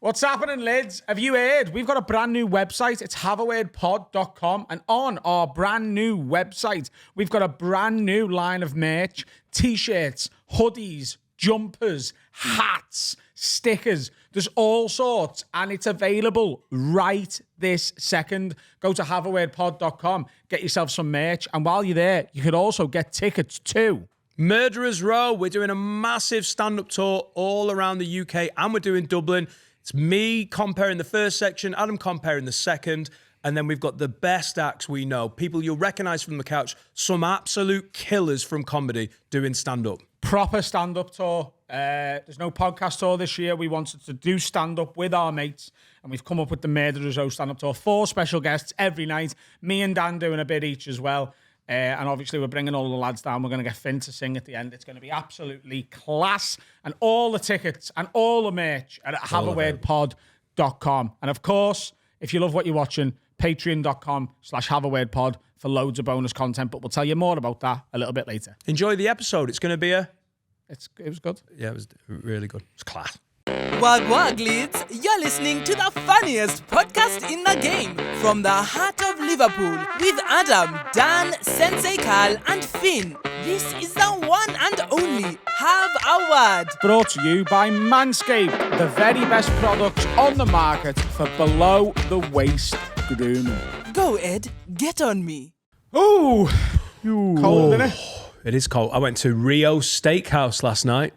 What's happening, lads? Have you heard? We've got a brand new website. It's haveawordpod.com. And on our brand new website, we've got a brand new line of merch, t-shirts, hoodies, jumpers, hats, stickers. There's all sorts, and it's available right this second. Go to haveawordpod.com, get yourself some merch, and while you're there, you could also get tickets to Murderers Row. We're doing a massive stand-up tour all around the UK, and we're doing Dublin. It's me comparing the first section, Adam comparing the second, and then we've got the best acts we know, people you'll recognise from the couch, some absolute killers from comedy doing stand-up. Proper stand-up tour. There's no podcast tour this year. We wanted to do stand-up with our mates, and we've come up with the Murderers Row stand-up tour. 4 special guests every night. Me and Dan doing a bit each as well. And obviously we're bringing all the lads down. We're going to get Finn to sing at the end. It's going to be absolutely class. And all the tickets and all the merch are at haveawordpod.com. And of course, if you love what you're watching, patreon.com/haveawordpod for loads of bonus content. But we'll tell you more about that a little bit later. Enjoy the episode. It's going to be It was good. Yeah, it was really good. It's class. Wag wag leads, you're listening to the funniest podcast in the game from the heart of Liverpool with Adam, Dan, Sensei Carl and Finn. This is the one and only Have a Word. Brought to you by Manscaped, the very best products on the market for below the waist grooming. Go Ed, get on me. Ooh, cold, isn't it? It is cold. I went to Rio Steakhouse last night.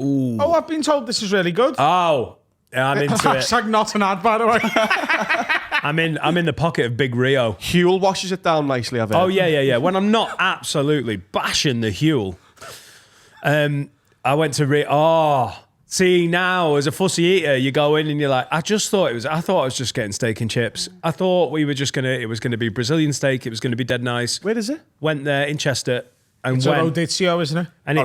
Ooh. Oh, I've been told this is really good. Oh, yeah, I'm into it. Hashtag not an ad, by the way. I'm in the pocket of Big Rio. Huel washes it down nicely, I've heard. Oh, yeah. When I'm not absolutely bashing the Huel. I went to Rio. Oh, see, now, as a fussy eater, you go in and you're like, I thought I was just getting steak and chips. I thought it was going to be Brazilian steak. It was going to be dead nice. Where is it? Went there in Chester. And It's a Rodizio, isn't it? And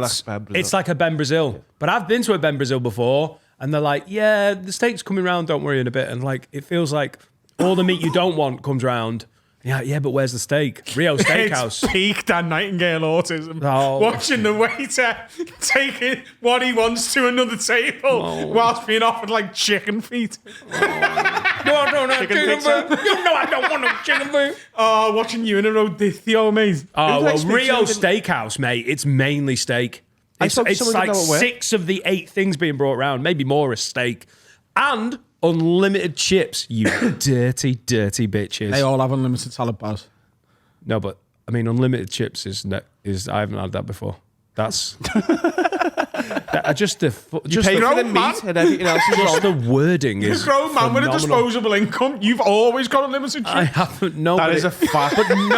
it's like a Ben Brazil. Yeah. But I've been to a Ben Brazil before, and they're like, yeah, the steak's coming round, don't worry, in a bit. And like, it feels like all the meat you don't want comes round. Yeah, but where's the steak? Rio Steakhouse. It's peak Dan Nightingale autism. Oh. Watching the waiter taking what he wants to another table whilst being offered like chicken feet. No, I don't have chicken feet. You know I don't want no chicken feet. Oh, watching you in a Rodizio, mate. Oh, well, Rio Steakhouse, mate, it's mainly steak. It's like 6 of the 8 things being brought around, maybe more, is steak. And unlimited chips, you dirty, dirty bitches. They all have unlimited salad bars. No, but, I mean, unlimited chips is I haven't had that before. That's... Just pay for the meat and everything else. Just the wording is You're a grown man with a disposable income. You've always got unlimited chips. I haven't. No, that is a fact. But in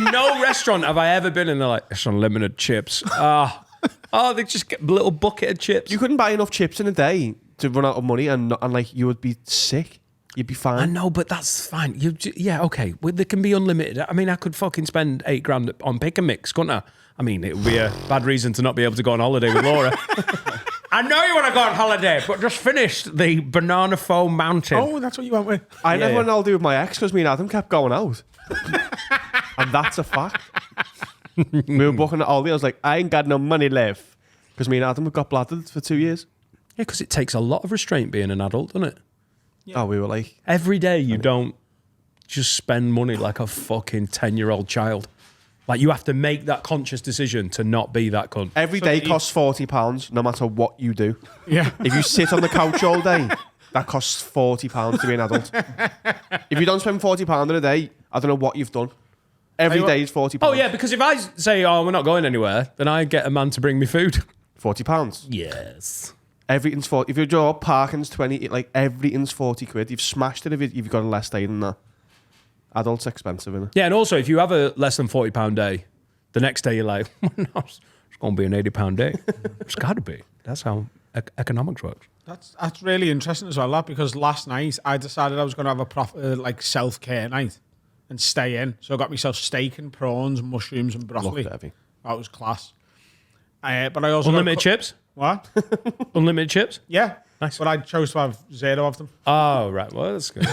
no restaurant have I ever been and they're like, it's unlimited chips. They just get a little bucket of chips. You couldn't buy enough chips in a day to run out of money, and like you would be sick. You'd be fine. I know, but that's fine. Okay. Well, they can be unlimited. I mean, I could fucking spend $8,000 on pick and mix, couldn't I? I mean, it would be a bad reason to not be able to go on holiday with Laura. I know you want to go on holiday, but just finished the Banana Foam Mountain. Oh, that's what you went with. I never went on holiday with my ex because me and Adam kept going out. And that's a fact. We were booking a holiday. I was like, I ain't got no money left. Because me and Adam got bladdered for 2 years. Yeah, because it takes a lot of restraint being an adult, doesn't it? Yeah. Oh, we were like... Every day you don't just spend money like a fucking 10-year-old child. Like, you have to make that conscious decision to not be that cunt. Every day costs £40, no matter what you do. Yeah. If you sit on the couch all day, that costs £40 to be an adult. If you don't spend £40 in a day, I don't know what you've done. Every day is £40. Oh, yeah, because if I say, we're not going anywhere, then I get a man to bring me food. £40? Yes. Everything's 40. If you draw parking's 20, like everything's 40 quid. You've smashed it if you've got a less day than that. Adult's expensive, isn't it? Yeah, and also if you have a less than £40 day, the next day you're like, no, it's going to be an £80 day. It's got to be. That's how economics works. That's really interesting as well, that, because last night I decided I was going to have a proper self-care night and stay in. So I got myself steak and prawns, mushrooms and broccoli. Looked heavy. That was class. But I also unlimited chips? What? Unlimited chips? Yeah. Nice. But I chose to have 0 of them. Oh, right. Well, that's good.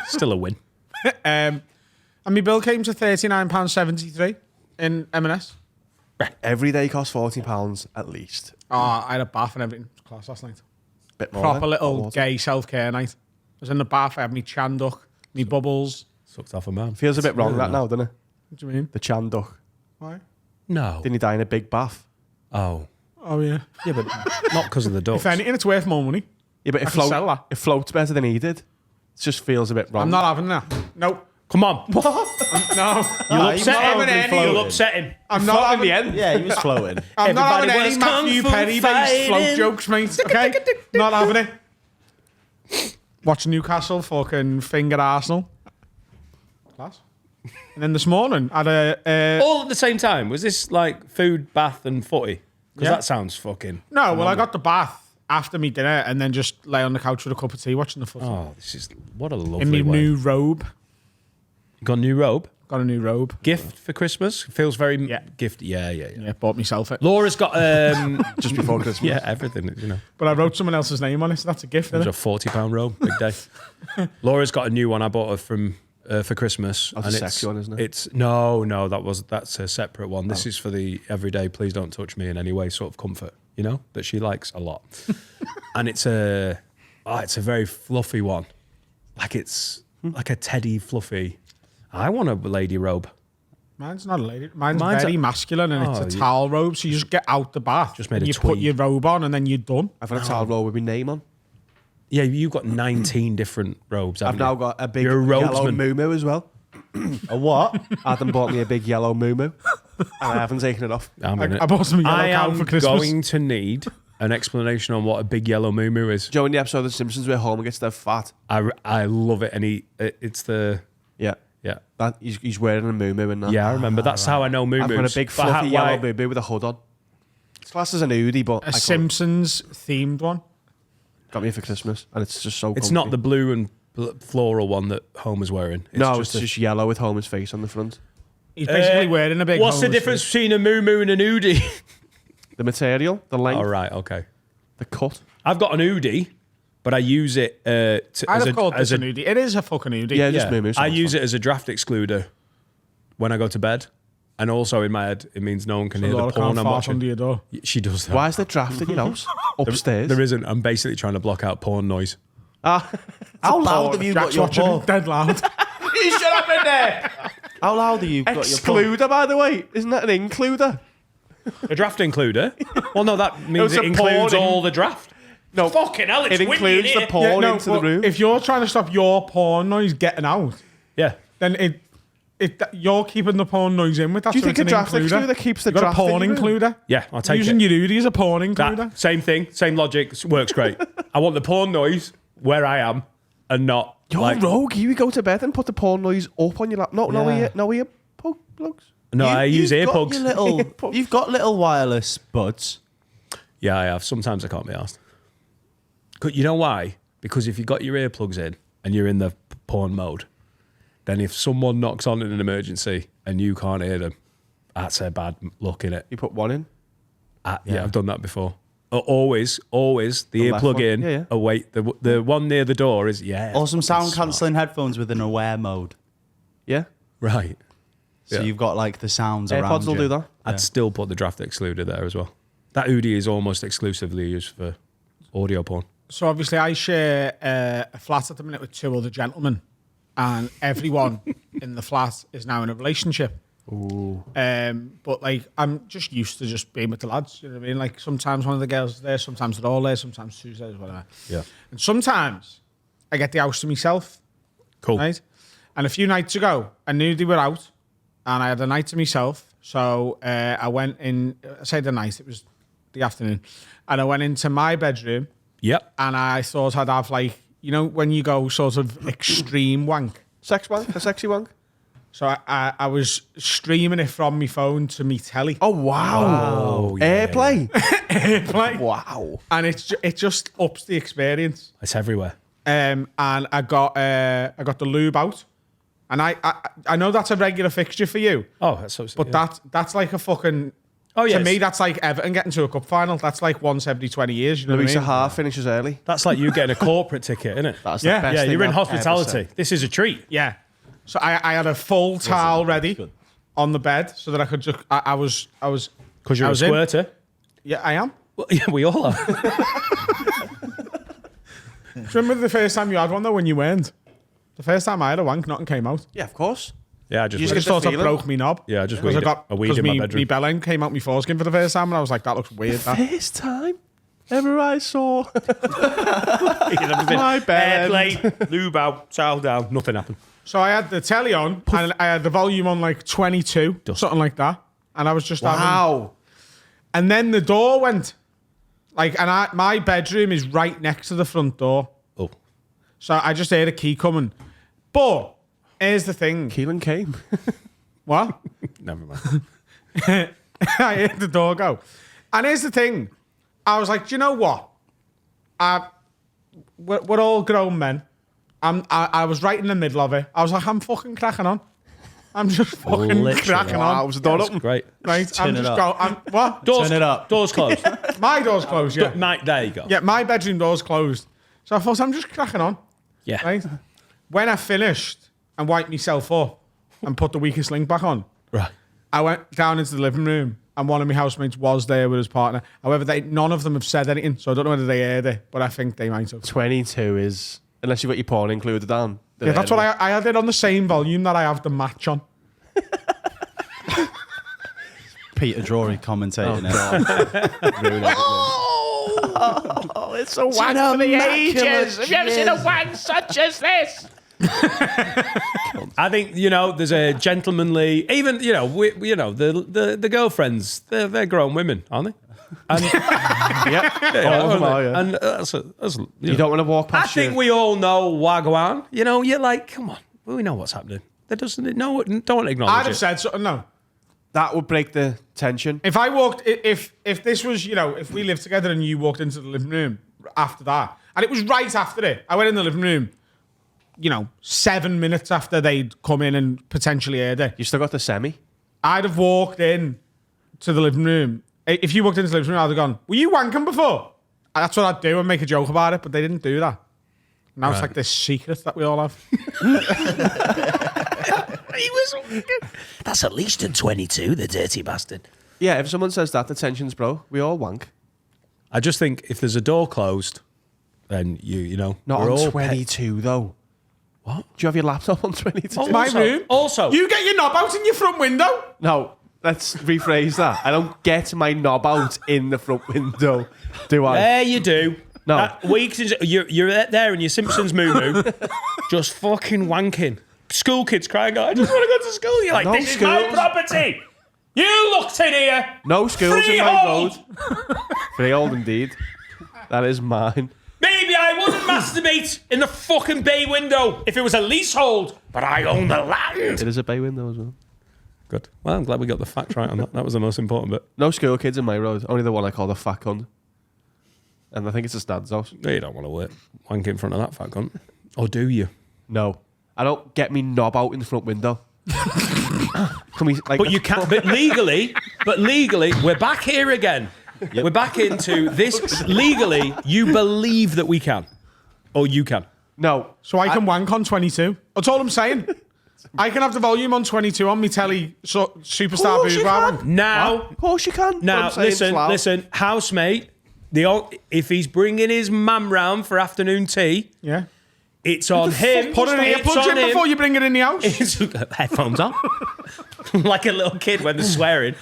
Still a win. And my bill came to £39.73 in M&S. Every day costs £40 at least. Oh, I had a bath and everything. It was class last night. Bit more. Proper little gay self-care night. was in the bath. I had me chanduk, me bubbles. Sucked off a man. Feels a bit wrong that now, doesn't it? What do you mean? The Chanduk. Why? No. Didn't he die in a big bath? Oh. Oh, yeah. Yeah, but not because of the ducks. If anything, it's worth more money. Yeah, but I can sell that. it floats better than he did. It just feels a bit wrong. I'm not having that. Nope. Come on. No. You'll upset probably him. floating. You'll upset him. I'm not having the end. Yeah, he was floating. I'm not Everybody having any was Matthew kung fu Perry-based float fighting. jokes, mate. Okay? Not having it. Watch Newcastle fucking finger Arsenal. Class. And then this morning, I had a... All at the same time. Was this like food, bath, and footy? Because Yeah. that sounds fucking. No, well, I got the bath after me dinner and then just lay on the couch with a cup of tea watching the footy. Oh, this is what a lovely In my way. new robe. You got a new robe? Got a new robe. Gift for Christmas? Feels very Yeah. gift. Yeah. Yeah, bought myself it. Laura's got Just before Christmas. yeah, everything, you know. But I wrote someone else's name on it, so that's a gift, It was isn't a it? £40 robe, big day. Laura's got a new one I bought her from for Christmas. That's a sexy one, isn't it? It's that's a separate one. This is for the everyday please don't touch me in any way sort of comfort, you know, that she likes a lot. And it's a very fluffy one. Like it's like a teddy fluffy. I want a lady robe. Mine's not a lady. Mine's Mine's very a- masculine and Oh, it's a yeah. towel robe, so you just get out the bath. Just made and a you put tweed. your robe on and then you're done. I've got a towel roll with my name on. Yeah, you've got 19 different robes. I've haven't now you? got a big You're a yellow robesman. muumuu as well. A what? Adam bought me a big yellow muumuu. And I haven't taken it off. I'm in it. I bought some yellow I cow am for Christmas. going to need an explanation on what a big yellow moo is. Joe, in the episode of The Simpsons where Homer gets their fat. I love it, and it's the Yeah. yeah. That he's wearing a muumuu and that. Yeah, I remember. That's how I know moo I've got a big fluffy yellow muumuu with a hood on. It's classed as an hoodie, but A Simpsons themed one. got me for Christmas, and it's just so. It's comfy. not the blue and floral one that Homer's wearing. It's No, just it's just yellow with Homer's face on the front. He's basically wearing a big. What's the Homer's difference suit. between a moo and an oodie? The material, the length, All right, okay. the cut. I've got an oodie, but I use it I'd have called this an hoodie. It is a fucking hoodie. Yeah, just muumuu. I use it as a draft excluder when I go to bed, and also in my head it means no one can hear the Laura porn can't I'm fart watching. under your door. She does that. Why is there draft in your house? Upstairs. There isn't. I'm basically trying to block out porn noise. Ah, How loud have you Jack's got your watching porn? it dead loud. you shut up in there. How loud have you got your porn? Excluder, by the way. Isn't that an includer? A draft includer? Well, no, that means was it a includes porn all the draft. No, Fucking hell, it's it windy includes in the here. porn into the but room. if you're trying to stop your porn noise getting out, Yeah. then you're keeping the porn noise in with that. Do you so think it's a an draft excluder keeps the You got draft a porn in your room? includer? Yeah, I'll take Using it. your hoodie as a porn includer. That, same thing, same logic, works great. I want the porn noise where I am and not You're like... rogue. You go to bed and put the porn noise up on your lap. No ear plugs. No, I use You've got earplugs. your little, you've got little wireless buds. Yeah, I have. Sometimes I can't be asked. You know why? Because if you got your earplugs in and you're in the porn mode, then if someone knocks on in an emergency and you can't hear them, that's a bad look, innit? You put one in. Yeah, I've done that before. Always the left earplug one. in. Yeah. Oh wait, the one near the door is Or some sound smart. cancelling headphones with an aware mode. Yeah. Right. So Yeah. you've got like the sounds around AirPods will you. do that. I'd still put the draft excluder there as well. That Udi is almost exclusively used for audio porn. So obviously, I share a flat at the minute with two other gentlemen, and everyone in the flat is now in a relationship. Ooh. But like, I'm just used to just being with the lads. You know what I mean? Like sometimes one of the girls is there, sometimes they're all there, sometimes two days, whatever. Yeah. And sometimes I get the house to myself. Cool. Right. And a few nights ago, I knew they were out, and I had a night to myself. So I went in. I say the night; it was the afternoon, and I went into my bedroom. Yep. And I thought I'd have like, you know, when you go sort of extreme wank. Sex wank? A sexy wank? So I was streaming it from my phone to me telly. Oh, wow. Oh, yeah. Airplay. Airplay. Wow. And it just ups the experience. It's everywhere. And I got the lube out. And I know that's a regular fixture for you. Oh, that's so But that's like a fucking... Oh, yeah. To me, that's like Everton getting to a cup final. That's like once every 20 years. You know Louis what I mean? Saha finishes early. That's like you getting a corporate ticket, isn't it? That's Yeah. the best Yeah, thing you're in I've ever hospitality. said. This is a treat. Yeah. So I had a full towel ready on the bed so that I could just... I was... Because you're I a was in. squirter. Yeah, I am. Well, yeah, we all are. Remember the first time you had one though when you weren't? The first time I had a wank, nothing came out. Yeah, of course. Yeah, I I just just get thought the I feeling. broke me knob. Yeah, I just Because weeded a weed in my bedroom. Me bellend came out my foreskin for the first time, and I was like, that looks weird. That. First time ever I saw. My bed. Airplane, lube out, towel down, nothing happened. So I had the telly on, and I had the volume on like 22, something like that. And I was just having... Wow. And then the door went. Like, and my bedroom is right next to the front door. Oh. So I just heard a key coming. But here's the thing. Keelan came. What? Never mind. I heard the door go. And here's the thing. I was like, do you know what? We're all grown men. I was right in the middle of it. I was like, I'm fucking cracking on. I'm just fucking Literally. cracking Wow, on. was the door That's open? great. Right? Turn I'm it just up. going. What? Doors, Turn it up. Doors closed. My door's closed, yeah. Mate, there you go. Yeah, my bedroom door's closed. So I thought, I'm just cracking on. Yeah. Right? When I finished and wiped myself up and put the weakest link back on, Right. I went down into the living room and one of my housemates was there with his partner. However, none of them have said anything, so I don't know whether they heard it, but I think they might have. 22 is, unless you've got your porn included on. Yeah, that's what I had it on the same volume that I have the match on. Peter Drury commentating it. Oh, it's a wank for the ages. Have you ever seen a wank such as this? I think, there's a gentlemanly, even, the girlfriends, they're grown women, aren't they? And, Yeah. aren't are, they? yeah. And that's You don't want to walk I past think we all know Wagwan. You're like, come on, we know what's happening. There doesn't, no, don't want to acknowledge I'd have it. said something, no. that would break the tension. If I walked, if this was, if we lived together and you walked into the living room after that, and it was right after it, I went in the living room, 7 minutes after they'd come in and potentially heard it, You still got the semi? I'd have walked in to the living room. If you walked into the living room, I'd have gone, were you wanking before? And that's what I'd do and make a joke about it, but they didn't do that. Now it's like this secret that we all have. That's at least in 22, the dirty bastard. Yeah, if someone says that, the tension's bro. We all wank. I just think if there's a door closed, then Not we're on all 22, though. What? Do you have your laptop on 22? My room. Also, You get your knob out in your front window. No, let's rephrase that. I don't get my knob out in the front window, do I? there you do. No. You're there in your Simpsons moo just fucking wanking. School kids crying, I just want to go to school. You're like, No this is my schools. property. You looked in here. No schools in my road. Freehold. Freehold, indeed. That is mine. Maybe I wouldn't masturbate in the fucking bay window if it was a leasehold, but I own the land. It is a bay window as well. Good. Well, I'm glad we got the facts right on that. That was the most important bit. No school kids in my road. Only the one I call the fat cunt. And I think it's a Stan's house. No, you don't want to wank in front of that fat cunt. Or do you? No. I don't get me knob out in the front window. Can we, like, But you can't. But legally, we're back here again. We're back into this. Legally, you believe that we can, or you can. No. So I can wank on 22. That's all I'm saying. I can have the volume on 22 on me telly, superstar course you boob. can. Now, Of course you can. now, But I'm saying it's loud. listen, housemate. If he's bringing his mum round for afternoon tea, Yeah. it's on him. Put an It's earplugs on in him. before you bring it in the house. It's headphones on, like a little kid when they're swearing.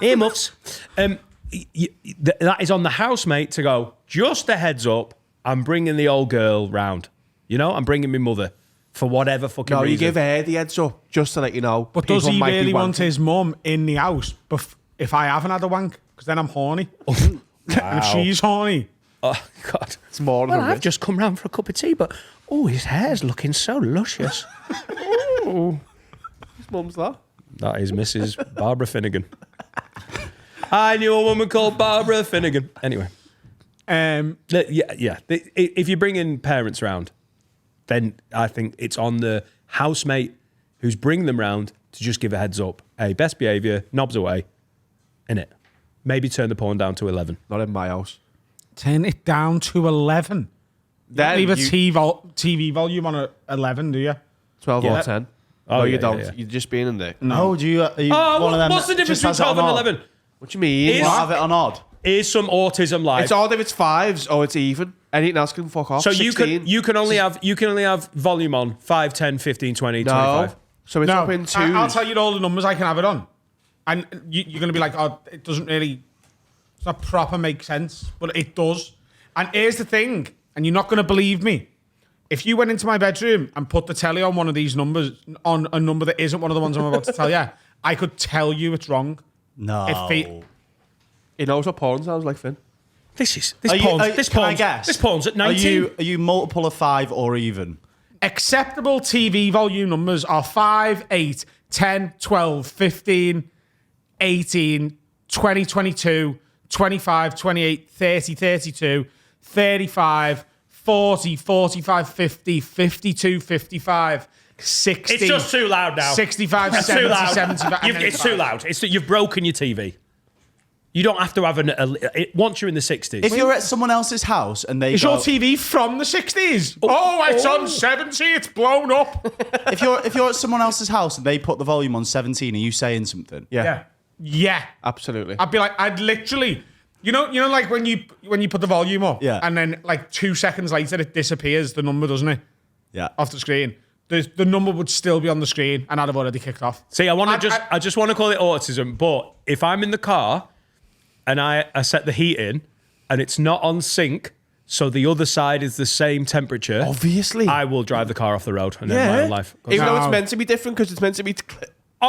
Earmuffs. That is on the housemate to go. Just a heads up. I'm bringing the old girl round. I'm bringing my mother for whatever fucking No, reason. you give her the heads up just to let you know. But does people he might be really want wanking. his mum in the house if I haven't had a wank? Because then I'm horny. And she's horny. Oh God. It's more Well, than I've just come round for a cup of tea, but his hair's looking so luscious. His mum's that. That is Mrs. Barbara Finnegan. I knew a woman called Barbara Finnegan. Anyway, yeah. If you bring in parents round, then I think it's on the housemate who's bringing them round to just give a heads up. Hey, best behaviour, knobs away, innit? Maybe turn the porn down to 11. Not in my house. Turn it down to 11. Then Leave a you- TV volume on 11, do you? 12 Yeah. or 10. Oh, no, yeah, you don't. yeah. You're just being in there. No, are you Oh, one of them? what's the that difference just between has it 12 on and odd? 11? What do you mean? Is- Have it on odd. Here's some autism live. It's odd if it's fives or it's even. Anything else can fuck off. So 16. you can only have volume on 5, 10, 15, 20, 25. So it's up in 2. I'll tell you all the numbers I can have it on. And you're going to be like, oh, it doesn't really, it's not proper make sense, but it does. And here's the thing, and you're not going to believe me. If you went into my bedroom and put the telly on one of these numbers, on a number that isn't one of the ones I'm about to tell you, I could tell you it's wrong. No. He knows what porn sounds like, Finn. This Can I guess? This porn's at 19. Are you multiple of 5 or even? Acceptable TV volume numbers are 5, 8, 10, 12, 15, 18, 20, 22, 25, 28, 30, 32, 35, 40, 45, 50, 52, 55, 60. It's just too loud now. 65, It's 70, too loud. 75. It's too loud. You've broken your TV. You don't have to have once you're in the 60s. If you're at someone else's house and they Is go, your TV from the 60s? Oh, it's on 70, it's blown up. if you're at someone else's house and they put the volume on 17, are you saying something? Yeah. Absolutely. I'd be like, I'd literally, you know, like when you put the volume up, and then like 2 seconds later it disappears, the number, doesn't it? Yeah. Off the screen. The number would still be on the screen, and I'd have already kicked off. See, I just want to call it autism, but if I'm in the car and I set the heat in and it's not on sync, so the other side is the same temperature, Obviously. I will drive the car off the road and then my own life goes Even on. though it's meant to be different because it's meant to be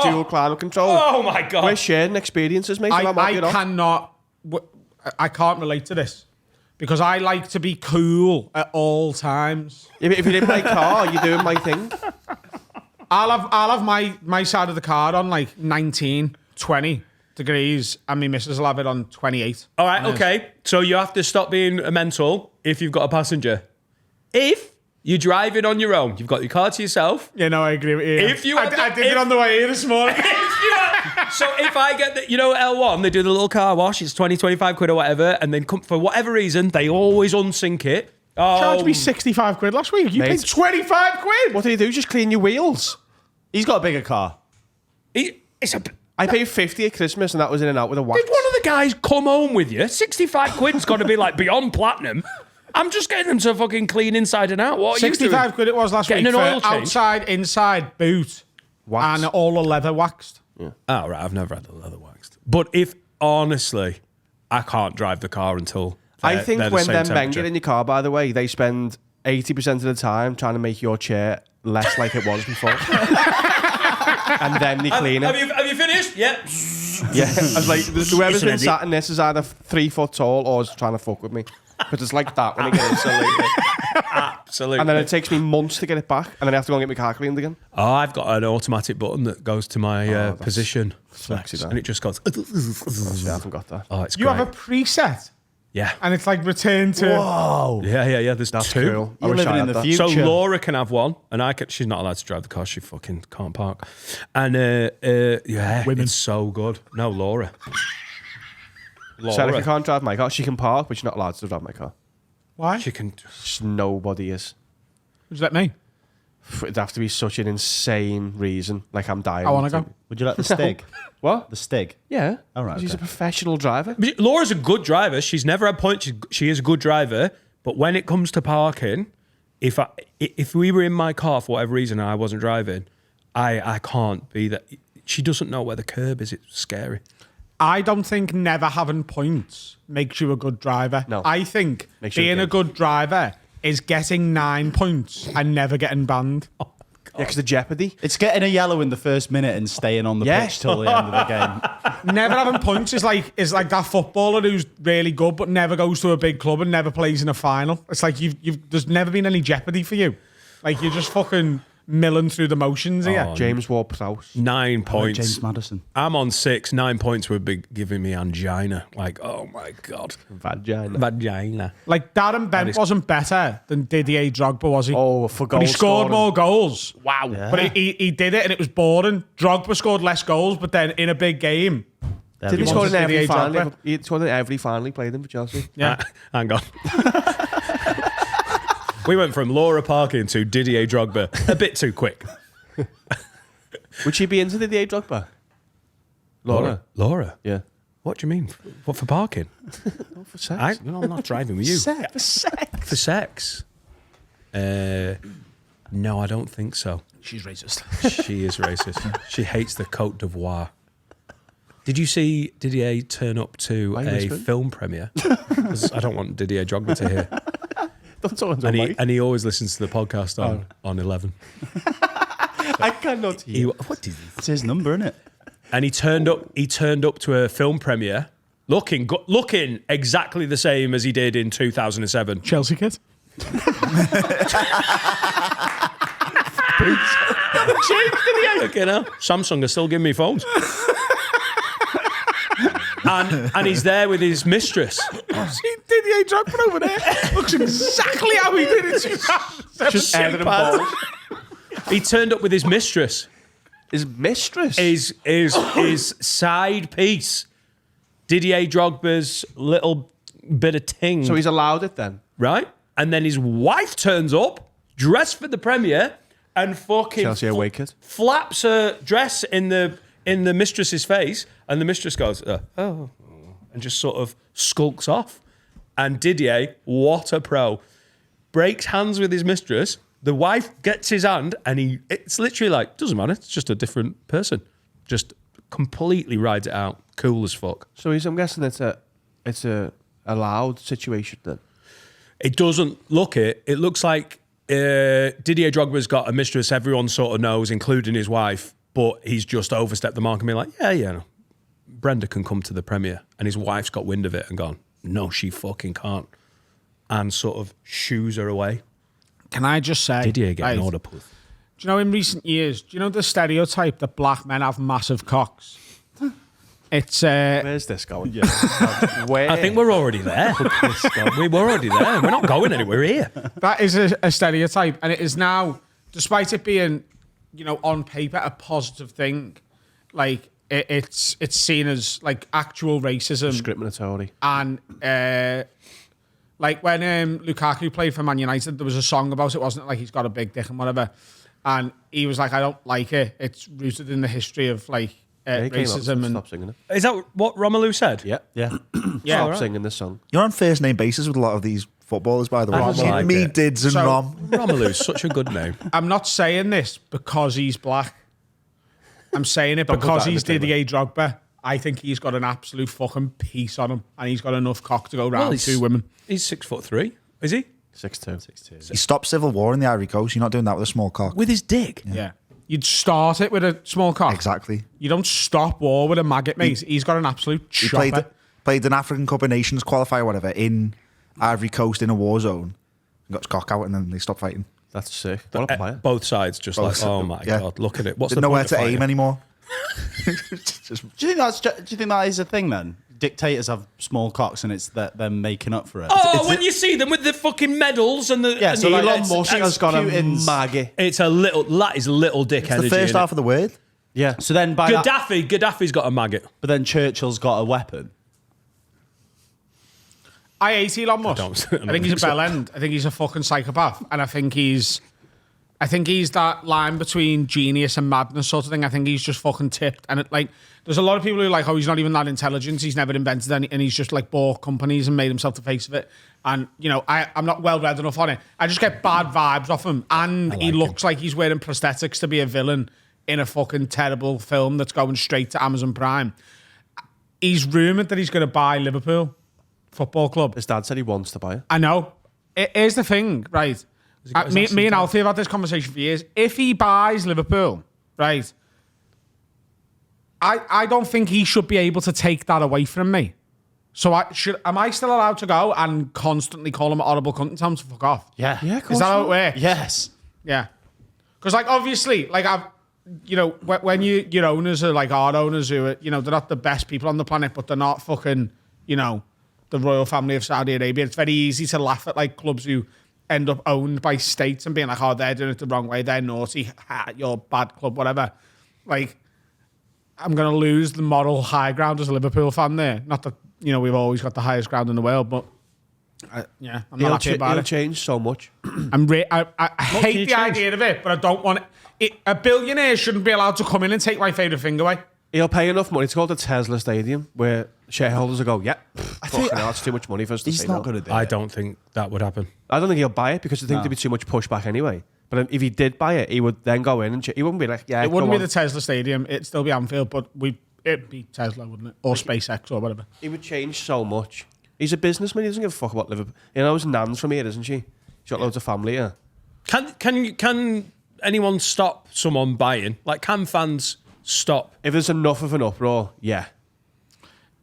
dual climate control. Oh my God. We're sharing experiences, mate. I can't relate to this because I like to be cool at all times. If you're in my car, you're doing my thing. I'll have my side of the car on like 19, 20 degrees, and my missus will have it on 28. All right, okay. So you have to stop being a mental if you've got a passenger. If you're driving on your own, you've got your car to yourself. Yeah, no, I agree with you. I did it on the way here this morning. So if I get the, L1, they do the little car wash, it's 20, 25 quid or whatever, and then for whatever reason, they always unsync it. Charged me 65 quid last week. You paid 25 quid. What do you do? Just clean your wheels. He's got a bigger car. I paid 50 at Christmas and that was in and out with a wax. Did one of the guys come home with you? 65 quid's got to be like beyond platinum. I'm just getting them to fucking clean inside and out. What are 65 you doing? quid it was last Getting week an for oil change? outside, inside, boot, Wax. and all the leather waxed. Oh, right. I've never had the leather waxed. But honestly, I can't drive the car until I think they're the when same them temperature. bang it in your car, by the way, they spend 80% of the time trying to make your chair less like it was before. And then they clean it. Have you finished? Yeah. Yeah, I was like, whoever's been Listen, sat in this is either 3 foot tall or is trying to fuck with me. Because it's like that when I get inside. Absolutely. And then it takes me months to get it back, and then I have to go and get my car cleaned again. Oh, I've got an automatic button that goes to my position. Sexy, that. And it just goes. I haven't got that. Oh, it's You great. have a preset, Yeah. and it's like return to. Whoa. Yeah. There's That's two. cool. I You're wish I living in had the that. future. So Laura can have one, and she's not allowed to drive the car. She fucking can't park. And women, it's so good. No, Laura. Sarah can't drive my car. She can park, but she's not allowed to drive my car. Why? She can. Just nobody is. What does that mean? It'd have to be such an insane reason. Like I'm dying. I want to go. Would you like the Stig? What? The Stig? Yeah. All right, She's okay. a professional driver. Laura's a good driver. She's never had points. She is a good driver. But when it comes to parking, if we were in my car for whatever reason and I wasn't driving, I can't be that. She doesn't know where the curb is. It's scary. I don't think never having points makes you a good driver. No. I think Makes you being a good. good driver is getting 9 points and never getting banned. Yeah, because the jeopardy. It's getting a yellow in the first minute and staying on the Yeah. pitch till the end of the game. Never having points is like that footballer who's really good but never goes to a big club and never plays in a final. It's like there's never been any jeopardy for you. Like you're just fucking milling through the motions here. James Ward-Prowse. 9 points. James Maddison. I'm on 6. 9 points would be giving me angina. Like, oh my God. Vagina. Like Darren Bent wasn't better than Didier Drogba, was he? Oh, for But goals. he scored more goals. Wow. But he did it and it was boring. Drogba scored less goals, but then in a big game. Did he He score in wants to every Didier final? Drogba. He scored in every final he played in for Chelsea. Yeah. Hang on. We went from Laura Parkin to Didier Drogba a bit too quick. Would she be into the Drogba? Laura. Laura? Yeah. What do you mean? What, for parking? For sex. No, I'm not driving with you. For sex. For sex? No, I don't think so. She's racist. She is racist. She hates the Côte d'Ivoire. Did you see Didier turn up to a film premiere? 'Cause I don't want Didier Drogba to hear. Don't talk to me. And he always listens to the podcast on 11. I cannot hear. What is this? It's his number, isn't it? And he turned up to a film premiere looking exactly the same as he did in 2007. Chelsea kid. Samsung are still giving me phones. and he's there with his mistress. See Didier Drogba over there. Looks exactly how he did it. Just Evan and balls. He turned up with his mistress. His mistress? His side piece. Didier Drogba's little bit of ting. So he's allowed it then? Right? And then his wife turns up, dressed for the premiere, and fucking Chelsea away kid. flaps her dress in the mistress's face, and the mistress goes, oh, and just sort of skulks off. And Didier, what a pro, breaks hands with his mistress. The wife gets his hand, and it's literally like, doesn't matter, it's just a different person. Just completely rides it out. Cool as fuck. So I'm guessing it's a allowed situation then? It doesn't look it. It looks like Didier Drogba's got a mistress everyone sort of knows, including his wife, but he's just overstepped the mark and been like, no. Brenda can come to the premiere. And his wife's got wind of it and gone, no, she fucking can't. And sort of shoos her away. Can I just say, Didier getting order pulled. Do you know in recent years, do you know the stereotype that black men have massive cocks? It's Where's this going? Yeah. Where? I think we're already there. We're already there. We're not going anywhere here. that is a stereotype, and it is now, despite it being, on paper a positive thing, like it's seen as like actual racism. Discriminatory. And like when Lukaku played for Man United, there was a song about it, wasn't it? Like he's got a big dick and whatever, and he was like, I don't like it. It's rooted in the history of like. Racism and stop singing it. Is that what Romelu said? Yeah. yeah, Stop singing this song. You're on first name basis with a lot of these footballers, by the way. like Me, it. Dids, and So- Rom. Romelu's such a good name. I'm not saying this because he's black. I'm saying it Don't put because that in he's the table. Didier Drogba. I think he's got an absolute fucking piece on him, and he's got enough cock to go round two women. He's 6'3", is he? 6'2". He stopped civil war in the Ivory Coast. You're not doing that with a small cock. With his dick. Yeah. You'd start it with a small cock. Exactly. You don't stop war with a maggot, mate. He's got an absolute He chopper. played an African Cup of Nations qualifier, whatever, in Ivory Coast in a war zone. He got his cock out and then they stopped fighting. That's sick. What a player. Both sides just Both like, oh sides, my yeah. God, look at it. What's Didn't the know where point to of aim fighting? anymore. Do you think that is a thing then? Dictators have small cocks, and it's that they're making up for it. Oh, when you see them with the fucking medals and the... Yeah, and so the- like Elon it's- Musk has got a Putin's- maggot. It's a little... That is little dick It's energy. the first innit? half of the word. Yeah. So then by that, Gaddafi's got a maggot. but then Churchill's got a weapon. I hate Elon Musk. I I, don't think he's a think so. bell end. I think he's a fucking psychopath. And I think he's that line between genius and madness sort of thing. I think he's just fucking tipped. And there's a lot of people who are like, oh, he's not even that intelligent. He's never invented any, and he's just like bought companies and made himself the face of it. And, I'm not well read enough on it. I just get bad vibes off him. And he looks like he's wearing prosthetics to be a villain in a fucking terrible film that's going straight to Amazon Prime. He's rumoured that he's going to buy Liverpool Football Club. His dad said he wants to buy it. I know. Here's the thing, right? got his Me accent and down? Alfie have had this conversation for years. If he buys Liverpool, right, I don't think he should be able to take that away from me. So am I still allowed to go and constantly call him a horrible cunt and tell him to fuck off? Yeah. Yeah, of course. Is that how it works? Yes. Yeah. Because, obviously, when your owners are like our owners who are, they're not the best people on the planet, but they're not fucking, the royal family of Saudi Arabia. It's very easy to laugh at, clubs who end up owned by states and being like, oh, they're doing it the wrong way. They're naughty. Ha, you're a bad club, whatever. I'm going to lose the moral high ground as a Liverpool fan there. Not that, we've always got the highest ground in the world, but I'm not happy about He'll it. change so much. I can hate you the change? idea of it, but I don't want it. A billionaire shouldn't be allowed to come in and take my favourite thing away. He'll pay enough money to go to Tesla Stadium where shareholders will go, yeah, fucking hell, that's too much money for us to He's say not no. going to do I it. don't think that would happen. I don't think he'll buy it because I think there'd be too much pushback anyway. But if he did buy it, he would then go in and he wouldn't be like, yeah, It wouldn't go be on. the Tesla Stadium. It'd still be Anfield, but it'd be Tesla, wouldn't it? Or SpaceX or whatever. He would change so much. He's a businessman. He doesn't give a fuck about Liverpool. You know, his nan's from here, isn't she? She's got loads of family here. Can anyone stop someone buying? Like, can fans stop? If there's enough of an uproar, yeah.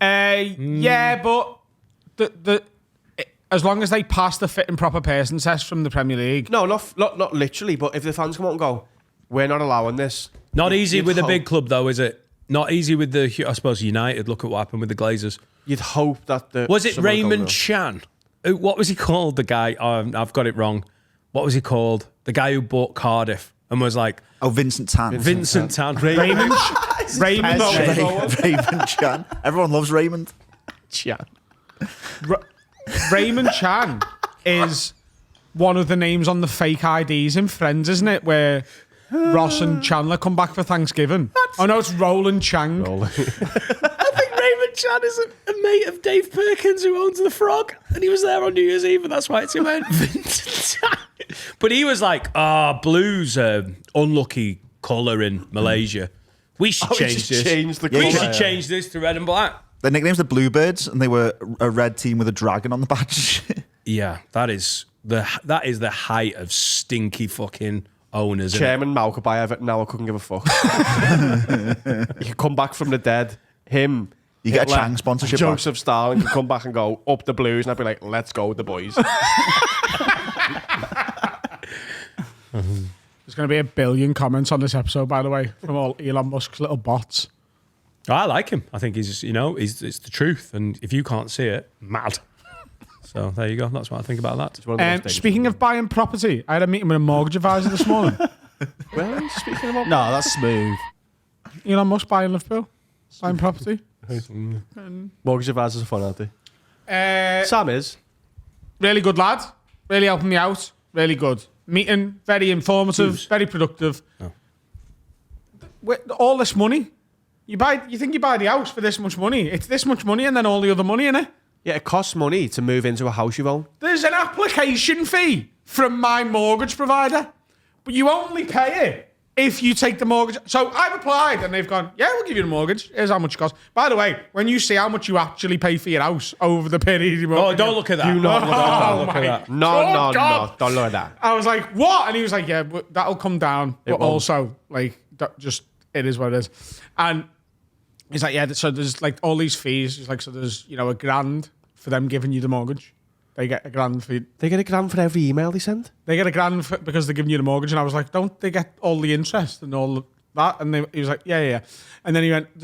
Yeah, but as long as they pass the fit and proper person test from the Premier League. No, not literally, but if the fans come out and go, we're not allowing this. Not easy you'd with a hope- big club, though, is it? Not easy with I suppose, United. Look at what happened with the Glazers. You'd hope that the... Was it someone will go, Raymond no. Chan? What was he called, the guy? I've got it wrong. What was he called? The guy who bought Cardiff and was like... Oh, Vincent Tan. Vincent Tan. Raymond Raymond Chan. Everyone loves Raymond. Chan. Raymond Chan is one of the names on the fake IDs in Friends, isn't it? Where Ross and Chandler come back for Thanksgiving. Oh no, it's Roland Chang. I think Raymond Chan is a mate of Dave Perkins who owns the Frog, and he was there on New Year's Eve, and that's why it's him. Vincent Tan. But he was like, blue's unlucky colour in Malaysia. We should change this. Change the We colour. should change this to red and black. Their nickname's the Bluebirds, and they were a red team with a dragon on the badge. Yeah, that is the height of stinky fucking owners. Isn't it? Chairman Mao could buy Everton now. I couldn't give a fuck. He could come back from the dead. Him. You get a Hitler, Chang sponsorship Joseph Stalin could come back and go up the Blues, and I'd be like, let's go with the boys. There's going to be 1 billion comments on this episode, by the way, from all Elon Musk's little bots. I like him. I think he's it's the truth, and if you can't see it, mad. So there you go. That's what I think about that. It's one of the most dangerous Speaking of buying property, I had a meeting with a mortgage advisor this morning. Well, speaking about No, that's smooth. Elon Musk buying Liverpool, buying property. mortgage advisors are fun, aren't they? Uh, Sam is. really good lad, really helping me out, really good. Meeting, very informative, very productive. With all this money, you think you buy the house for this much money. It's this much money and then all the other money in it. Yeah, it costs money to move into a house you own. There's an application fee from my mortgage provider, but you only pay it if you take the mortgage. So I've applied and they've gone, yeah, we'll give you the mortgage. Here's how much it costs. By the way, when you see how much you actually pay for your house over the period you mortgage. Oh, don't look at that. Do not look at Oh, Look at my that. No, God. don't look at that. I was like, what? And he was like, yeah, but that'll come down. But won't. also, like, just, it is what it is. And he's like, yeah, so there's like all these fees. He's like, so there's, $1,000 for them giving you the mortgage. They get $1,000 for you. They get $1,000 for every email they send. They get $1,000 for, because they're giving you the mortgage. And I was like, don't they get all the interest and all that? And he was like, yeah. And then he went, I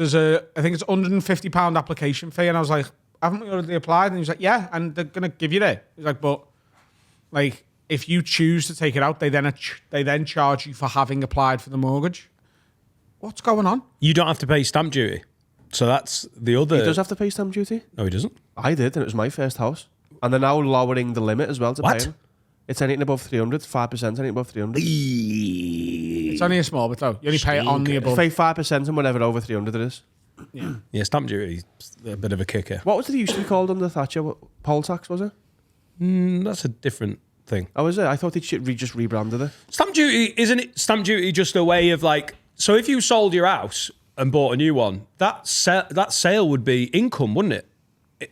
think it's £150 application fee. And I was like, haven't we already applied? And he was like, yeah, and they're going to give you it. He's like, but like, if you choose to take it out, they then charge you for having applied for the mortgage. What's going on? You don't have to pay stamp duty. So that's the other. He does have to pay stamp duty. No, he doesn't. I did, and it was my first house. And they're now lowering the limit as well to What? paying. It's anything above 300, 5%, anything above 300. It's only a small bit though. You only pay it on the above. Pay 5% and whatever over 300 it is. Yeah, stamp duty is a bit of a kicker. What was it used to be called under Thatcher? What, poll tax, was it? That's a different thing. Oh, was it? I thought they just rebranded it. Stamp duty, isn't it? Stamp duty just a way of like, so if you sold your house and bought a new one, that sale would be income, wouldn't it?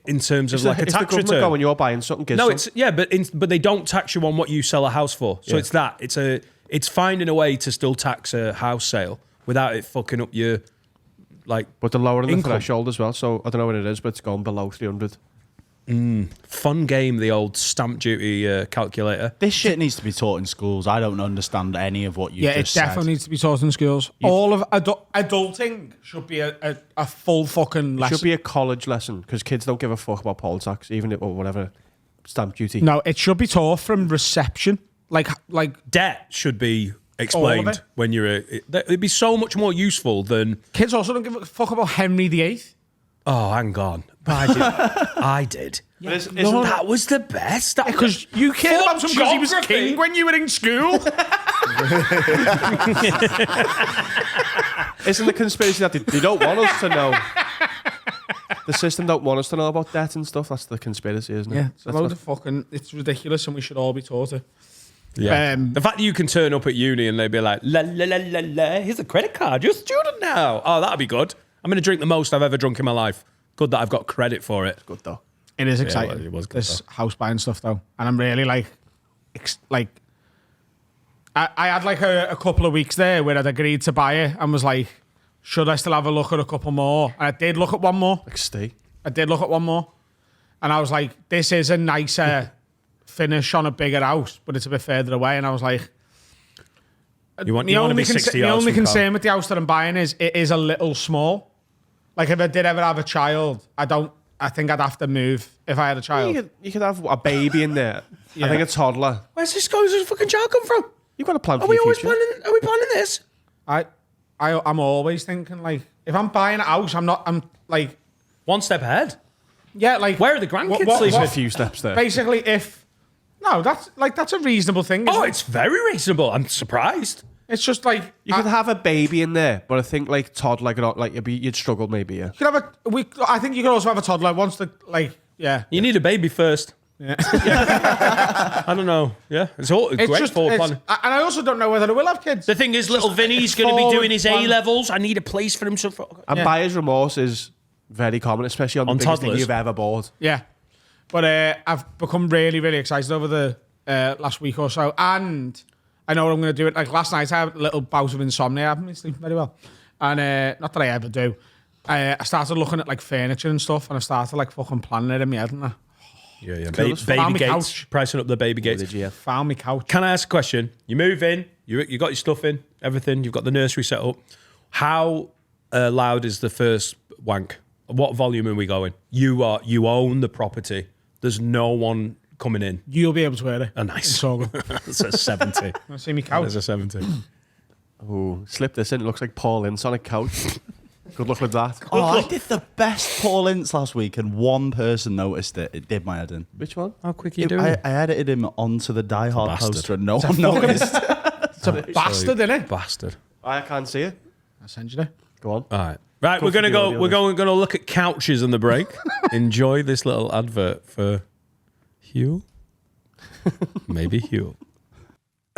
In terms of like a It's the tax government return. going, you're buying something, give No, some. it's yeah, but they don't tax you on what you sell a house for. So Yeah. it's finding a way to still tax a house sale without it fucking up your like. But they're lowering the income. threshold as well, so I don't know what it is, but it's gone below 300. Fun game, the old stamp duty calculator. This shit needs to be taught in schools. I don't understand any of what you Yeah, it just said. definitely needs to be taught in schools. All of adulting should be a full fucking It lesson. should be a college lesson, because kids don't give a fuck about poll tax, even if, or whatever, stamp duty. No, it should be taught from reception. Like Debt should be All of explained it. when you're. It'd be so much more useful than. kids also don't give a fuck about Henry VIII. Oh, hang on. I did. Isn't That was the best. Because you cared Fuck about him because he was geography. king when you were in school. Isn't the conspiracy that they don't want us to know? The system don't want us to know about debt and stuff. That's the conspiracy, isn't it? Yeah, it's a That's load what- of fucking. It's ridiculous, and we should all be taught it. Yeah. Um, The fact that you can turn up at uni and they'd be like, la la la la la, here's a credit card. You're a student now. Oh, that'd be good. I'm going to drink the most I've ever drunk in my life. Good that I've got credit for it. Good though. It is well, exciting. it was good, This house buying stuff though, and I'm really like, I had like a couple of weeks there where I'd agreed to buy it and was like, should I still have a look at a couple more? And I did look at one more. Like stay. I did look at one more, and I was like, this is a nicer finish on a bigger house, but it's a bit further away. And I was like, You want the to only, be 60 the yards only from concern with the house that I'm buying is it is a little small. Like if I did ever have a child, I think I'd have to move if I had a child. You could have a baby in there. I think a toddler. Where's this fucking child come from? You've got a plan for Are we your always future. planning? Are we planning this? I'm always thinking like, if I'm buying a house, I'm like, One step ahead. yeah, like Where are the grandkids what- sleeping? There's a few steps there. basically that's a reasonable thing. Oh, isn't it? it's very reasonable. I'm surprised. It's just like You could have a baby in there, but I think like toddler, like you'd struggle maybe. Yeah. you could have I think you could also have a toddler once the yeah. You need a baby first. Yeah. I don't know. Yeah, it's all It's great just, for it's- planning. and I also don't know whether I will have kids. The thing is, little Vinny's going to be forward doing his plan. A-levels. I need a place for him. And buyer's remorse is very common, especially on the On biggest thing toddlers. you've ever bought. Yeah, but I've become really, really excited over the last week or so, and I know I'm going to do it. Like last night, I had a little bout of insomnia. I haven't been sleeping very well, and not that I ever do. I started looking at like furniture and stuff, and I started like fucking planning it in my head, and I Yeah. Cool. Baby Found me gates. couch. Pricing up the baby gates. Did you? found my couch. Can I ask a question? You move in, you got your stuff in, everything, you've got the nursery set up. How loud is the first wank? What volume are we going? You own the property. There's no one coming in. You'll be able to wear it. Oh, nice. It's all good. That's a 70. I see me couch. There's a 70. Oh, slip this in. It looks like Paul Ince on a couch. Good luck with that. Oh, I did the best Paul Ince last week, and one person noticed it. It did my head in. Which one? How quick are you doing? I edited him onto the Die Hard Bastard. poster, and no one noticed. It's a bastard, isn't it? Bastard. I can't see it. I'll send you there. Go on. All right. Right, Go we're for gonna the go. audio We're then. going to look at couches in the break. Enjoy this little advert for Huel. Maybe Huel.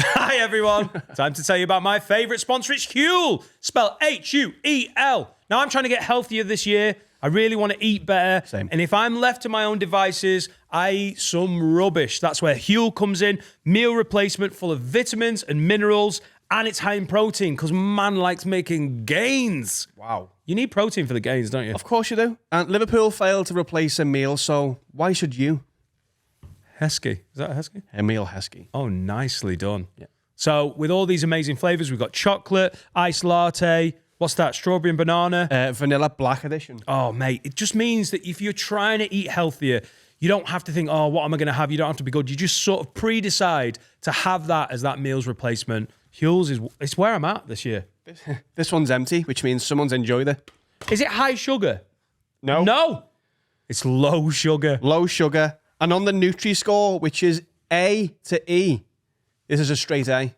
Hi everyone. Time to tell you about my favourite sponsor. It's Huel, spelled Huel. Now I'm trying to get healthier this year. I really want to eat better. Same. And if I'm left to my own devices, I eat some rubbish. That's where Huel comes in. Meal replacement full of vitamins and minerals. And it's high in protein because man likes making gains. Wow. You need protein for the gains, don't you? Of course you do. And Liverpool failed to replace a meal, so why should you? Heskey. Is that a Heskey? Emil Heskey. Oh, nicely done. Yeah. So with all these amazing flavors, we've got chocolate, iced latte. What's that? Strawberry and banana. Vanilla Black Edition. Oh, mate. It just means that if you're trying to eat healthier, you don't have to think, oh, what am I going to have? You don't have to be good. You just sort of pre-decide to have that as that meal's replacement. Huel's it's where I'm at this year. This one's empty, which means someone's enjoyed it. Is it high sugar? No. No. It's low sugar. Low sugar. And on the Nutri-Score, which is A to E, this is a straight A.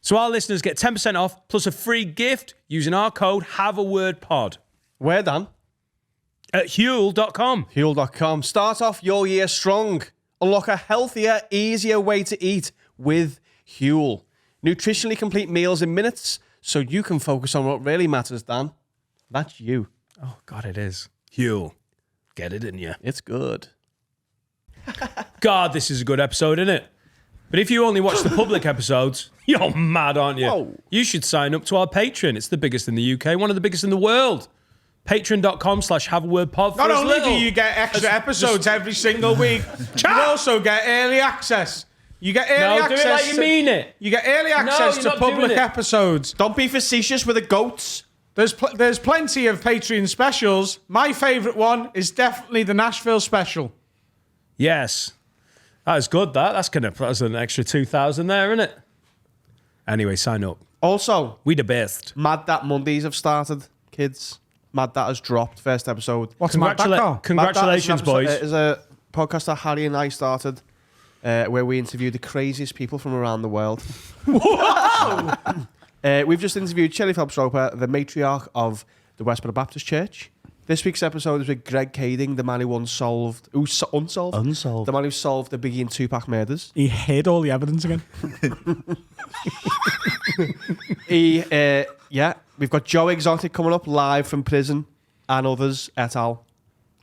So our listeners get 10% off plus a free gift using our code HaveAWordPod Where, Dan? at Huel.com. Huel.com. Start off your year strong. Unlock a healthier, easier way to eat with Huel. Nutritionally complete meals in minutes so you can focus on what really matters, Dan. That's you. Oh, God, it is. Huel. Get it in you. It's good. God, this is a good episode, isn't it? But if you only watch the public episodes, you're mad, aren't you? Whoa. You should sign up to our Patreon. It's the biggest in the UK, one of the biggest in the world. Patreon.com/HaveAWordPod. Not only do you get extra episodes every single week, you also get early access. You get early No, access. do it like you mean it. You get early access you're to not doing public it. episodes. Don't be facetious with the goats. There's plenty of Patreon specials. My favourite one is definitely the Nashville special. Yes. That is good, that. That's an extra 2,000 there, isn't it? Anyway, sign up. Also, We the best. Mad Dat Mondays have started, kids. Mad Dat has dropped, first episode. What's Matt Backall? Congratulations, boys. It is a podcast that Harry and I started where we interview the craziest people from around the world. We've just interviewed Shelley Phelps-Roper, the matriarch of the Westboro Baptist Church. This week's episode is with Greg Kading, the man who unsolved. The man who solved the Biggie and Tupac murders. He hid all the evidence again. We've got Joe Exotic coming up live from prison and others et al.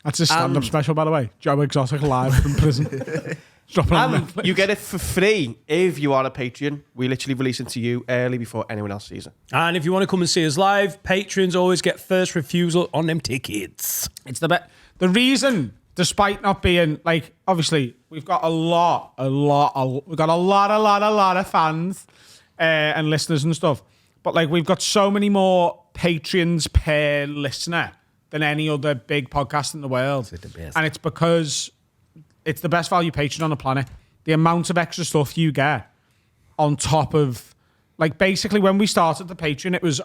That's a stand-up special, by the way. Joe Exotic live from prison. And you get it for free if you are a Patreon. We literally release it to you early before anyone else sees it. And if you want to come and see us live, patrons always get first refusal on them tickets. It's the best. The reason, despite not being like, obviously, we've got a lot of fans and listeners and stuff. But like, we've got so many more patrons per listener than any other big podcast in the world. And it's because it's the best value Patreon on the planet. The amount of extra stuff you get on top of, like, basically when we started the Patreon, it was,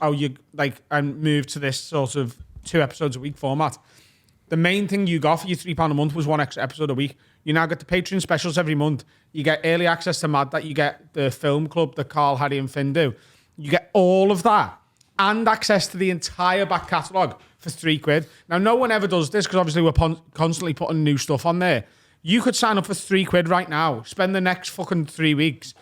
and moved to this sort of 2 episodes a week format. The main thing you got for your £3 a month was 1 extra episode a week. You now get the Patreon specials every month. You get early access to Mad That. You get the film club that Carl, Harry and Finn do. You get all of that and access to the entire back catalogue for £3. Now, no one ever does this because obviously we're constantly putting new stuff on there. You could sign up for £3 right now, spend the next fucking 3 weeks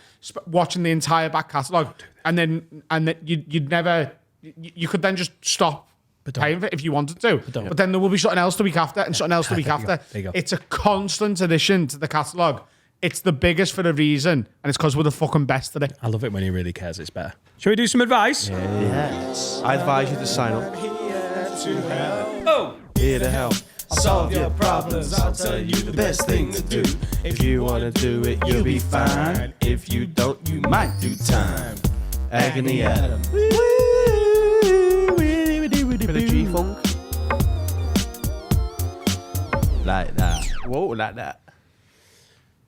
watching the entire back catalogue, and then you'd never, you could then just stop paying for it if you wanted to. But then there will be something else the week after and something else the week after. There you go. It's a constant addition to the catalogue. It's the biggest for a reason, and it's because we're the fucking best at it. I love it when he really cares. It's better. Shall we do some advice? Yes. I advise you to sign up. Here to help. Solve your problems, I'll tell you the best thing to do. If you want to do it, you'll be fine. If you don't, you might do time. Agony Adam. Bit of G-funk. Like that. Whoa, like that.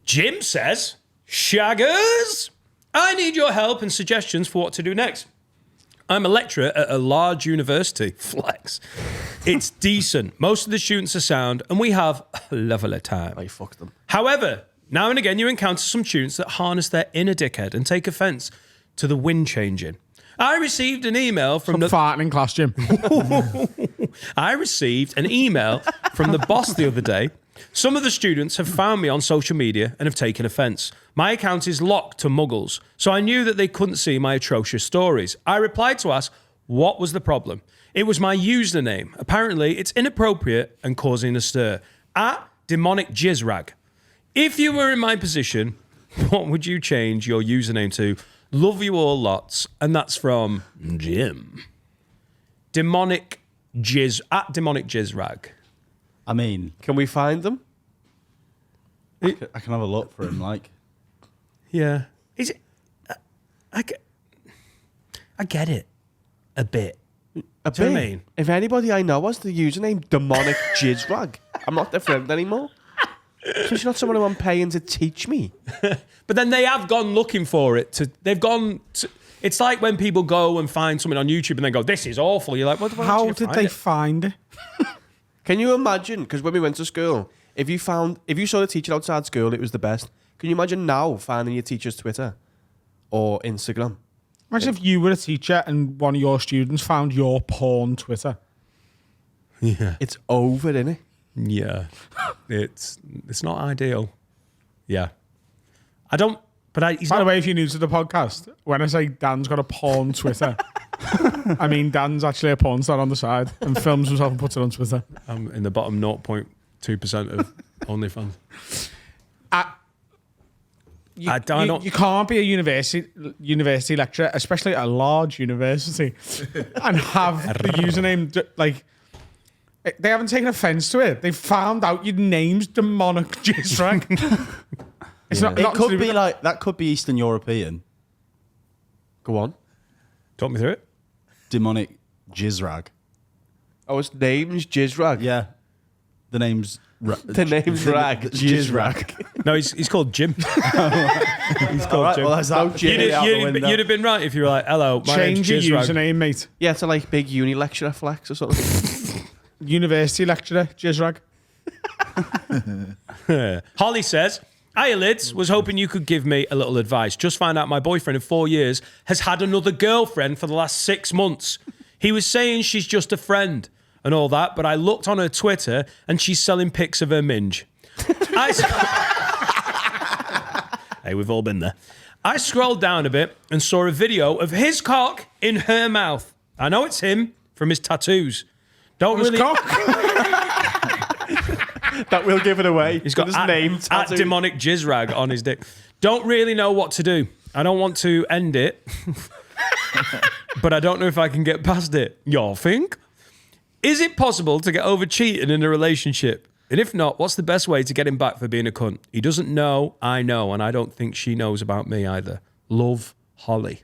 Jim says, Shaggers, I need your help and suggestions for what to do next. I'm a lecturer at a large university. Flex. It's decent. Most of the students are sound, and we have a lovely time. I fucked them. However, now and again you encounter some students that harness their inner dickhead and take offence to the wind changing. I received an email from Farting in class, Jim. I received an email from the boss the other day. Some of the students have found me on social media and have taken offence. My account is locked to muggles, so I knew that they couldn't see my atrocious stories. I replied to ask what was the problem. It was my username. Apparently, it's inappropriate and causing a stir. At Demonic Jizzrag. If you were in my position, what would you change your username to? Love you all lots. And that's from Jim. Demonic Jizz. At Demonic Jizzrag. I mean, Can we find them? I can have a look for him, like. Yeah. Is it? I get it. A bit. A Do you know bit. what I mean? If anybody I know has the username Demonic Jizzrag, I'm not their friend anymore. Especially not someone who I'm paying to teach me. But then they have gone looking for it. It's like when people go and find something on YouTube and then go, this is awful. You're like, what? How did they find it? Can you imagine? Because when we went to school, if you saw the teacher outside school, it was the best. Can you imagine now finding your teacher's Twitter or Instagram? Imagine if you were a teacher and one of your students found your porn Twitter. Yeah. It's over, isn't it? Yeah. It's not ideal. Yeah. I don't. But he's By not. the way, if you're new to the podcast, when I say Dan's got a porn Twitter, I mean Dan's actually a porn star on the side and films himself and puts it on Twitter. I'm in the bottom 0.2% of OnlyFans. You can't be a university lecturer, especially at a large university, and have the username like. They haven't taken offence to it. They found out your name's Demonic Jizzrag. It's not. It could be like that. Could be Eastern European. Go on. Talk me through it. Demonic Jizzrag. Oh, his name's Jizzrag. Yeah, the name's The name's Rag. Jizzrag. No, he's called Jim. He's called Right, Jim. well, that's that. You'd have been right if you were like, hello, my name's change your Jizzrag. username, mate. Yeah, to like big uni lecturer flex or something. University lecturer, Jizzrag. Holly says, hiya lids, was hoping you could give me a little advice. Just found out my boyfriend of 4 years has had another girlfriend for the last 6 months. He was saying she's just a friend. and all that, but I looked on her Twitter and she's selling pics of her minge. Hey, we've all been there. I scrolled down a bit and saw a video of his cock in her mouth. I know it's him from his tattoos. Don't really. That will give it away. He's got his at, name at tattooed. demonic jizz rag on his dick. Don't really know what to do. I don't want to end it, but I don't know if I can get past it. Y'all think? Is it possible to get over cheating in a relationship? And if not, what's the best way to get him back for being a cunt? He doesn't know, I know, and I don't think she knows about me either. Love, Holly.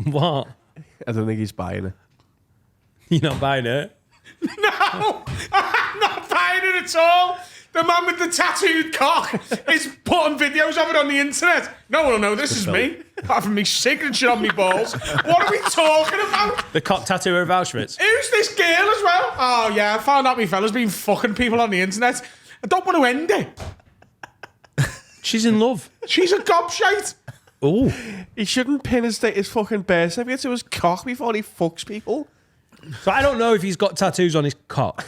What? I don't think he's buying it. You're not buying it? No, I'm not buying it at all. The man with the tattooed cock is putting videos of it on the internet. No one will know this is me, apart from me signature on me balls. What are we talking about? The cock tattooer of Auschwitz. Who's this girl as well? Oh, yeah, I found out my fella's been fucking people on the internet. I don't want to end it. She's in love. She's a gobshite. Oh. He shouldn't pin his fucking birth certificate to his cock before he fucks people. So I don't know if he's got tattoos on his cock.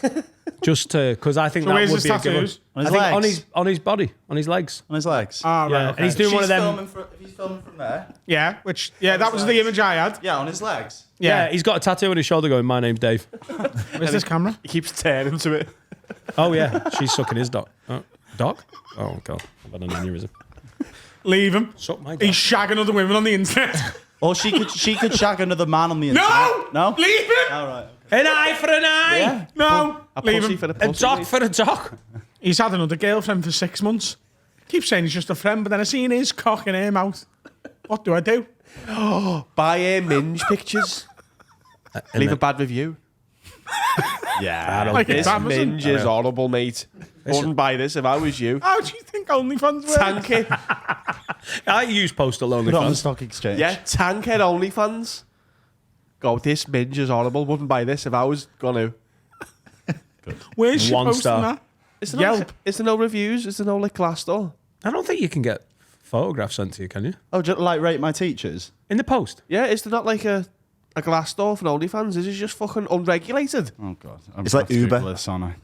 Just because I think So that where's would his be a good one. tattoos? On his I think legs? on his body, on his legs. On his legs. Ah, Yeah, right, and okay. he's doing one of them. If he's filming from there. Yeah, that was the image I had. Yeah, on his legs. Yeah, Yeah. he's got a tattoo on his shoulder going, "My name's Dave." Where's this camera? He keeps turning to it. Oh yeah, she's sucking his dog. Dog? Oh god, I've had an aneurysm. Leave him. Suck my dog. He's shagging other women on the internet. Or she could shag another man on the internet. No! No? Leave him! All right. An eye for an eye. Yeah. No! A Leave pussy him. for a A pussy. dog mate. for a dog. He's had another girlfriend for 6 months. Keeps saying he's just a friend, but then I seen his cock in her mouth. What do I do? Buy minge pictures. Leave a bad review. Yeah. Like it's This Amazon. minge is horrible, mate. Wouldn't buy this if I was you. How do you think OnlyFans works? Tank it. I use Postal Put it on the OnlyFans. stock exchange. Yeah, tank it OnlyFans. Go, this minge is horrible. Wouldn't buy this if I was going to. Where's she One posting star. that? Is there, no, Yelp. is there no reviews? Is there no like Glassdoor? I don't think you can get photographs sent to you, can you? Oh, just like rate my teachers? In the post. Yeah, is there not like a Glassdoor for OnlyFans? Is it just fucking unregulated? Oh, God. I'm It's gonna like have to Google Uber. This, aren't I?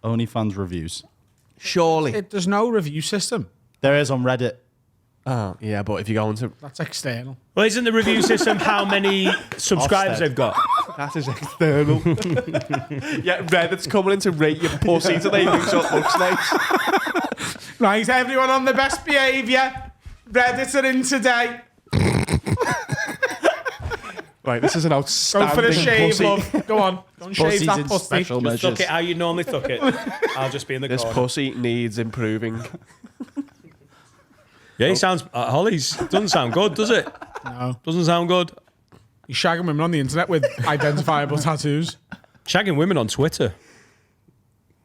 OnlyFans reviews. Surely. There's no review system. There is on Reddit. Oh, yeah, but if you go into That's external. Well, isn't the review system how many subscribers Offset. they've got? that is external. Yeah, Reddit's coming in to rate your pussy today. Thinks it looks nice. Right, everyone on the best behaviour. Reddit are in today. Right, this is an Go outstanding for a shave, pussy. love. Go on. Don't shave Pussies that in pussy. special Just measures. tuck it how you normally tuck it. I'll just be in the This corner. pussy needs improving. Yeah, he sounds. Holly's doesn't sound good, does it? No. Doesn't sound good. He's shagging women on the internet with identifiable tattoos. Shagging women on Twitter.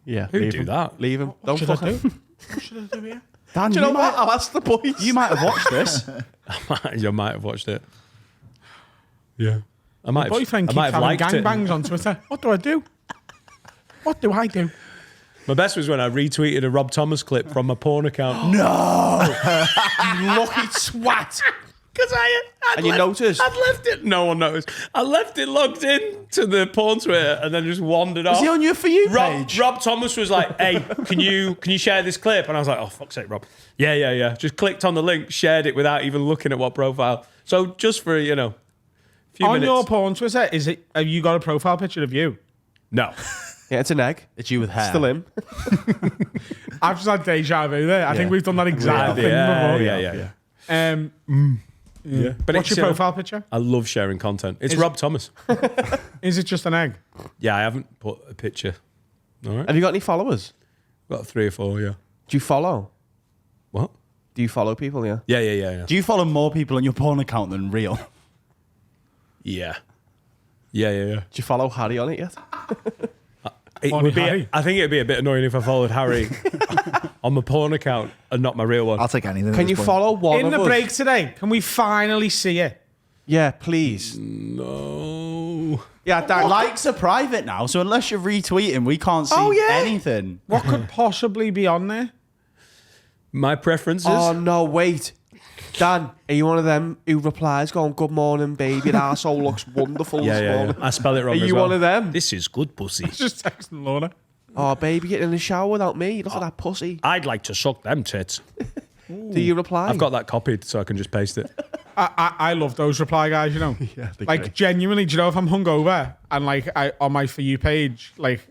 Yeah, Who'd leave do him. that? Leave him. Don't Should I fuck him. do? What should I do here? Dan, Do you know what? I'll ask the boys. You might have watched this. You might have watched it. Yeah. I might have, Boyfriend I keeps might have having liked it. gangbangs on Twitter. What do I do? What do I do? My best was when I retweeted a Rob Thomas clip from my porn account. You lucky twat. Because I'd And you noticed? I'd left it. No one noticed. I left it logged in to the porn Twitter and then just wandered off. Is he on your For You Rob, page? Rob Thomas was like, "Hey, can you share this clip?" And I was like, "Oh fuck's sake, Rob." Yeah. Just clicked on the link, shared it without even looking at what profile. So just for few On minutes. your porn Twitter, have you got a profile picture of you? No. Yeah, it's an egg. It's you with hair. Still him. I've just had deja vu there. I think we've done that exact thing before. Yeah. But What's it's, your profile picture? I love sharing content. It's Rob Thomas. Is it just an egg? Yeah, I haven't put a picture. All right. Have you got any followers? Got 3 or 4, yeah. Do you follow? What? Do you follow people? Yeah. Yeah. Do you follow more people on your porn account than real? Yeah. Do you follow Harry on it yet? It Only would be, Harry. I think it'd be a bit annoying if I followed Harry on my porn account and not my real one. I'll take anything. Can you follow one In of the us? break today, can we finally see it? Yeah, please. No. Yeah, Dan. Likes are private now, so unless you're retweeting, we can't see anything. What could possibly be on there? My preferences. Oh no, wait. Dan, are you one of them who replies going, "Good morning, baby. That arsehole looks wonderful this morning." I spell it wrong. Are as you well. one of them? This is good pussy. Just texting Lorna. Oh, baby, getting in the shower without me. Look at that pussy. I'd like to suck them tits. Do you reply? I've got that copied, so I can just paste it. I love those reply guys, you know. they're Like great. genuinely, do you know if I'm hungover and like I on my For You page, like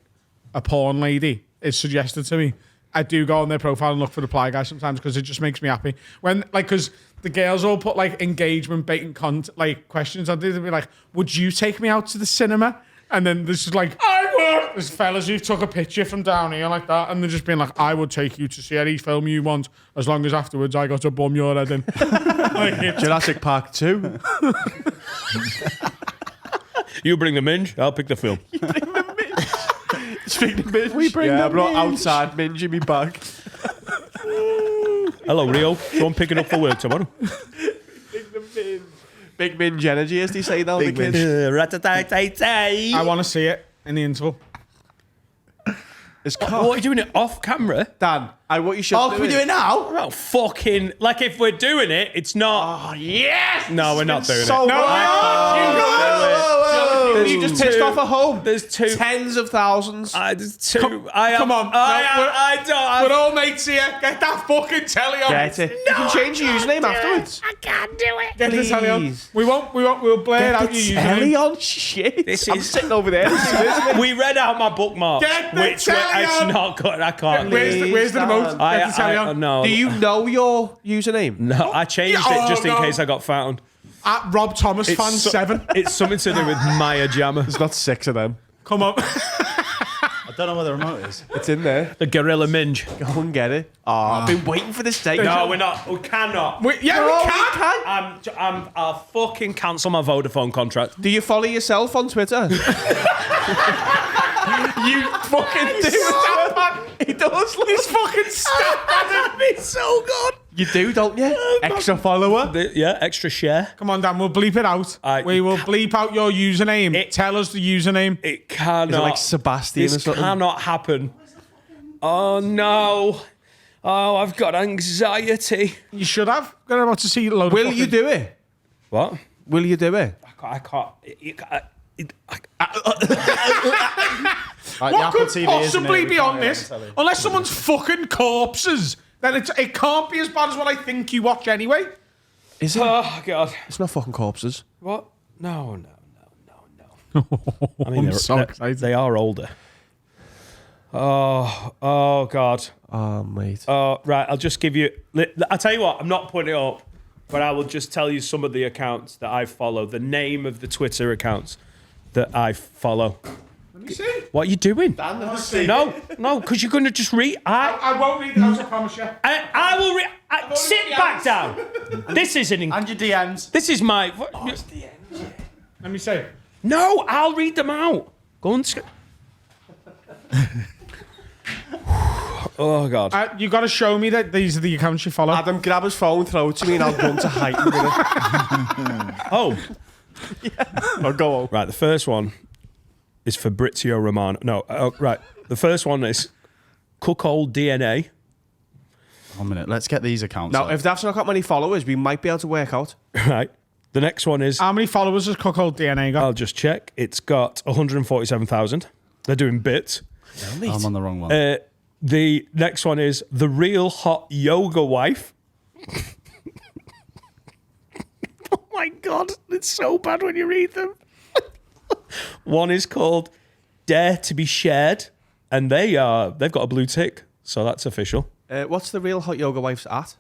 a porn lady is suggested to me, I do go on their profile and look for reply guys sometimes because it just makes me happy. When like because the girls all put like engagement baiting like questions on there, they'll be like, "Would you take me out to the cinema?" And then there's just like, "I would." There's fellas who took a picture from down here like that, and they're just being like, "I would take you to see any film you want, as long as afterwards I got to bum your head in." Like, it's- Jurassic Park 2. You bring the minge, I'll pick the film. Speaking of minge, we bring I brought outside minge in my bag. Hello, Rio. Go and pick it up for work tomorrow. Big minge energy, as they say now, the kids. I want to see it in the interval. It's What are you doing it off camera? Dan, what you should Oh, do can we do it now? Oh, fucking. Like, if we're doing it, it's not. Oh, yes! No, we're not doing So it. You just pissed off at home. There's two. Tens of thousands. There's two. Come on. I don't. We're all mates here. Get that fucking telly on. Get it. You can change your username afterwards. Get the telly on. Please. We'll blare out your Telly username. on shit. This I'm is- sitting over there. We read out my bookmark. Get the which telly it's on. not good. I can't. Where's the remote? Get the telly on. No. Do you know your username? No, I changed Oh, it just in no. case I got found. At Rob Thomas fan 7. It's something to do with Maya Jammer. There's not 6 of them. Come on. I don't know where the remote is. It's in there. The Gorilla Minge. Go and get it. Oh, I've been waiting for this day. No, we're not. We cannot. we can. I'll fucking cancel my Vodafone contract. Do you follow yourself on Twitter? You fucking do. He does. He's fucking stuck. That'd be so good. You do, don't you? Extra follower. Yeah, extra share. Come on, Dan. We'll bleep it out. We will bleep out your username. Tell us the username. It cannot. Is it like Sebastian or This something? cannot happen. Oh no. Oh, I've got anxiety. You should have. Got about to see a load Will of you do it? What? Will you do it? I can't. Right, What the Apple could TV possibly isn't it? be We on can't this? tell you. Unless someone's fucking corpses. Then it can't be as bad as what I think you watch anyway. Is it? Oh God. It's not fucking corpses. What? No. I I'm so excited. They are older. Oh God. Oh, mate. Oh, right. I'll just give you. I'll tell you what. I'm not putting it up, but I will just tell you some of the accounts that I follow. The name of the Twitter accounts that I follow. Let me see. What are you doing? No, because you're going to just read. I won't read it out, I promise you. I will read. Sit back down. This isn't. And your DMs. This is my. Let me see. No, I'll read them out. Go on. Oh God. You got to show me that these are the accounts you follow. Adam, grab his phone, throw it to me, and I'll run to heighten with it. Oh. Oh, go on. Right, the first one is Fabrizio Romano. No, right. The first one is Cuckold DNA. 1 minute. Let's get these accounts. Now, up. if that's not got many followers, we might be able to work out. Right. The next one is, How many followers has Cuckold DNA got? I'll just check. It's got 147,000. They're doing bits. I'm on the wrong one. The next one is The Real Hot Yoga Wife. Oh my God. It's so bad when you read them. One is called Dare to Be Shared. And they've got a blue tick. So that's official. What's the Real Hot Yoga Wife's at?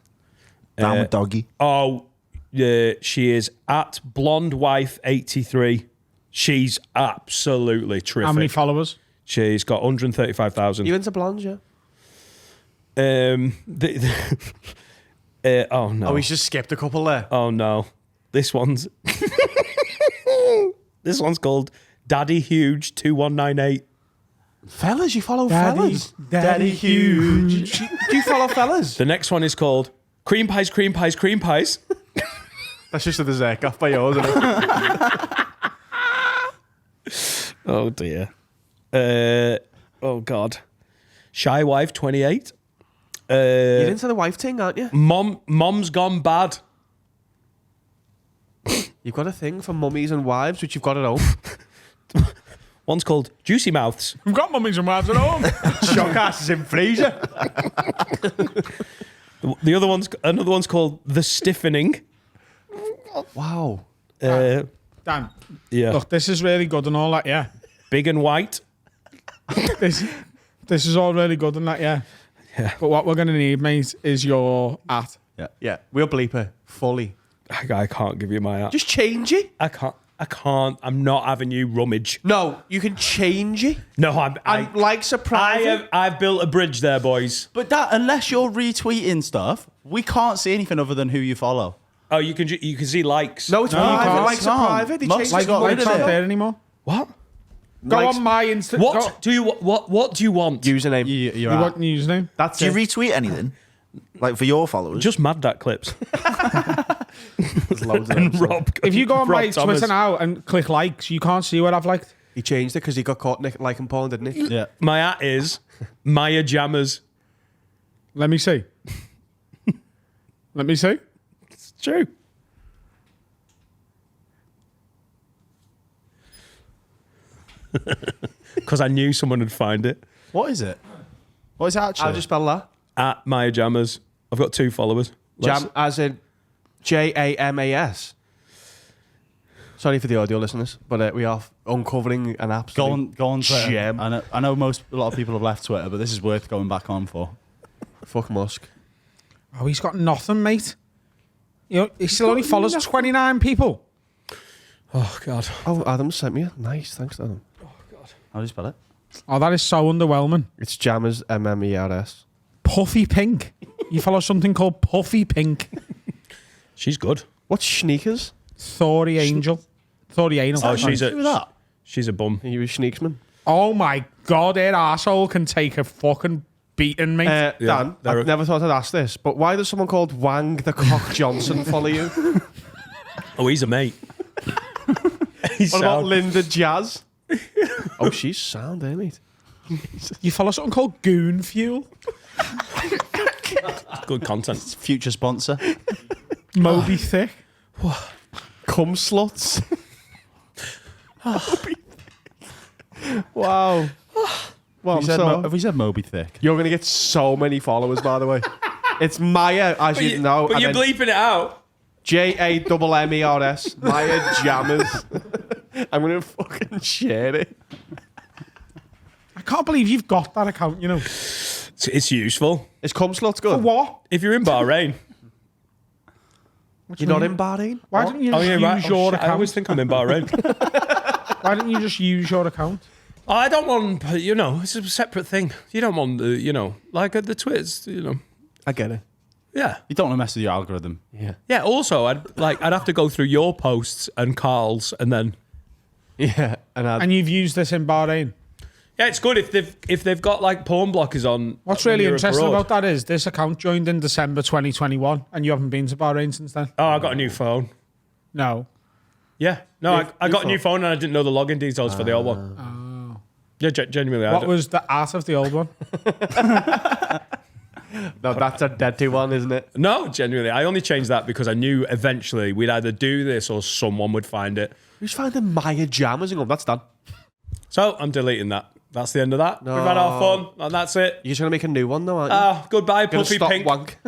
Down with doggy. Oh, yeah, she is at Blonde Wife 83. She's absolutely terrific. How many followers? She's got 135,000. You into blondes, yeah? Oh no. Oh, he's just skipped a couple there. Oh no. This one's called Daddy Huge 2198. Fellas, you follow fellas? Daddy huge. Do you follow fellas? The next one is called Cream Pies, Cream Pies, Cream Pies. That's just a dessert off by yours, isn't it? Oh dear. Oh God. Shy Wife 28. You're into the wife thing, aren't you? Mom's Gone Bad. You've got a thing for mummies and wives, which you've got at home. One's called Juicy Mouths. We've got mummies and wives at home. Shock asses in freezer. Another one's called The Stiffening. Wow. Dan, Yeah. look, this is really good and all that, yeah. Big and white. This is all really good and that, yeah. Yeah. But what we're going to need, mate, is your at. Yeah, we'll bleep her fully. I can't give you my app. Just change it. I can't. I'm not having you rummage. No, you can change it. No, And like surprise. I've built a bridge there, boys. But that, unless you're retweeting stuff, we can't see anything other than who you follow. Oh, you can see likes. No, it's No, you private. can't. Likes are private. They Musk changed has it. got rid It's of not it. there anymore. What? Go Likes- on my Insta. What do you want? Username. You're You at. want the username? That's Do you it. retweet anything? Like for your followers? Just Mad Dat clips. There's loads of And them. Rob. If you go on my Rob Thomas. Twitter now and click likes, you can't see what I've liked. He changed it because he got caught liking porn, didn't he? Yeah. My at is Maya Jammers. Let me see. Let me see. It's true. Because I knew someone would find it. What is it? What is it actually? I'll just spell that. At Maya Jammers. I've got 2 followers. Jam as in Jamas. Sorry for the audio listeners, but we are uncovering an absolute Go on Twitter. gem. I know a lot of people have left Twitter, but this is worth going back on for. Fuck Musk. Oh, he's got nothing, mate. You know, he still only follows 29 people. Oh, God. Oh, Adam sent me it. Nice, thanks, Adam. How do you spell it? Oh, that is so underwhelming. It's Jammers, MMERS. Puffy Pink. You follow something called Puffy Pink. She's good. What's Sneakers? Thori Angel. Thori Anal. Oh, she's Who was that? she's a bum. He was Sneaksman. Oh my God, her arsehole can take a fucking beating, mate. Dan, they're I've never thought I'd ask this, but why does someone called Wang the Cock Johnson follow you? Oh, he's a mate. He's What about sound. Linda Jazz? Oh, she's sound, eh, mate? You follow something called Goon Fuel. Good content. Future sponsor. Moby Thick. Cum sluts. Wow. Well, Have we said Moby Thick? you're going to get so many followers, by the way. It's Maya, as you know. But and you're then bleeping it out. JAMMERS. Maya Jammers. I'm going to fucking share it. I can't believe you've got that account, you know. It's useful. Is cum sluts good? What? If you're in Bahrain. You're not in Bahrain? Why didn't you just use your I account? always think I'm in Bahrain. Why didn't you just use your account? I don't want, it's a separate thing. You don't want the, like the Twitters, I get it. Yeah. You don't want to mess with your algorithm. Yeah. Yeah, also, I'd have to go through your posts and Carl's and then... Yeah. And you've used this in Bahrain. Yeah, it's good if they've got like porn blockers on. What's when really you're interesting abroad. about that is this account joined in December 2021 and you haven't been to Bahrain since then. Oh, I got a new phone. No. Yeah. No, I got a new phone and I didn't know the login details for the old one. Oh. Yeah, genuinely. What was the art of the old one? No, that's a dirty one, isn't it? No, genuinely. I only changed that because I knew eventually we'd either do this or someone would find it. Who's finding Maya Jammers? That's done. So I'm deleting that. That's the end of that. We've had our fun and that's it. You're just going to make a new one, though, aren't you? Goodbye, Gonna Puffy stop Pink. wank.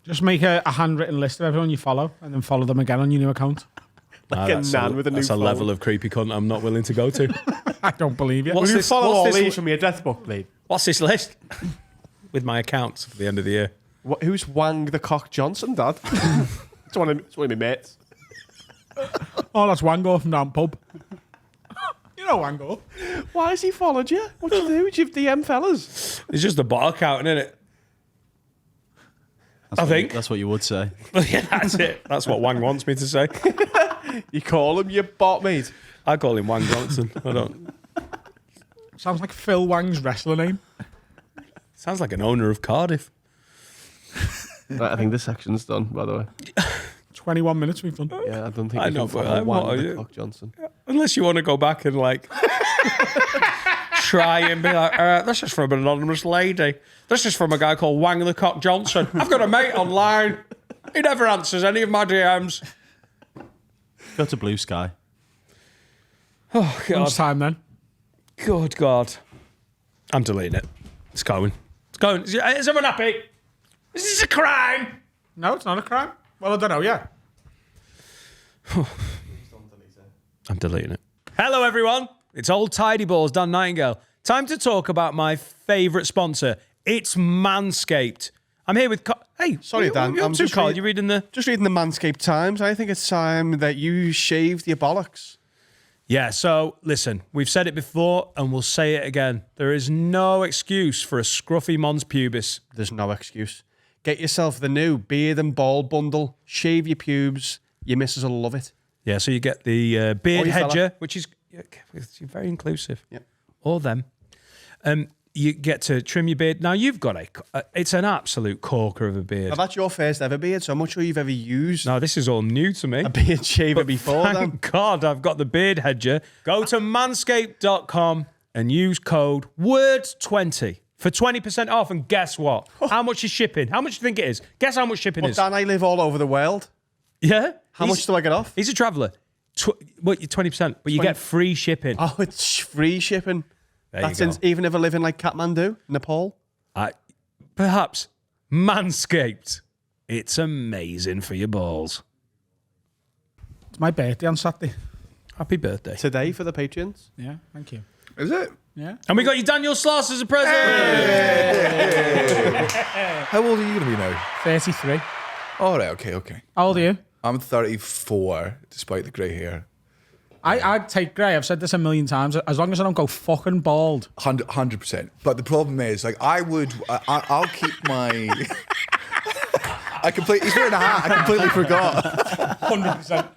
Just make a handwritten list of everyone you follow and then follow them again on your new account. Like a nan with a new That's phone. a level of creepy cunt I'm not willing to go to. I don't believe you. What's Will you this- follow what's all this- these from your death book, please? What's this list? With my accounts for the end of the year. Who's Wang the Cock Johnson, Dad? It's one of my mates. Oh, that's Wango from down pub. You know Wango. Why has he followed you? What'd you do? Did you DM fellas? It's just a bot account, isn't it? I think. That's what you would say. Yeah, that's it. That's what Wang wants me to say. You call him your bot, mate? I call him Wang Johnson. I don't. Sounds like Phil Wang's wrestler name. Sounds like an owner of Cardiff. Right, I think this section's done, by the way. 21 minutes we've done. Yeah, I don't think I we know, can but follow what are Wang the you? Cock Johnson. Unless you want to go back and like try and be like, this is from an anonymous lady. This is from a guy called Wang the Cock Johnson. I've got a mate online. He never answers any of my DMs. Go to Blue Sky. Oh, God. Lunchtime then. Good God. I'm deleting it. It's going. It's going. Is everyone happy? Is this a crime? No, it's not a crime. Well, I don't know yet. I'm deleting it. Hello, everyone. It's old Tidy Balls, Dan Nightingale. Time to talk about my favourite sponsor. It's Manscaped. I'm here with... Hey, Sorry, Dan. What are you up to, Carl? You reading the... Just reading the Manscaped Times. I think it's time that you shaved your bollocks. Yeah, so listen, we've said it before and we'll say it again. There is no excuse for a scruffy mons pubis. There's no excuse. Get yourself the new beard and ball bundle. Shave your pubes. Your missus will love it. Yeah, so you get the beard you fella. hedger, which is it's very inclusive. Yep. Or them. You get to trim your beard. Now, you've got it's an absolute corker of a beard. Now, that's your first ever beard, so I'm not sure you've ever used No, this is all new to me. a beard shaver before then. Thank God I've got the beard hedger. Go to manscaped.com and use code WORDS20 for 20% off. And guess what? How much is shipping? How much do you think it is? Guess how much shipping But is. Dan, I live all over the world. Yeah? How much do I get off? He's a traveller. What, you're 20%, but you get free shipping. Oh, it's free shipping. There you That's go. even if I live in like Kathmandu, Nepal. Perhaps Manscaped. It's amazing for your balls. It's my birthday on Saturday. Happy birthday. Today for the Patreons. Yeah, thank you. Is it? Yeah. And we got you Daniel Sloss as a present. How old are you going to be now? 33. All right, okay. How old are you? I'm 34, despite the grey hair. I'd take grey. I've said this a million times. As long as I don't go fucking bald. 100%. But the problem is, like, I'll keep my... He's wearing a hat. I completely forgot. 100%.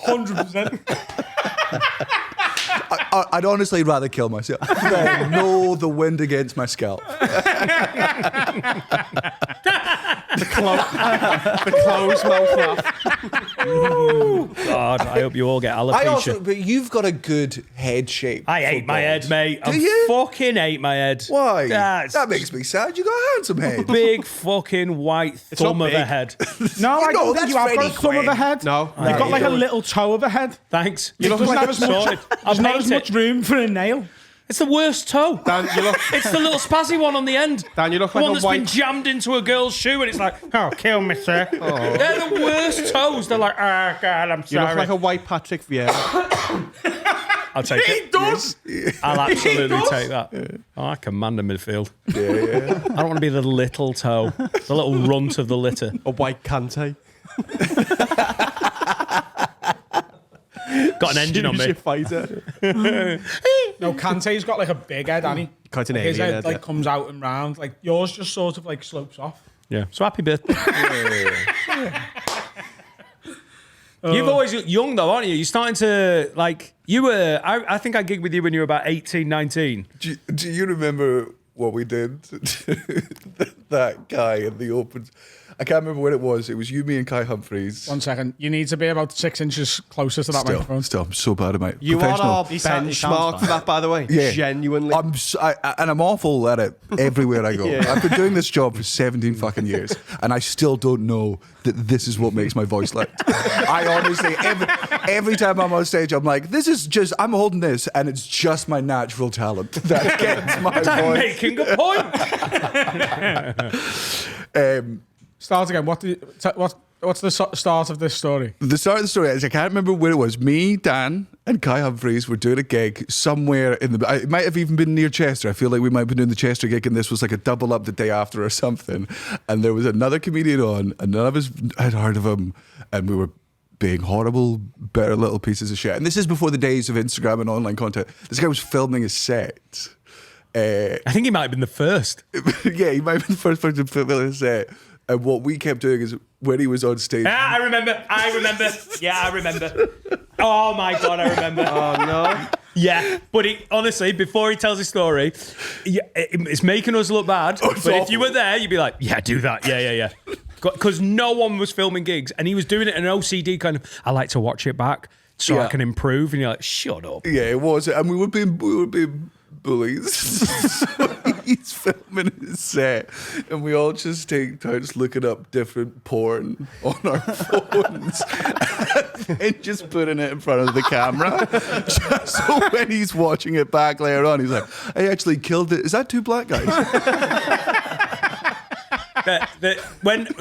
100%. I'd honestly rather kill myself than know the wind against my scalp. The closed mouth laugh. God, I hope you all get alopecia. But you've got a good head shape. I hate my head, mate. Do I you? fucking hate my head. Why? That's That makes me sad. You got a handsome head. big fucking white thumb not of a big. head. No, I don't think that's you have got Freddie a thumb of a Quinn. head. No. You've got like you a don't. little toe of a head. Thanks. You doesn't have as much, Sorted. I'll there's not paint as much it. room for a nail. It's the worst toe. Dan, you look... It's the little spazzy one on the end. Dan, you look The like one a that's been white... jammed into a girl's shoe and it's like, oh, kill me, sir. They're the worst toes. They're like, oh, God, I'm You sorry. look like a white Patrick Vieira. I'll take it. does. I'll absolutely take that. Oh, I command a midfield. Yeah. I don't want to be the little toe, the little runt of the litter. A white Kante. Got an engine on Choose me. your fighter. No, Kante's got like a big head, hasn't he? Quite an His alien head head, like comes out and round. Like yours just sort of like slopes off. Yeah. So happy birthday. You've always looked young though, aren't you? You're starting to like. You were. I think I gigged with you when you were about 18, 19. Do you remember what we did? That guy in the open. I can't remember what it was. It was you, me, and Kai Humphreys. 1 second. You need to be about 6 inches closer to that microphone. Still, I'm so bad at my You are professional. our He sounds benchmark fine. for that, by the way. Yeah. Genuinely. I'm awful at it everywhere I go. Yeah. I've been doing this job for 17 fucking years, and I still don't know that this is what makes my voice lift. I honestly, every time I'm on stage, I'm like, I'm holding this, and it's just my natural talent that gets my I'm voice. making a point. Start again. What's the start of this story? The start of the story is I can't remember where it was. Me, Dan, and Kai Humphreys were doing a gig somewhere in the. It might have even been near Chester. I feel like we might have been doing the Chester gig, and this was like a double up the day after or something. And there was another comedian on, and none of us had heard of him, and we were being horrible, bitter little pieces of shit. And this is before the days of Instagram and online content. This guy was filming his set. I think he might have been the first. Yeah, he might have been the first person to film his set. And what we kept doing is when he was on stage. Ah, I remember. Yeah, I remember. Oh my God, I remember. Oh, no. Yeah, but honestly, before he tells his story, it's making us look bad. But if awful. you were there, you'd be like, yeah, do that. Yeah. Because no one was filming gigs, and he was doing it in an OCD kind of, I like to watch it back so I Yeah. can improve. And you're like, shut up. Yeah, it was. And we were being bullies. he's filming his set, and we all just take turns looking up different porn on our phones and just putting it in front of the camera. Just so when he's watching it back later on, he's like, I actually killed it. Is that two black guys?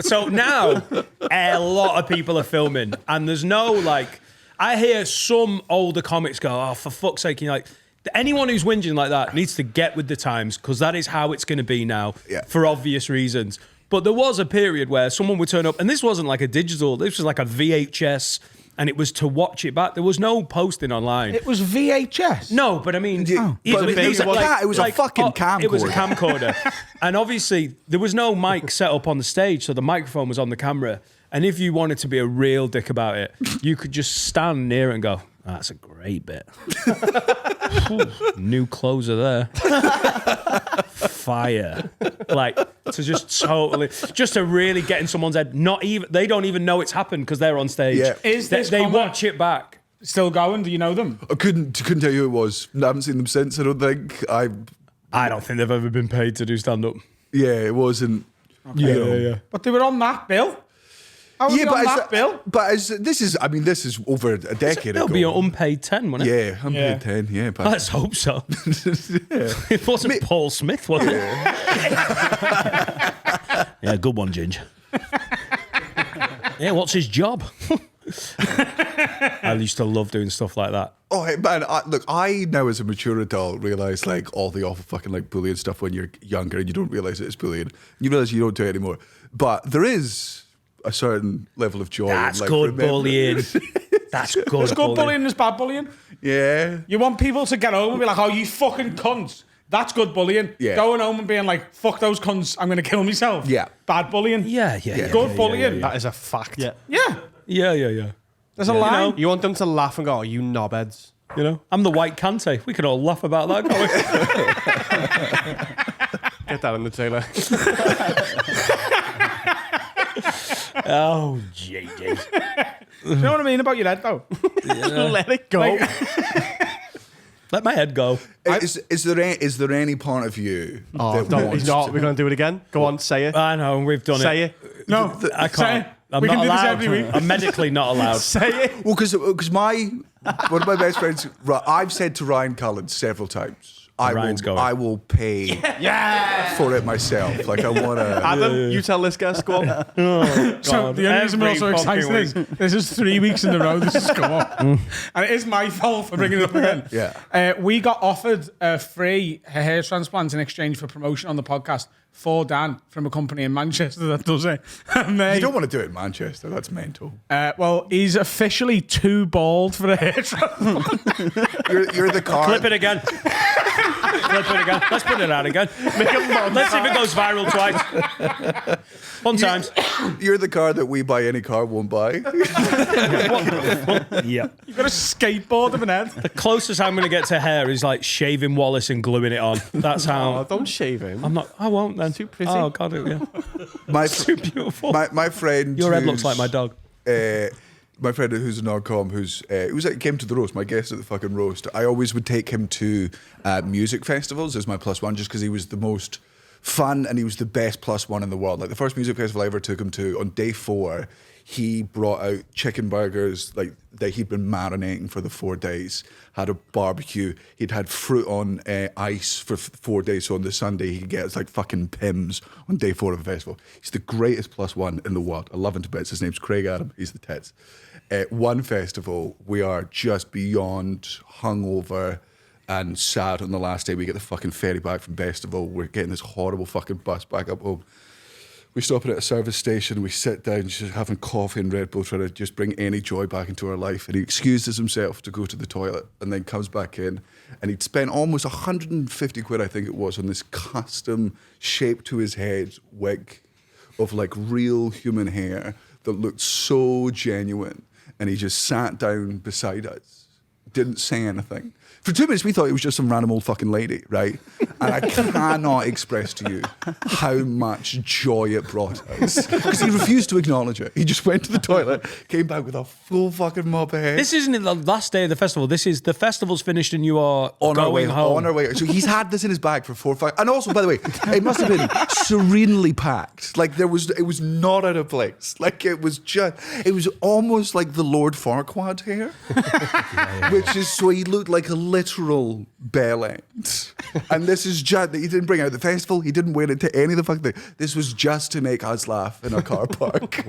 So now a lot of people are filming, and there's no like. I hear some older comics go, "Oh, for fuck's sake!" You're like, anyone who's whinging like that needs to get with the times, because that is how it's going to be now, for obvious reasons. But there was a period where someone would turn up, and this wasn't like a digital. This was like a VHS. And it was to watch it back. There was no posting online. It was VHS. No, but I mean, it was a fucking camcorder. It was a camcorder. And obviously, there was no mic set up on the stage, so the microphone was on the camera. And if you wanted to be a real dick about it, you could just stand near it and go, that's a great bit. New closer there. Fire. Like, to just totally, just to really get in someone's head. They don't even know it's happened because they're on stage. Yeah. They watch it back. Still going? Do you know them? I couldn't tell you who it was. I haven't seen them since. I don't think. I don't think they've ever been paid to do stand-up. Yeah, it wasn't. Okay. Yeah. But they were on that bill. Bill? This is over a decade It'll ago. be an unpaid 10, won't it? Yeah, unpaid 10. Yeah, but Let's hope so. It wasn't Paul Smith, was it? Yeah, good one, Ginge. Yeah, what's his job? I used to love doing stuff like that. Oh, hey, man, I now as a mature adult realise like all the awful fucking like bullying stuff when you're younger and you don't realise it's bullying. You realise you don't do it anymore. But there is a certain level of joy. That's in, like, good bullying. That's good. There's good bullying, there's bad bullying. Yeah. You want people to get home and be like, oh, you fucking cunts. That's good bullying. Yeah. Going home and being like, fuck those cunts, I'm going to kill myself. Yeah. Bad bullying. Yeah. Good bullying. That is a fact. Yeah. Yeah. Yeah. There's a line. You want them to laugh and go, oh, you knobheads. You know, I'm the white Kante. We could all laugh about that, can't we? Get that in the trailer. Oh, JJ. Do you know what I mean about your head, though? Let it go. Let my head go. Is there any part of you Oh, that he's not. We're going to do it again. Go on, say it. I know, we've done Say it. it. No, I say can't. it. I'm We not can do this allowed. every week. I'm medically not allowed. Say it. Well, because one of my best friends, I've said to Ryan Cullen several times, I will pay for it myself. Like I want to. Adam, you tell this guy, go on. So the only reason we're also Every excited is this is 3 weeks in a row this has come up. And it is my fault for bringing it up again. Yeah. We got offered a free hair transplant in exchange for promotion on the podcast for Dan from a company in Manchester that does it. And You don't want to do it in Manchester. That's mental. well, he's officially too bald for a hair transplant. You're the car. Clip it again. Clip it again. Let's put it out again. Let's see if it goes viral twice. Fun times. You're the car that we buy any car won't buy. Yeah. You've got a skateboard of an head. The closest I'm going to get to hair is like shaving Wallace and gluing it on. That's how. Oh, don't shave him. I won't then. Too pretty. Oh, God. Yeah. Too beautiful. My friend. Your head looks like my dog. My friend who's an Nordcom, came to the roast, my guest at the fucking roast. I always would take him to music festivals as my +1 just because he was the most fun and he was the best +1 in the world. Like the first music festival I ever took him to, on day 4, he brought out chicken burgers like that he'd been marinating for the 4 days, had a barbecue, he'd had fruit on ice for 4 days, so on the Sunday he could get like fucking Pims on day 4 of a festival. He's the greatest +1 in the world. I love him to bits. His name's Craig Adam. He's the tits. One festival, we are just beyond hungover and sad on the last day. We get the fucking ferry back from Festival. We're getting this horrible fucking bus back up home. We stop at a service station. We sit down, just having coffee and Red Bull, trying to just bring any joy back into our life. And he excuses himself to go to the toilet and then comes back in. And he'd spent almost 150 quid, I think it was, on this custom shaped to his head wig of like real human hair that looked so genuine. And he just sat down beside us, didn't say anything. For 2 minutes, we thought it was just some random old fucking lady, right? And I cannot express to you how much joy it brought us. Because he refused to acknowledge it. He just went to the toilet, came back with a full fucking mop of hair. This isn't the last day of the festival. This is the festival's finished and you are On our way going home. On our way. So he's had this in his bag for 4 or 5. And also, by the way, it must have been serenely packed. Like it was not out of place. Like it was almost like the Lord Farquaad hair, which is so he looked like a literal bell end. And this is just, he didn't bring out the festival. He didn't wear it to any of the fucking thing. This was just to make us laugh in a car park.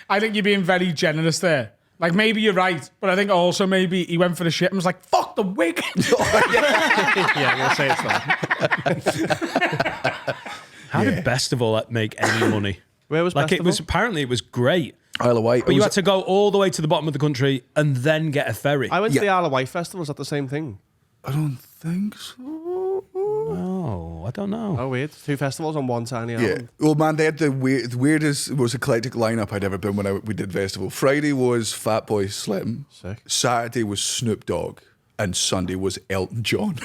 I think you're being very generous there. Like, maybe you're right, but I think also maybe he went for the shit and was like, fuck the wig. Yeah, I'm going to say it's that. How did Bestival make any money? Where was like Bestival? it was apparently it was great. Isle of Wight. But you had to go all the way to the bottom of the country and then get a ferry. I went to the Isle of Wight festival. Is that the same thing? I don't think so. Oh, I don't know. Oh, weird. 2 festivals on one tiny Yeah. island. Well, man, they had the weirdest, most eclectic lineup I'd ever been when we did festival. Friday was Fatboy Slim. Sick. Saturday was Snoop Dogg. And Sunday was Elton John.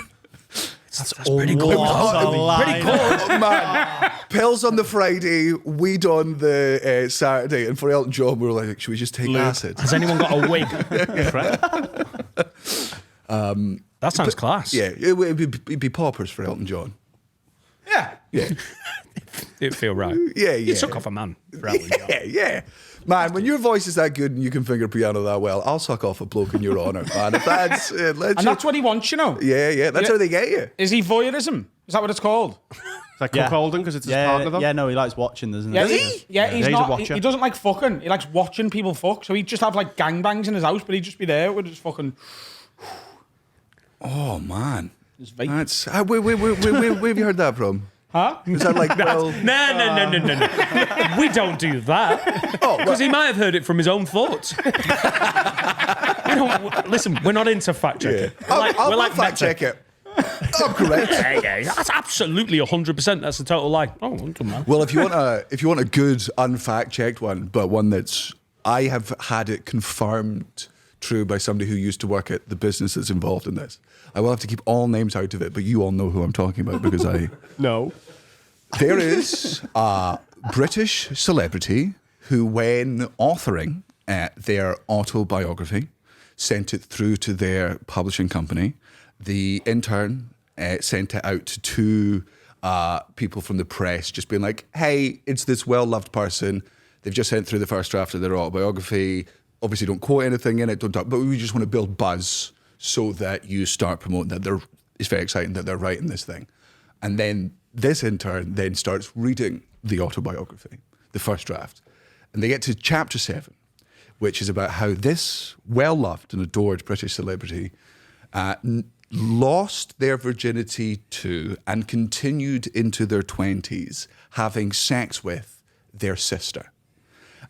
That's pretty cool. Pretty cool. Oh, man. Pills on the Friday, weed on the Saturday. And for Elton John, we were like, should we just take acid? Has anyone got a wig? That sounds class. Yeah, it'd be poppers for Elton John. Yeah. Yeah. It'd feel right. Yeah, You yeah. took off a man. For Elton John. Yeah. Man, when your voice is that good and you can finger piano that well, I'll suck off a bloke in your honour, man. If that's legit. And that's what he wants, you know. Yeah, that's how they get you. Is he voyeurism? Is that what it's called? It's like Cook Holden because it's his partner, though. Yeah, no, he likes watching, doesn't he? Yeah, Does he's a not. watcher. He doesn't like fucking. He likes watching people fuck. So he'd just have like gangbangs in his house, but he'd just be there with his fucking. Oh, man. His vape. That's. Where have you heard that from? Huh? Is that like, well. No. We don't do that. Because he might have heard it from his own thoughts. Listen, we're not into fact checking. Yeah. I'll fact check it. I'm correct. Yeah, that's absolutely 100%. That's a total lie. Oh, man. Well, if you want a good unfact checked one, but one that's I have had it confirmed true by somebody who used to work at the business that's involved in this. I will have to keep all names out of it, but you all know who I'm talking about because I No. There is a British celebrity who, when authoring their autobiography, sent it through to their publishing company. The intern sent it out to 2 people from the press, just being like, hey, it's this well-loved person. They've just sent through the first draft of their autobiography. Obviously, don't quote anything in it, don't talk, but we just want to build buzz so that you start promoting that it's very exciting that they're writing this thing. And then this intern then starts reading the autobiography, the first draft. And they get to chapter 7, which is about how this well-loved and adored British celebrity lost their virginity to and continued into their 20s having sex with their sister.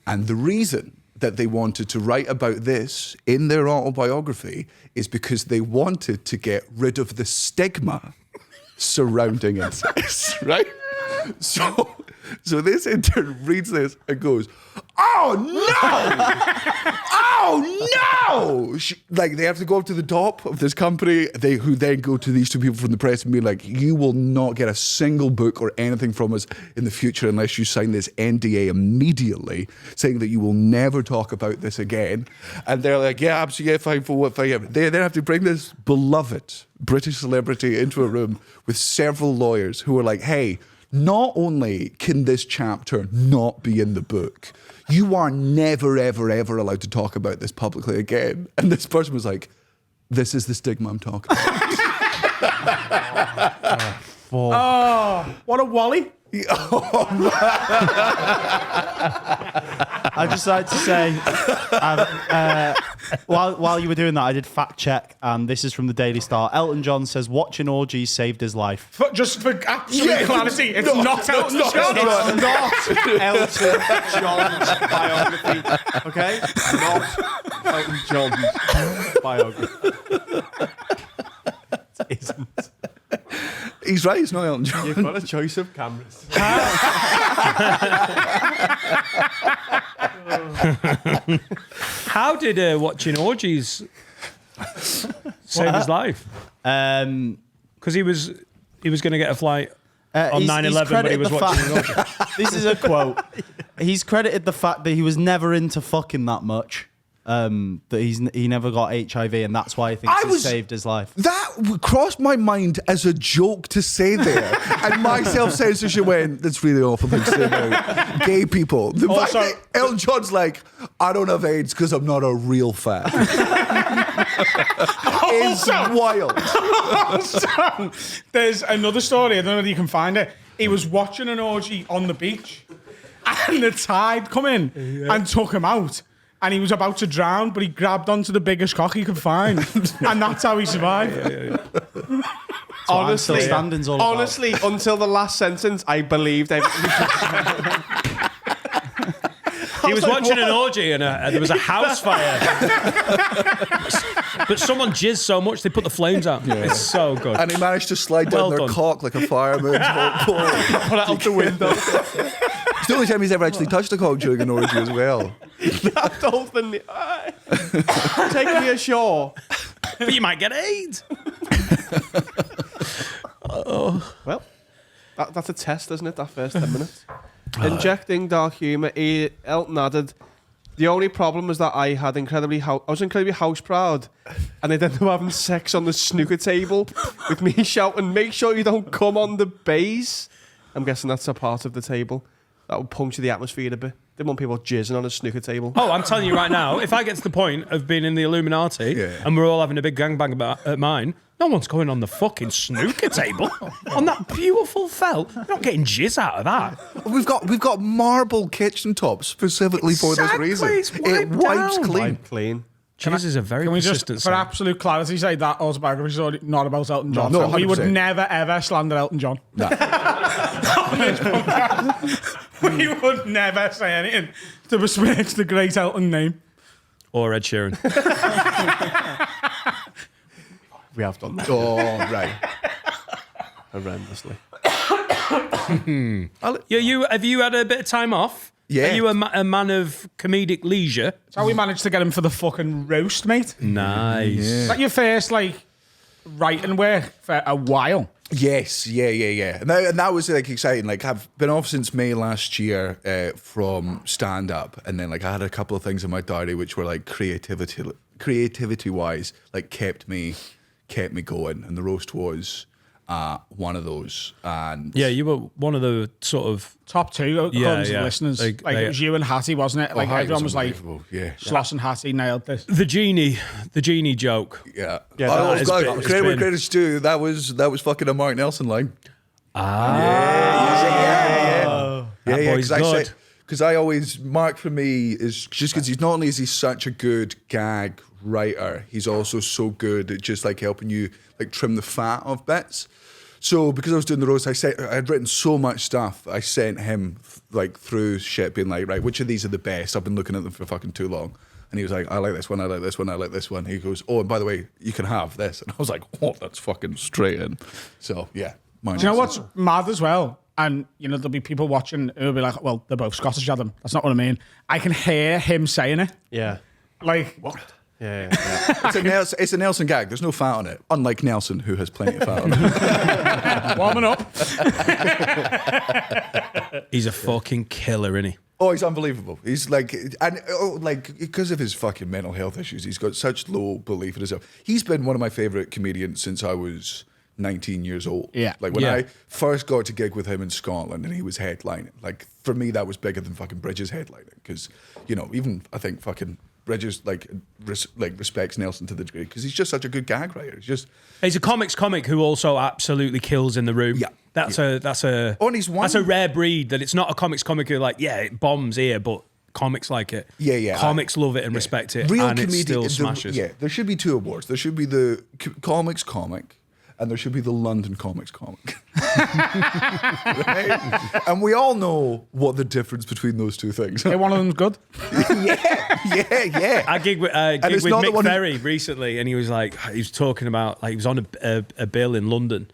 And the reason that they wanted to write about this in their autobiography is because they wanted to get rid of the stigma surrounding incest, right? So this intern reads this and goes, oh no! Oh no! Like they have to go up to the top of this company, who then go to these 2 people from the press and be like, you will not get a single book or anything from us in the future unless you sign this NDA immediately, saying that you will never talk about this again. And they're like, yeah, absolutely, fine, for what, fine. They then have to bring this beloved British celebrity into a room with several lawyers who are like, hey, not only can this chapter not be in the book, you are never, ever, ever allowed to talk about this publicly again. And this person was like, this is the stigma I'm talking about. Oh, what a wally. I'd just like to say, while you were doing that, I did fact check, and this is from the Daily Star. Elton John says watching orgies saved his life. Just for absolute clarity, it's not Elton John. It's not Elton John's biography. Okay? Not Elton John's biography. It isn't. He's right, it's not Elton John. You've got a choice of cameras. How did watching orgies save his life? Because he was going to get a flight on He's 9/11 when he credited was the watching fact- an orgy. This is a quote. He's credited the fact that he was never into fucking that much. That he never got HIV, and that's why I think it saved his life. That crossed my mind as a joke to say there, and my self-censorship went, that's really awful thing to say about gay people. The fact that Elton John's like, I don't have AIDS because I'm not a real fat. It's wild. Also, there's another story. I don't know if you can find it. He was watching an orgy on the beach, and the tide come in and took him out. And he was about to drown, but he grabbed onto the biggest cock he could find, and that's how he survived. Honestly, standing's all about. honestly, until the last sentence, I believed everything. He was watching an orgy and there was a house fire. But someone jizzed so much they put the flames out. Yeah. It's so good. And he managed to slide down Well their done. cock like a fireman. Put it out the window. It's the only time he's ever actually touched a cock during an orgy as well. That dolphin. Take me ashore. But you might get AIDS. Well, that's a test, isn't it? That first 10 minutes. Injecting dark humour. Elton added, the only problem was that I was incredibly house proud, and they ended up having sex on the snooker table with me shouting, "Make sure you don't come on the base." I'm guessing that's a part of the table. That would puncture the atmosphere a bit. Didn't want people jizzing on a snooker table. Oh, I'm telling you right now, if I get to the point of being in the Illuminati and we're all having a big gangbang at mine, no one's going on the fucking snooker table. On that beautiful felt. You're not getting jizz out of that. We've got marble kitchen tops specifically for this reason. it's It wiped wipes down. clean. Clean. Jizz is a very Can we just, persistent for scent. absolute clarity, say that autobiography is not about Elton John? No, So we would 100%. never, ever slander Elton John. No. On this podcast. We would never say anything to besmirch the great Elton name. Or Ed Sheeran. We have done that Oh, right. horrendously. Have you had a bit of time off? Yeah. Are you a man of comedic leisure? That's how we managed to get him for the fucking roast, mate. Nice. Is that your first, writing work for a while? Yes, yeah. And that was exciting. I've been off since May last year from stand up, and then I had a couple of things in my diary which were creativity wise, kept me going, and the roast was one of those. And Yeah, you were one of the sort of Top two, according to the listeners. They- it was you and Hattie, wasn't it? Hattie Everyone was like, unbelievable, yeah. Sloss and Hattie nailed this. the genie joke. Yeah, that has been- credit it's where been- credit's due. That was fucking a Mark Nelson line. That boy's good. Because I always, Mark for me is just because not only is he such a good gag writer, he's also so good at just helping you trim the fat of bits. So because I was doing the roast, I had written so much stuff. I sent him through shit, being right, which of these are the best? I've been looking at them for fucking too long. And he was like, I like this one, I like this one, I like this one. He goes, oh, and by the way, you can have this. And I was like, oh, that's fucking straight in. So yeah. Do you know what's mad as well? And, there'll be people watching who'll be like, well, they're both Scottish, Adam. That's not what I mean. I can hear him saying it. Yeah. What? Yeah. It's a Nelson gag. There's no fat on it. Unlike Nelson, who has plenty of fat on it. Warming up. He's a fucking killer, isn't he? Oh, he's unbelievable. He's because of his fucking mental health issues, he's got such low belief in himself. He's been one of my favourite comedians since I was 19 years old. Yeah. When I first got to gig with him in Scotland and he was headlining, for me that was bigger than fucking Bridges headlining, because even I think fucking Bridges respects Nelson to the degree because he's just such a good gag writer. He's a comics comic who also absolutely kills in the room. Yeah. That's a that's a rare breed, that it's not a comics comic who it bombs here, but comics like it. Yeah. Comics love it and respect it, Real and it comedian still smashes. There should be two awards. There should be the comics comic, and there should be the London comics comic. Right? And we all know what the difference between those two things. Hey, one of them's good. Yeah. I gig with it's not the Mick one who- Ferry recently, and he was talking about he was on a bill in London,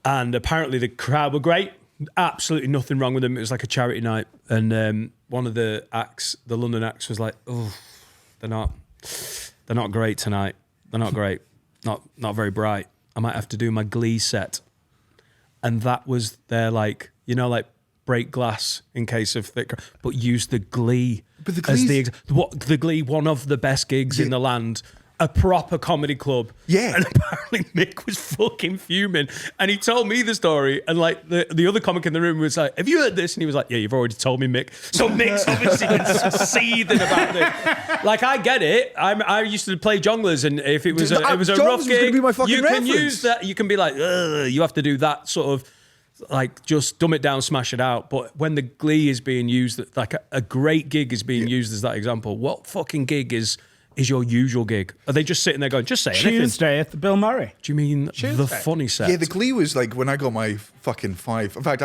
and apparently the crowd were great. Absolutely nothing wrong with them. It was like a charity night, and one of the London acts was like, "Oh, they're not great tonight. They're not great. Not very bright." I might have to do my Glee set. And that was their like, break glass in case of thick, but use the Glee But the as Glee's- the Glee, one of the best gigs in the land. A proper comedy club. Yeah. And apparently Mick was fucking fuming. And he told me the story. And like the other comic in the room was like, have you heard this? And he was like, yeah, you've already told me, Mick. So Mick's obviously been seething about this. Like, I get it. I used to play jonglers, and if it was a Jonglers rough was gonna gig, be my fucking you can reference. use that. You can be like, ugh, you have to do that sort of, like, just dumb it down, smash it out. But when the Glee is being used, like a great gig is being used as that example, what fucking gig is your usual gig? Are they just sitting there going, just say anything? Tuesday at the Bill Murray. Do you mean the funny set? Yeah, the Glee was like when I got my fucking 5. In fact,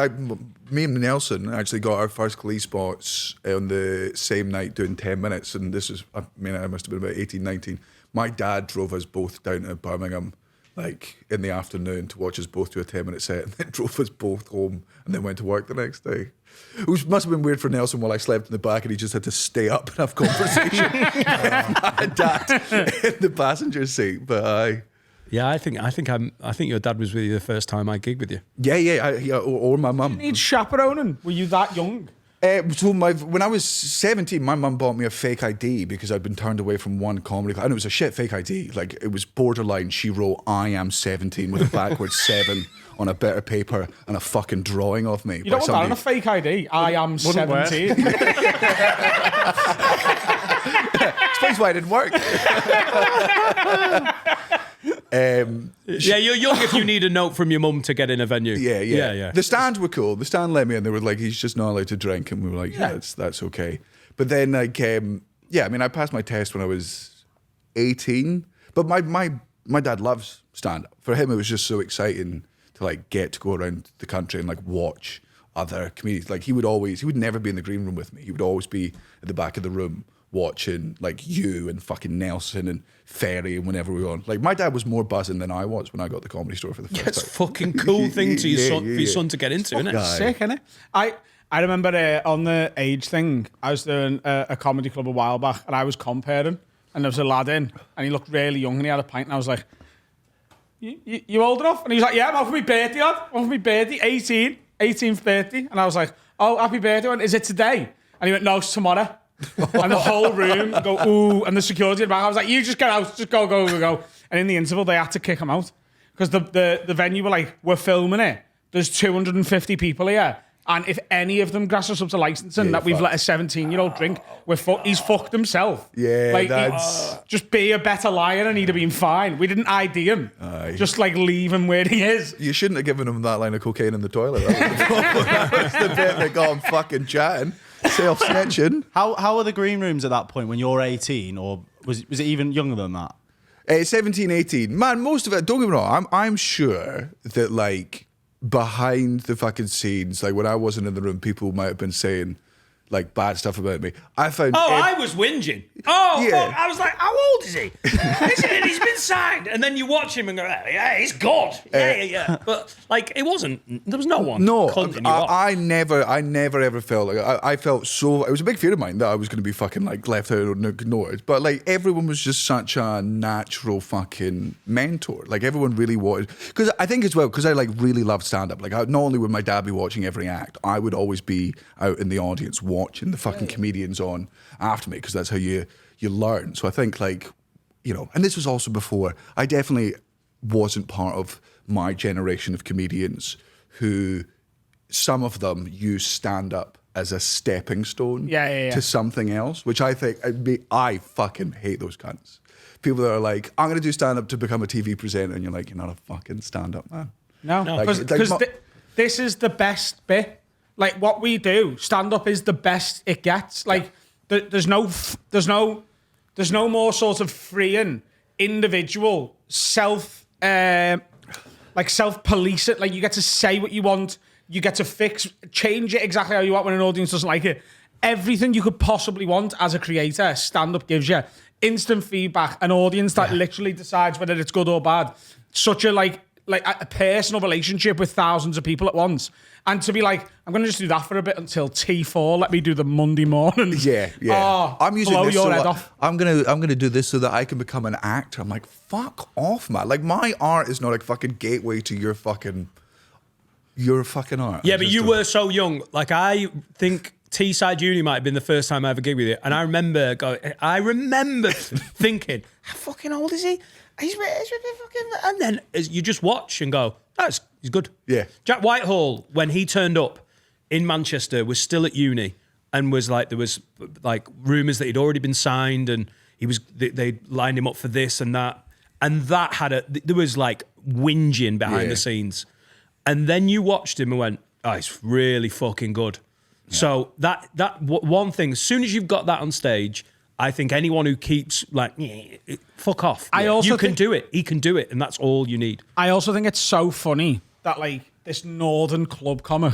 me and Nelson actually got our first Glee spots on the same night doing 10 minutes. And this is, I must have been about 18, 19. My dad drove us both down to Birmingham, like in the afternoon, to watch us both do a 10-minute set, and then drove us both home and then went to work the next day. Which must have been weird for Nelson while I slept in the back and he just had to stay up and have conversation with my dad in the passenger seat. But Yeah, I think your dad was with you the first time I gigged with you. yeah, or my mum. Need chaperoning. Were you that young? So when I was 17, my mum bought me a fake ID because I'd been turned away from one comedy club. And it was a shit fake ID. Like, it was borderline. She wrote, I am 17 with a backwards 7 on a bit of paper and a fucking drawing of me. You don't want that on a fake ID. I am 17. Explains why it didn't work. Yeah, you're young if you need a note from your mum to get in a venue. Yeah. The Stands were cool. The Stand let me in. They were like, he's just not allowed to drink. And we were like, yeah, that's okay. But then, like, I passed my test when I was 18. But my dad loves stand-up. For him, it was just so exciting to, like, get to go around the country and, like, watch other comedians. Like, he would never be in the green room with me. He would always be at the back of the room watching, like, you and fucking Nelson and Ferry and whenever we were on. Like, my dad was more buzzing than I was when I got the Comedy Store for the first time. It's a fucking cool thing for your son to get into, isn't it? Sick, isn't it? I remember on the age thing, I was doing a comedy club a while back, and I was comparing, and there was a lad in, and he looked really young, and he had a pint, and I was like, you old enough? And he was like, yeah, I'm off for my birthday, lad. I'm off for my birthday, 18th birthday. And I was like, oh, happy birthday. Is it today? And he went, no, it's tomorrow. And the whole room go, ooh, and the security in the back, I was like, you just get out, just go. And in the interval, they had to kick him out. Because the venue were like, we're filming it. There's 250 people here. And if any of them grass us up to licensing that we've let a 17-year-old drink, he's fucked himself. Yeah, like, that's... just be a better liar and he'd have been fine. We didn't ID him. Just, like, leave him where he is. You shouldn't have given him that line of cocaine in the toilet. That was the bit that got him fucking chatting. Self-snitching. How are the green rooms at that point when you're 18, or was it even younger than that? 17, 18. Man, most of it, don't get me wrong, I'm sure that, like, behind the fucking scenes, like, when I wasn't in the room, people might have been saying, like, bad stuff about me. I found... I was whinging. Oh, Yeah. fuck. I was like, how old is he? He's been signed. And then you watch him and go, yeah, he's good. Yeah. But, like, it wasn't. There was no one. No, cunting you off. I never ever felt like I felt so. It was a big fear of mine that I was going to be fucking, like, left out and ignored. But, like, everyone was just such a natural fucking mentor. Like, everyone really wanted, because I think as well, because I, like, really loved stand up. Like, not only would my dad be watching every act, I would always be out in the audience watching the fucking comedians on after me, because that's how you learn. So I think, like, you know, and this was also before, I definitely wasn't part of my generation of comedians who, some of them use stand-up as a stepping stone to something else, which I think, I fucking hate those cunts. People that are like, I'm going to do stand-up to become a TV presenter, and you're like, you're not a fucking stand-up man. No, because this is the best bit. Like, what we do, stand-up is the best it gets. Like, there's no more sort of freeing individual self-police it. Like, you get to say what you want. You get to change it exactly how you want when an audience doesn't like it. Everything you could possibly want as a creator, stand-up gives you. Instant feedback, an audience that literally decides whether it's good or bad. Such a, like like a personal relationship with thousands of people at once. And to be like, I'm going to just do that for a bit until T4. Let me do the Monday morning. Yeah. Oh, I'm using blow this your so head that off. I'm gonna do this so that I can become an actor. I'm like, fuck off, man. Like my art is not a fucking gateway to your fucking art. Yeah, but you were so young. Like I think Teesside Uni might have been the first time I ever gigged with you, and I remember thinking, how fucking old is he? He's fucking, and then you just watch and go, he's good. Yeah. Jack Whitehall, when he turned up in Manchester, was still at uni, and was like, there was like rumours that he'd already been signed, and they lined him up for this and that, and there was like whinging behind the scenes, and then you watched him and went, he's really fucking good. Yeah. So that one thing, as soon as you've got that on stage, I think anyone who keeps like, fuck off. You can do it. He can do it. And that's all you need. I also think it's so funny that like this northern club comic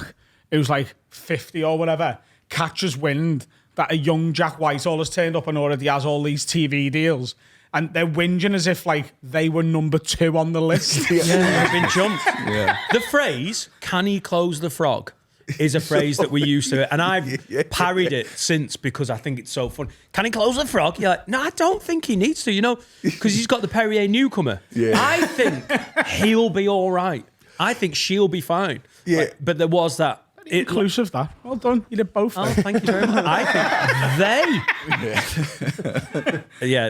who's like 50 or whatever catches wind that a young Jack Whitehall has turned up and already has all these TV deals. And they're whinging as if like they were number 2 on the list. They've been jumped. Yeah. The phrase, can he close the frog? Is a phrase that we used to, and I've parried it since because I think it's so fun. Can he close the frog? You're like, no, I don't think he needs to, because he's got the Perrier newcomer. Yeah. I think he'll be all right. I think she'll be fine. Yeah. But there was that. Inclusive, that. Well done. You did both. Oh, thank you very much. I think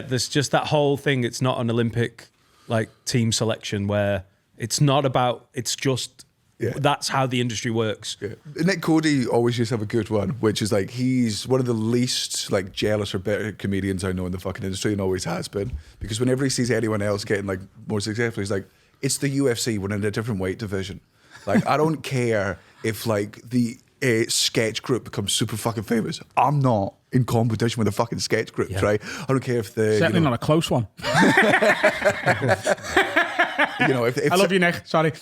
there's just that whole thing. It's not an Olympic like team selection where it's not about, it's just, that's how the industry works. Yeah. Nick Cody always used to have a good one, which is like he's one of the least like jealous or better comedians I know in the fucking industry, and always has been. Because whenever he sees anyone else getting like more successful, he's like, "It's the UFC. We're in a different weight division. Like I don't care if like the sketch group becomes super fucking famous. I'm not in competition with the fucking sketch groups, right? I don't care if the certainly not a close one." If I love you, Nick. Sorry.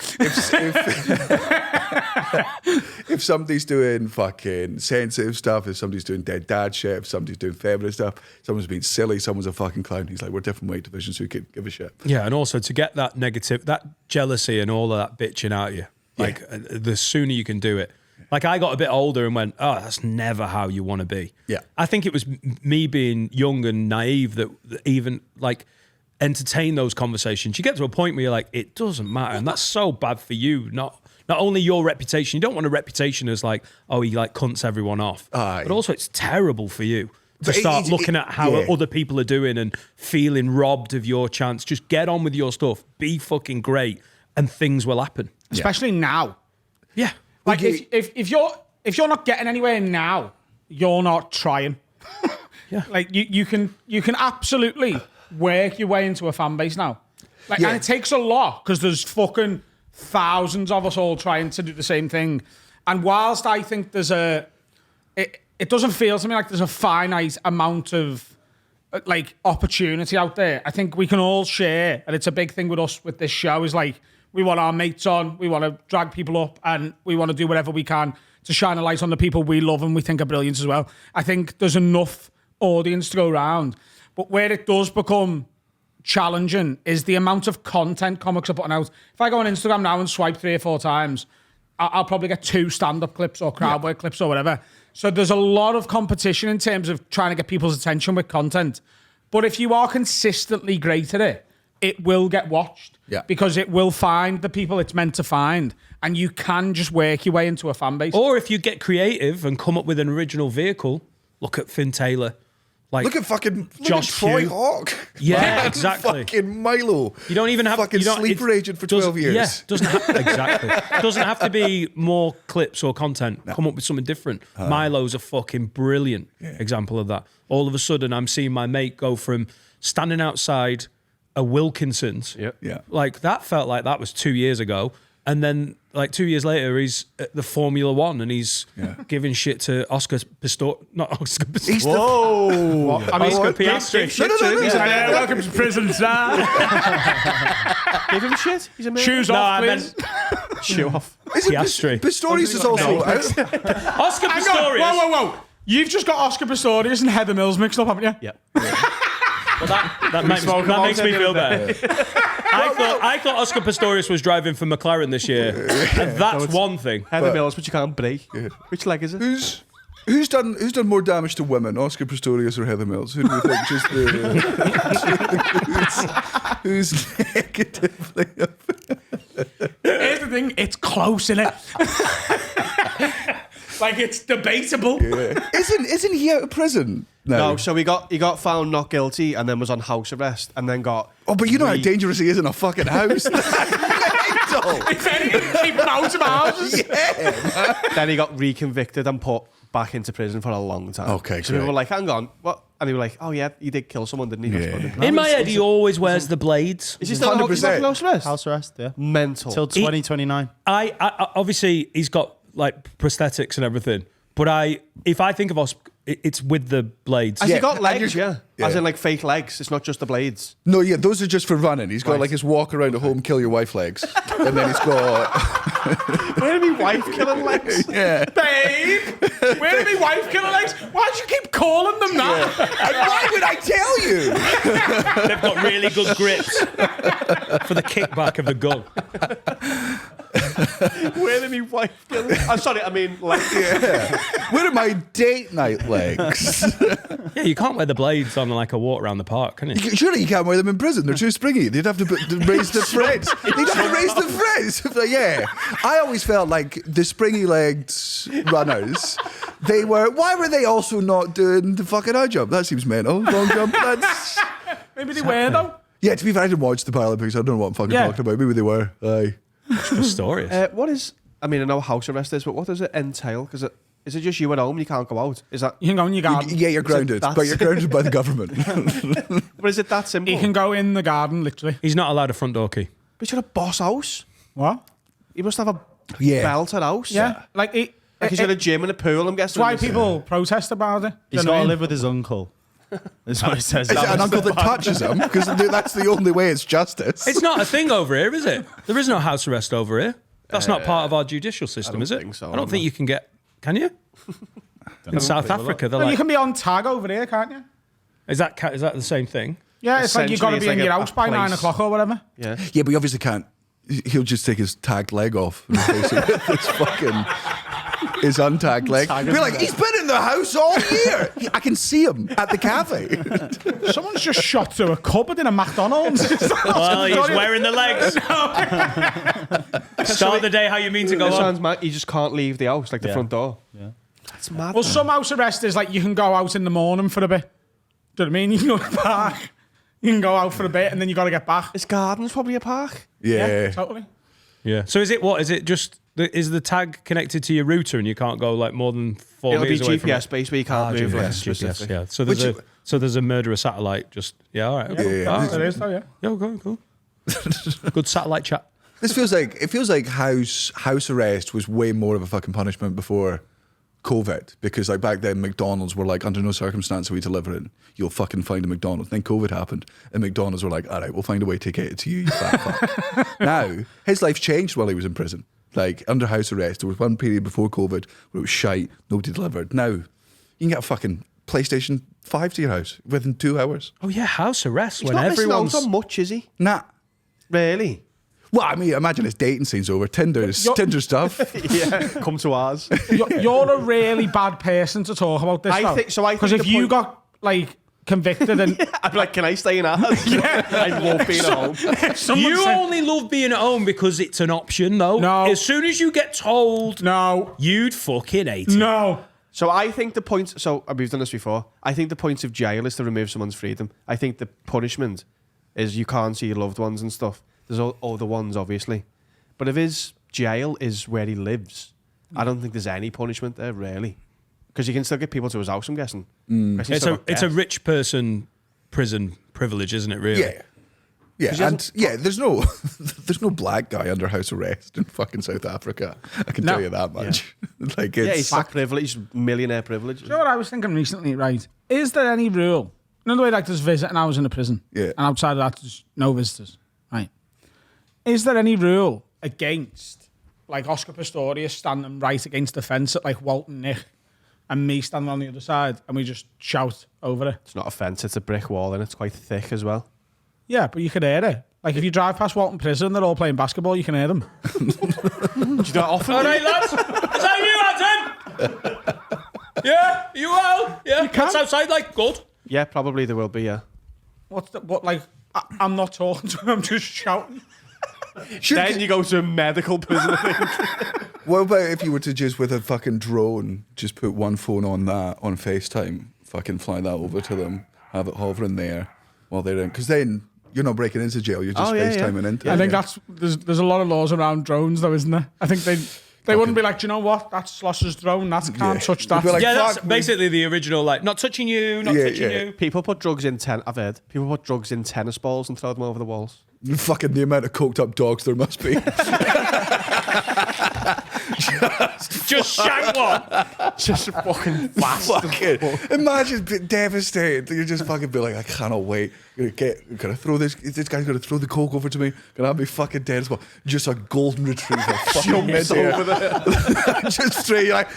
If somebody's doing fucking sensitive stuff, if somebody's doing dead dad shit, if somebody's doing feminist stuff, someone's being silly, someone's a fucking clown. He's like, we're different weight divisions, who could give a shit? Yeah, and also to get that negative, that jealousy and all of that bitching out of you, like the sooner you can do it. Like I got a bit older and went, that's never how you want to be. Yeah. I think it was me being young and naive that even like entertain those conversations. You get to a point where you're like, it doesn't matter. And that's so bad for you. Not only your reputation, you don't want a reputation as like, he like cunts everyone off. But also it's terrible for you to start looking at how other people are doing and feeling robbed of your chance. Just get on with your stuff. Be fucking great and things will happen. Especially now. Yeah. Like if you're not getting anywhere now, you're not trying. Like you can absolutely work your way into a fan base now. Like and it takes a lot because there's fucking thousands of us all trying to do the same thing. And whilst I think there's it doesn't feel to me like there's a finite amount of like opportunity out there. I think we can all share, and it's a big thing with us with this show is like, we want our mates on, we want to drag people up, and we want to do whatever we can to shine a light on the people we love and we think are brilliant as well. I think there's enough audience to go around. But where it does become challenging is the amount of content comics are putting out. If I go on Instagram now and swipe 3 or 4 times, I'll probably get 2 stand-up clips or crowd work clips or whatever. So there's a lot of competition in terms of trying to get people's attention with content. But if you are consistently great at it, it will get watched because it will find the people it's meant to find, and you can just work your way into a fan base. Or if you get creative and come up with an original vehicle, look at Finn Taylor. Like, look at fucking Josh Troy Hawk. Yeah, exactly. Fucking Milo. You don't even have fucking sleeper agent for 12 years. Yeah, doesn't have to be more clips or content. No. Come up with something different. Milo's a fucking brilliant example of that. All of a sudden, I'm seeing my mate go from standing outside a Wilkinson's. Like that felt like that was 2 years ago. And then like 2 years later, he's at the Formula One and he's giving shit to Oscar Pistorius. Not Oscar Pistorius. Whoa. Oscar Piastri. No. Welcome to prison, sir. Give him shit. He's a man. Shoes off, please. Shoe off. Piastri. Pistorius is also out. Oscar Pistorius. Whoa. You've just got Oscar Pistorius and Heather Mills mixed up, haven't you? Yeah. Well, that makes me feel better. I thought Oscar Pistorius was driving for McLaren this year, and that's one thing. Heather Mills, but you can't break. Which leg is it? Who's done more damage to women, Oscar Pistorius or Heather Mills? Who do you think? Just who's negatively? Here's the thing, it's close, innit? Like, it's debatable. Yeah. Isn't he out of prison? No, so he got found not guilty and then was on house arrest and then got... Oh, but you know how dangerous he is in a fucking house? If anything, keep him out of houses. Yeah. Then he got reconvicted and put back into prison for a long time. Okay, so great. people were like, hang on, what? And they were like, oh yeah, he did kill someone, didn't he? Yeah. In my head, he always wears the blades. Is he still on 100%. house arrest? House arrest, yeah. Mental. Till 2029. I obviously he's got like prosthetics and everything, but if I think of Oscar, it's with the blades. Has Yeah, he got and legs? you're- Yeah. As yeah. in like fake legs. It's not just the blades. No, yeah, those are just for running. He's got Right. like his walk around at home, kill your wife legs. And then he's got... Where did my wife killing legs? Yeah. Babe, where are my wife killer legs? Why do you keep calling them that? And why would I tell you? They've got really good grips for the kickback of the gun. Where did my wife kill legs? I'm sorry, I mean legs. Yeah. Where are my date night legs? Yeah, you can't wear the blades on like a walk around the park, can you? Surely you can't wear them in prison. They're too springy. They'd have to raise the threads. They'd have to raise the threads. Like, yeah. I always felt like the springy-legged runners, why were they also not doing the fucking high jump? That seems mental. Long jump, that's... Maybe they were, though. Yeah, to be fair, I didn't watch the Paralympics. I don't know what I'm fucking Yeah. talking about. Maybe they were. Aye. Pistorius. What is... I mean, I know house arrest is, but what does it entail? Because is it just you at home? You can't go out? Is that... You can go in your garden. Yeah, you're grounded. that's- But you're grounded by the government. But is it that simple? You can go in the garden, literally. He's not allowed a front door key. But you're a boss house. What? You must have a Yeah. belted house. Yeah. Like, Like he's got a gym and a pool, I'm guessing. That's why people protest about it. He's You know what I got to mean? live with his uncle. That's what he says. Is it an uncle that touches him? Because that's the only way it's justice. It's not a thing over here, is it? There is no house arrest over here. That's not part of our judicial system, is it? think so, I don't think you can get. Can you? In South Africa, they're Well, you like, can be on tag over here, can't you? is that the same thing? Yeah, it's like you've got to Essentially, be in it's your like house a by 9 place. o'clock or whatever. Yeah. Yeah, but he obviously can't. He'll just take his tagged leg off and replace it with his fucking his untagged leg. Be like, he's been in the house all year. I can see him at the cafe. Someone's just shot through a cupboard in a McDonald's. Well, he's wearing the legs. Start the day how you mean to go It on. sounds mad. You just can't leave the house, like the front door. Yeah. That's mad. Well, some house arrest is like you can go out in the morning for a bit. Do you know what I mean? You can go to the park. You can go out for a bit and then you got to get back. His garden's probably a park. Yeah. Totally. Yeah. So is it what? Is it just is the tag connected to your router and you can't go like more than 4 It'll be meters away from GPS it? based where you can't move like a specific. Yeah. So Which there's a murderer satellite. Just all right. Okay. Yeah. All It right. is though, yeah. Yeah, cool. Good satellite chat. This feels like house arrest was way more of a fucking punishment before COVID, because like back then McDonald's were like, under no circumstance are we delivering. You'll fucking find a McDonald's. Then COVID happened and McDonald's were like, all right, we'll find a way to get it to you, you fat fuck. Now his life changed while he was in prison. Like under house arrest, there was one period before COVID where it was shite, nobody delivered. Now you can get a fucking PlayStation 5 to your house within 2 hours. Oh yeah, house arrest He's when not missing out everyone's. on much, is he? Nah. Really? Well, I mean, imagine his dating scene's over. Tinder stuff. Yeah. Come to ours. You're a really bad person to talk about this. I think Because if the you point- got like convicted and I'd be like, can I stay in ours? I love being at home. someone You said, only love being at home because it's an option, though. No. As soon as you get told, no, you'd fucking hate it. no. So I think the point. So we've done this before. I think the point of jail is to remove someone's freedom. I think the punishment is you can't see your loved ones and stuff. There's all other ones, obviously, but if his jail is where he lives, I don't think there's any punishment there really, because you can still get people to his house. I'm guessing. It's a rich person prison privilege, isn't it? Really? Yeah. Yeah, and yeah, there's no black guy under house arrest in fucking South Africa. I can tell you that much. Like it's he's got privilege, millionaire privilege. You know what I was thinking recently, right? Is there any rule? You know the way like there's visiting hours in a prison? Yeah. And outside of that, there's no visitors, right? Is there any rule against, like Oscar Pistorius standing right against the fence at like Walton Nick, and me standing on the other side, and we just shout over it. It's not a fence, it's a brick wall, and it's quite thick as well. Yeah, but you can hear it. Like if you drive past Walton Prison, they're all playing basketball. You can hear them. Do you do that often? All right, lads. Is that you, Adam? Yeah, you well? Yeah. What's outside like? Good. Yeah, probably there will be, yeah. I'm not talking to him. I'm just shouting. Then you go to a medical prison, I think. What about if you were to just with a fucking drone, just put one phone on that on FaceTime, fucking fly that over to them, have it hovering there while they're in? Because then you're not breaking into jail, you're just FaceTiming into. I think there's a lot of laws around drones, though, isn't there? I think they wouldn't be like, do you know what? That's Sloss's drone. Can't touch that. Like, yeah, that's me. basically the original, like, not touching you, not touching you. People put drugs in I've heard. People put drugs in tennis balls and throw them over the walls. Fucking the amount of coked up dogs there must be. Just shank one. Just fucking fast. Fucking imagine being devastated. You're just fucking be like, I cannot wait. Gonna throw this guy's gonna throw the coke over to me. Gonna have me fucking dead as well. Just a golden retriever fucking mid over there. Just straight, you're like,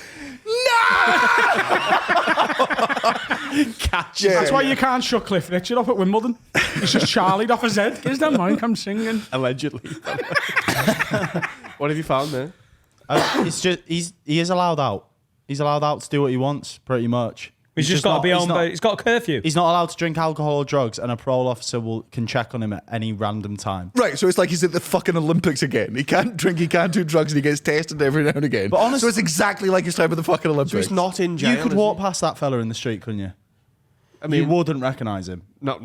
Catch. Yeah. That's why you can't shut Cliff Richard up at Wimbledon. He's just Charlied off his head. Gives them mind, I'm singing. Allegedly. What have you found there? It's just he is allowed out. He's allowed out to do what he wants, pretty much. He's just got to be on. He's got a curfew. He's not allowed to drink alcohol or drugs, and a parole officer can check on him at any random time. right, so it's like he's at the fucking Olympics again. He can't drink, he can't do drugs, and he gets tested every now and again. But honestly, so it's exactly like his time at the fucking Olympics. So he's not in jail. You could walk past that fella in the street, couldn't you? I mean, you wouldn't recognise him. No.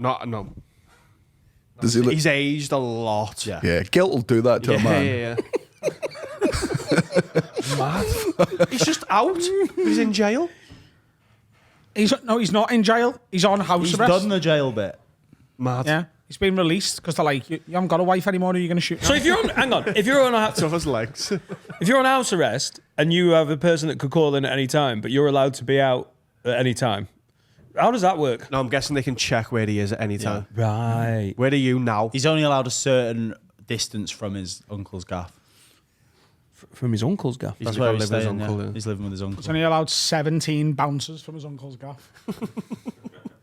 Does he look? He's aged a lot. Yeah. Yeah, guilt will do that to a man. Yeah. Mad. He's just out. He's in jail. He's not in jail. He's on house He's arrest. done the jail bit. Mad. Yeah, he's been released because they're like, you haven't got a wife anymore. Are you going to shoot? So if you're on, hang on, if you're on So his legs. if you're on house arrest and you have a person that could call in at any time, but you're allowed to be out at any time, how does that work? No, I'm guessing they can check where he is at any time. Right. Where are you now? He's only allowed a certain distance from his uncle's gaff. From his uncle's gaff. That's He's where gotta he's live with his staying. uncle, Yeah. yeah. He's living with his uncle. He's only allowed 17 bouncers from his uncle's gaff.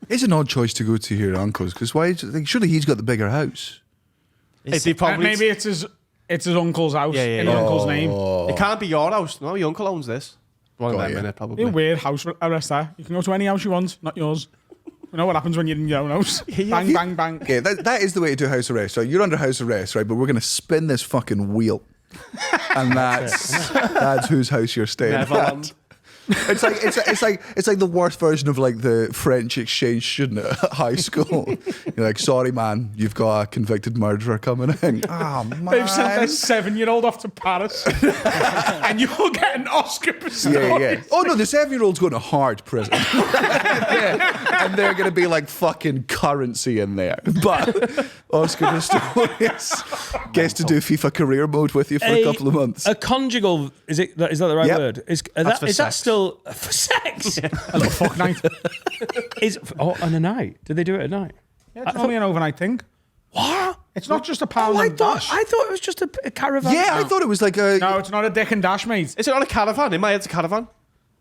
It's an odd choice to go to your uncle's because why? Surely he's got the bigger house. Maybe it's his uncle's house Yeah, yeah, in his yeah. uncle's name. It can't be your house. No, your uncle owns this. One of Got them you. in it, Be probably. a weird house arrest there. You can go to any house you want, not yours. You know what happens when you're in your own house? Bang, bang, bang. Yeah, that is the way to do house arrest, right? You're under house arrest, right? But we're going to spin this fucking wheel, and that's whose house you're staying at. Neverland. It's like the worst version of like the French exchange student at high school. You're like, sorry man, you've got a convicted murderer coming in. Oh man, They've sent their 7-year-old off to Paris, and you'll get an Oscar bestowed. yeah. Oh no, the 7-year-old's going to hard prison, and they're going to be like fucking currency in there. But Oscar Pistorius gets to do FIFA career mode with you for a couple of months. A conjugal, is that the right Yep. word? Is for that sex. still for sex? A little fuck night. On a night? Did they do it at night? Yeah, it's only an overnight thing. What? It's not just a pound I and dash. thought it was just a caravan. Yeah, I thought it was like a. No, it's not a dick and dash, mate. Is it on a caravan? In my head, it's a caravan.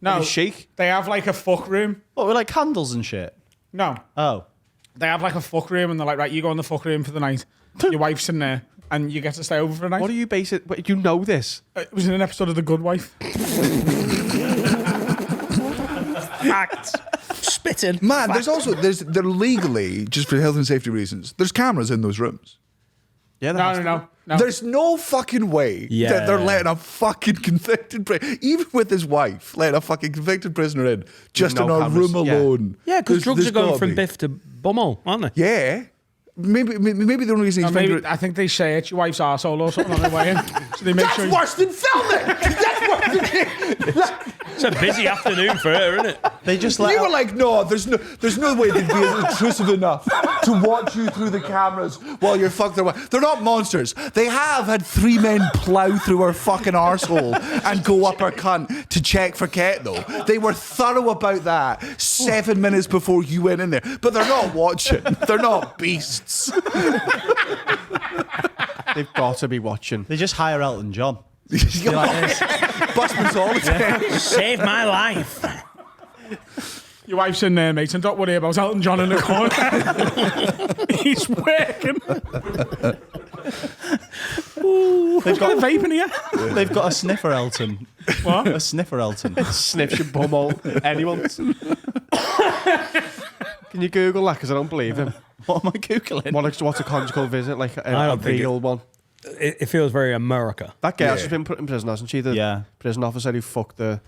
No, Like a chic. They have like a fuck room. What, with like candles and shit? No, Oh. they have like a fuck room, and they're like, right, you go in the fuck room for the night. Your wife's in there, and you get to stay over for a night. What are you basing? You know this? It was in an episode of The Good Wife. Fact. Spitting. Man, they're legally, just for health and safety reasons, there's cameras in those rooms. Yeah. No. There's no fucking way that they're letting a fucking convicted prisoner, even with his wife, letting a fucking convicted prisoner in just No in our cameras, room yeah. alone. Yeah, because drugs There's are going gotta from be. Biff to Bumhole, aren't they? Yeah. Maybe the only reason he's Maybe, I think they say it's your wife's arsehole or something on their way in. So they make That's sure you- worse than filming! That's worse than It's a busy afternoon for her, isn't it? They just let You were like, no, there's no way they'd be intrusive enough to watch you through the cameras while you're fucked their wife. They're not monsters. They have had 3 men plough through her fucking arsehole and go up her cunt to check for Ket, though. They were thorough about that 7 minutes before you went in there. But they're not watching. They're not beasts. They've got to be watching. They just hire Elton John. Busman's all the time. Save my life. Your wife's in there, mate, and don't worry about Elton John in the corner. He's working. They've got a vape in here. They've got a sniffer Elton. What? A sniffer Elton. Sniffs your bumhole. Anyone? Can you Google that? Because I don't believe him. What am I Googling? What's a conjugal visit? Like I a don't think real one. It feels very America. That girl's just been put in prison, hasn't she? The prison officer who fucked the...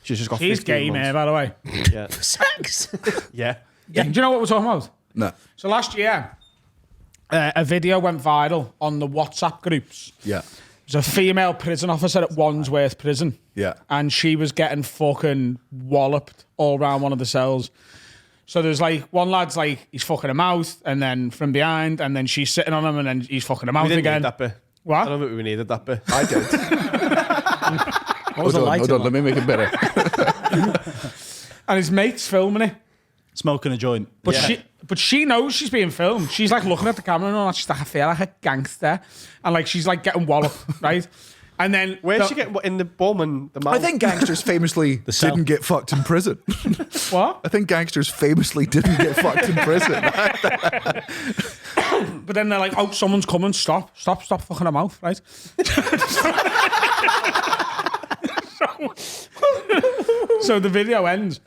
She's just got She's 15 gay, months. man, by the way. Yeah. Sex. Yeah. Do you know what we're talking about? No. So last year, a video went viral on the WhatsApp groups. Yeah. There's a female prison officer at Wandsworth Prison. Yeah. And she was getting fucking walloped all around one of the cells. So there's like, one lad's like, he's fucking her mouth, and then from behind, and then she's sitting on him, and then he's fucking her mouth We didn't again. need that bit. What? I don't think we needed that bit. I did. What was the lighting Hold on, like? let me make it better. And his mate's filming it. Smoking a joint. But she knows she's being filmed. She's like looking at the camera and all that. She's like, I feel like a gangster. And like, she's like getting walloped, right? And then... Where'd she get in the bum and the mouth? I think gangsters famously cell. didn't get fucked in prison. What? I think gangsters famously didn't get fucked in prison. But then they're like, oh, someone's coming. Stop fucking her mouth, right? So the video ends.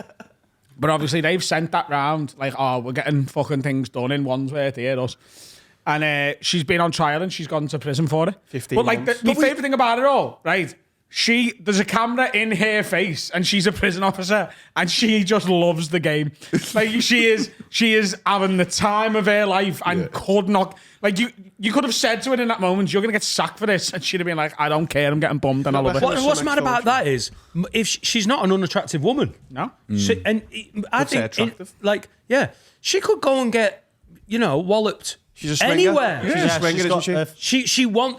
But obviously they've sent that round, like, oh, we're getting fucking things done in Wandsworth here, us. And she's been on trial and she's gone to prison for it. 15 But like, months. my favourite thing about it all, right? There's a camera in her face and she's a prison officer and she just loves the game. Like, she is having the time of her life and could not, like, you could have said to her in that moment, you're going to get sacked for this. And she'd have been like, I don't care, I'm getting bummed and I love it. What's mad about that is, if she's not an unattractive woman. No? I say think, attractive. she could go and get, walloped. She's a swinger. Anywhere. She's a swinger, isn't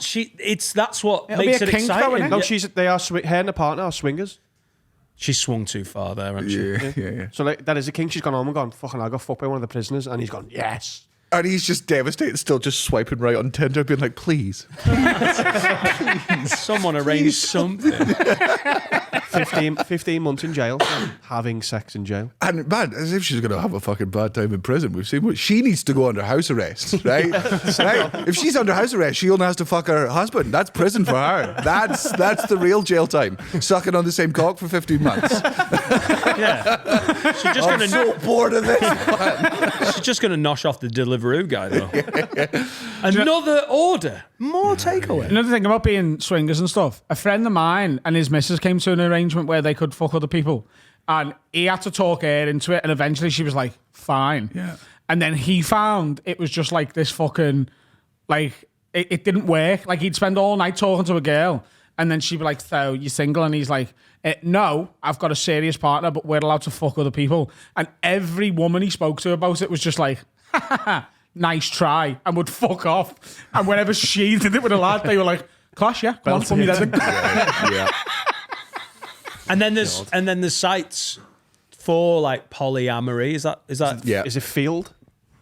she? That's what It'll makes be a it kink though, exciting. innit? Her and her partner are swingers. She swung too far there, hasn't she? Yeah. So like, that is a king. She's gone home and gone, fucking, I got fucked by one of the prisoners. And he's gone, yes. And he's just devastated, still just swiping right on Tinder, being like, please. Someone arranged something. 15 months in jail, having sex in jail. And man, as if she's going to have a fucking bad time in prison. We've seen what she needs to go under house arrest, right? Right? If she's under house arrest, she only has to fuck her husband. That's prison for her. That's the real jail time. Sucking on the same cock for 15 months. Yeah. She's just I'm going so bored of this. She's just going to nosh off the Deliveroo guy, though. Another order. More takeaway. Another thing about being swingers and stuff, a friend of mine and his missus came to an arrangement where they could fuck other people. And he had to talk her into it. And eventually she was like, fine. Yeah. And then he found it was just like this fucking, like, it didn't work. Like, he'd spend all night talking to a girl. And then she'd be like, so you single? And he's like, no, I've got a serious partner, but we're allowed to fuck other people. And every woman he spoke to about it was just like, nice try, and would fuck off. And whenever she did it with a lad, they were like, clash, yeah, come on, put me then. Yeah. And then there's sites for like polyamory. Is that Yeah. Is it field?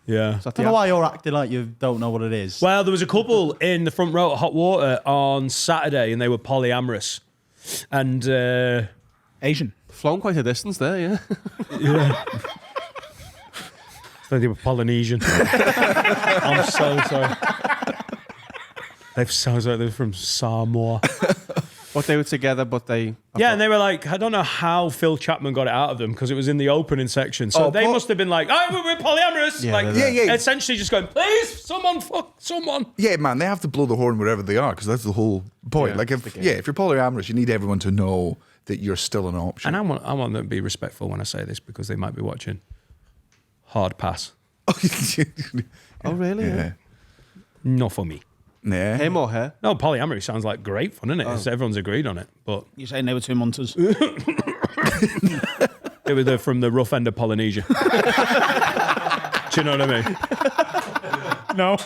yeah. Is that I the don't know app? why you're acting like you don't know what it is. Well, there was a couple in the front row at Hot Water on Saturday, and they were polyamorous. And Asian. Flown quite a distance there, yeah. they were Polynesian. I'm so sorry. They're so sorry. They're from Samoa. But they were together, but they... Yeah, and they were like, I don't know how Phil Chapman got it out of them because it was in the opening section. So they must have been like, oh, we're polyamorous. Yeah, like, yeah. essentially just going, please, someone fuck someone. Yeah, man, they have to blow the horn wherever they are because that's the whole point. Yeah, like, it's if the game. if you're polyamorous, you need everyone to know that you're still an option. And I want them to be respectful when I say this because they might be watching. Hard pass. Oh, really? Yeah. Not for me. Nah. Him or her? No, polyamory sounds like great fun, isn't it? Everyone's agreed on it. But You're saying they were 2 months. they're from the rough end of Polynesia. Do you know what I mean? No.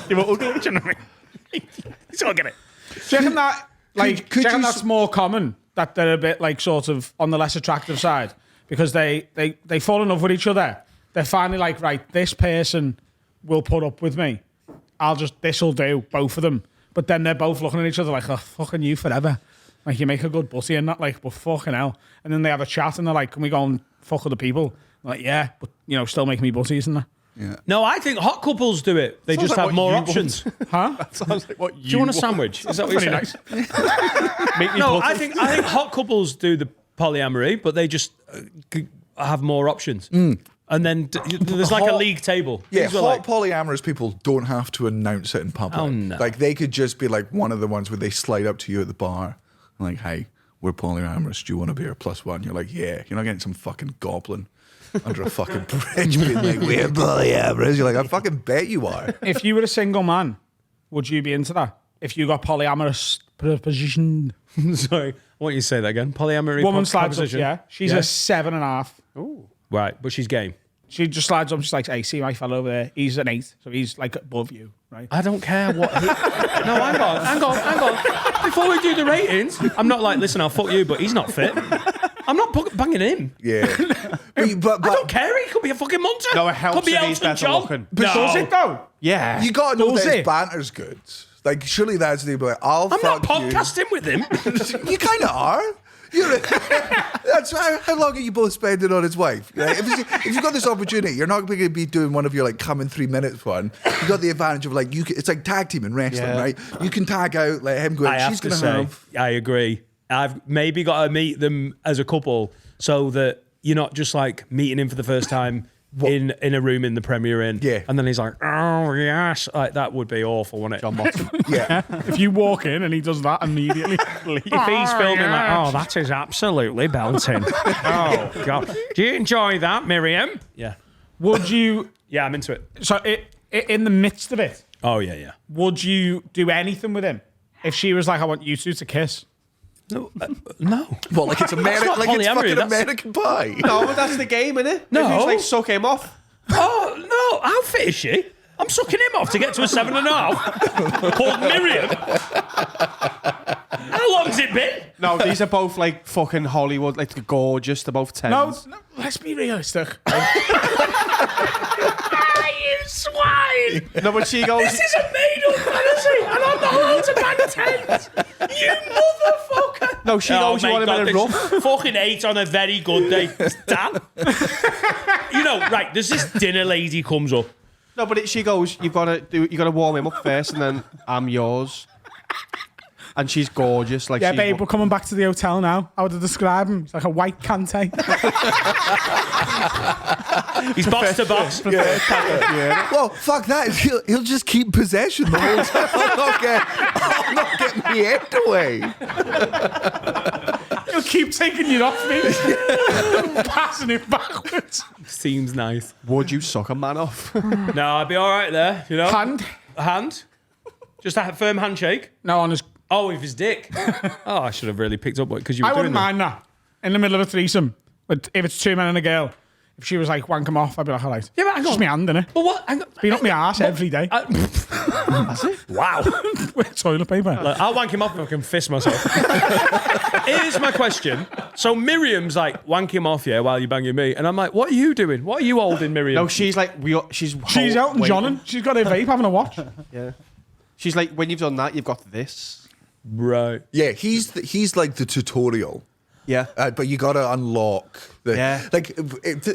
They were ugly. Do you know what I mean? So I get it. Do you reckon that, like, could do you reckon you that's more common, that they're a bit, like, sort of on the less attractive side? Because they fall in love with each other. They're finally like, right, this person will put up with me. This'll do, both of them. But then they're both looking at each other like, oh, fucking you forever. Like, you make a good butty and that, like, but fucking hell. And then they have a chat and they're like, can we go and fuck other people? I'm like, yeah, but, you know, still make me butty, isn't it? Yeah. No, I think hot couples do it. They just like have what more you options. Huh? That sounds like what Do you want a sandwich? Is that what you're Pretty saying? nice. Make me No, butty. I think hot couples do the polyamory, but they just have more options. And then there's like a Hot- league table. Yeah, These are hot like, polyamorous people don't have to announce it in public. Oh, no. Like, they could just be like one of the ones where they slide up to you at the bar. Like, hey, we're polyamorous. Do you want a beer +1? You're like, yeah. You're not getting some fucking goblin under a fucking bridge being like, we're polyamorous. You're like, I fucking bet you are. If you were a single man, would you be into that? If you got polyamorous proposition, sorry, I want you to say that again. Polyamory woman slides up, proposition. yeah. She's a 7.5. Right, but she's game. She just slides up. She's like, "Hey, see my fellow over there? He's an 8, so he's like above you, right?" I don't care what. No, hang on. Before we do the ratings, I'm not like, listen, I'll fuck you, but he's not fit. I'm not banging him. Yeah. but I don't care. He could be a fucking monster. No, it helps Could be if he's Elton better John. looking. But does it though? Yeah. you got to know Does that his it? banter's good. Like, surely that's the like, I'll I'm fuck not podcasting with him. You kind of are. That's how long are you both spending on his wife? Right? If you've got this opportunity, you're not going to be doing one of your like come in 3 minutes one. You got the advantage of like it's like tag team in wrestling, Yeah. right? You can tag out, let him go. I have She's to going to say, have. I agree. I've maybe got to meet them as a couple so that you're not just like meeting him for the first time in a room in the Premier Inn. Yeah. And then he's like, oh, yes. Like, that would be awful, wouldn't it? John Motton. Yeah. If you walk in and he does that immediately, If he's filming like, oh, that is absolutely belting. Oh, God. Do you enjoy that, Miriam? Yeah. would you? Yeah, I'm into it. So in the midst of it, Oh, yeah. would you do anything with him? If she was like, "I want you two to kiss," No. No. Well, like it's American, not like it's polyamory, fucking that's- American Pie. No, but that's the game, innit? No. If he's like, suck him off. Oh, no. How fit is she? I'm sucking him off to get to a 7.5. Called Miriam. How long's it been? No, these are both like fucking Hollywood, like gorgeous. They're both 10s. no. Let's be realistic. You swine! No, but she goes. This is a made-up fantasy, and I'm not allowed to bang tens. You motherfucker! No, she knows you my want him God, in a this rough. Fucking 8 on a very good day, Dan. You know, right? There's this dinner lady comes up. No, but she goes. You gotta warm him up first, and then I'm yours. And she's gorgeous. Like, Yeah, she's babe, we're coming back to the hotel now. How would I describe him? He's like a white Kante. He's box to box. Well, fuck that. He'll just keep possession the whole time. I'll not get my head away. He'll keep taking you off me, passing it backwards. Seems nice. Would you suck a man off? No, I'd be all right there. You know, Hand? A hand. Just a firm handshake. No, on his. Oh, with his dick. Oh, I should have really picked up because you were I doing wouldn't that. mind that in the middle of a threesome. But if it's 2 men and a girl, if she was like wank him off, I'd be like, all right. Yeah, but hang It's on. my hand, innit? But what? Hang on. Been up my arse every day Wow. with toilet paper. Look, I'll wank him off if I can fist myself. Here's my question. So Miriam's like, wank him off, yeah, while you're banging me. And I'm like, what are you doing? What are you holding, Miriam? No, she's like, she's Elton John and she's got a vape having a watch. Yeah. She's like, when you've done that, you've got this. Right. Yeah, he's like the tutorial. Yeah. But you gotta unlock the like.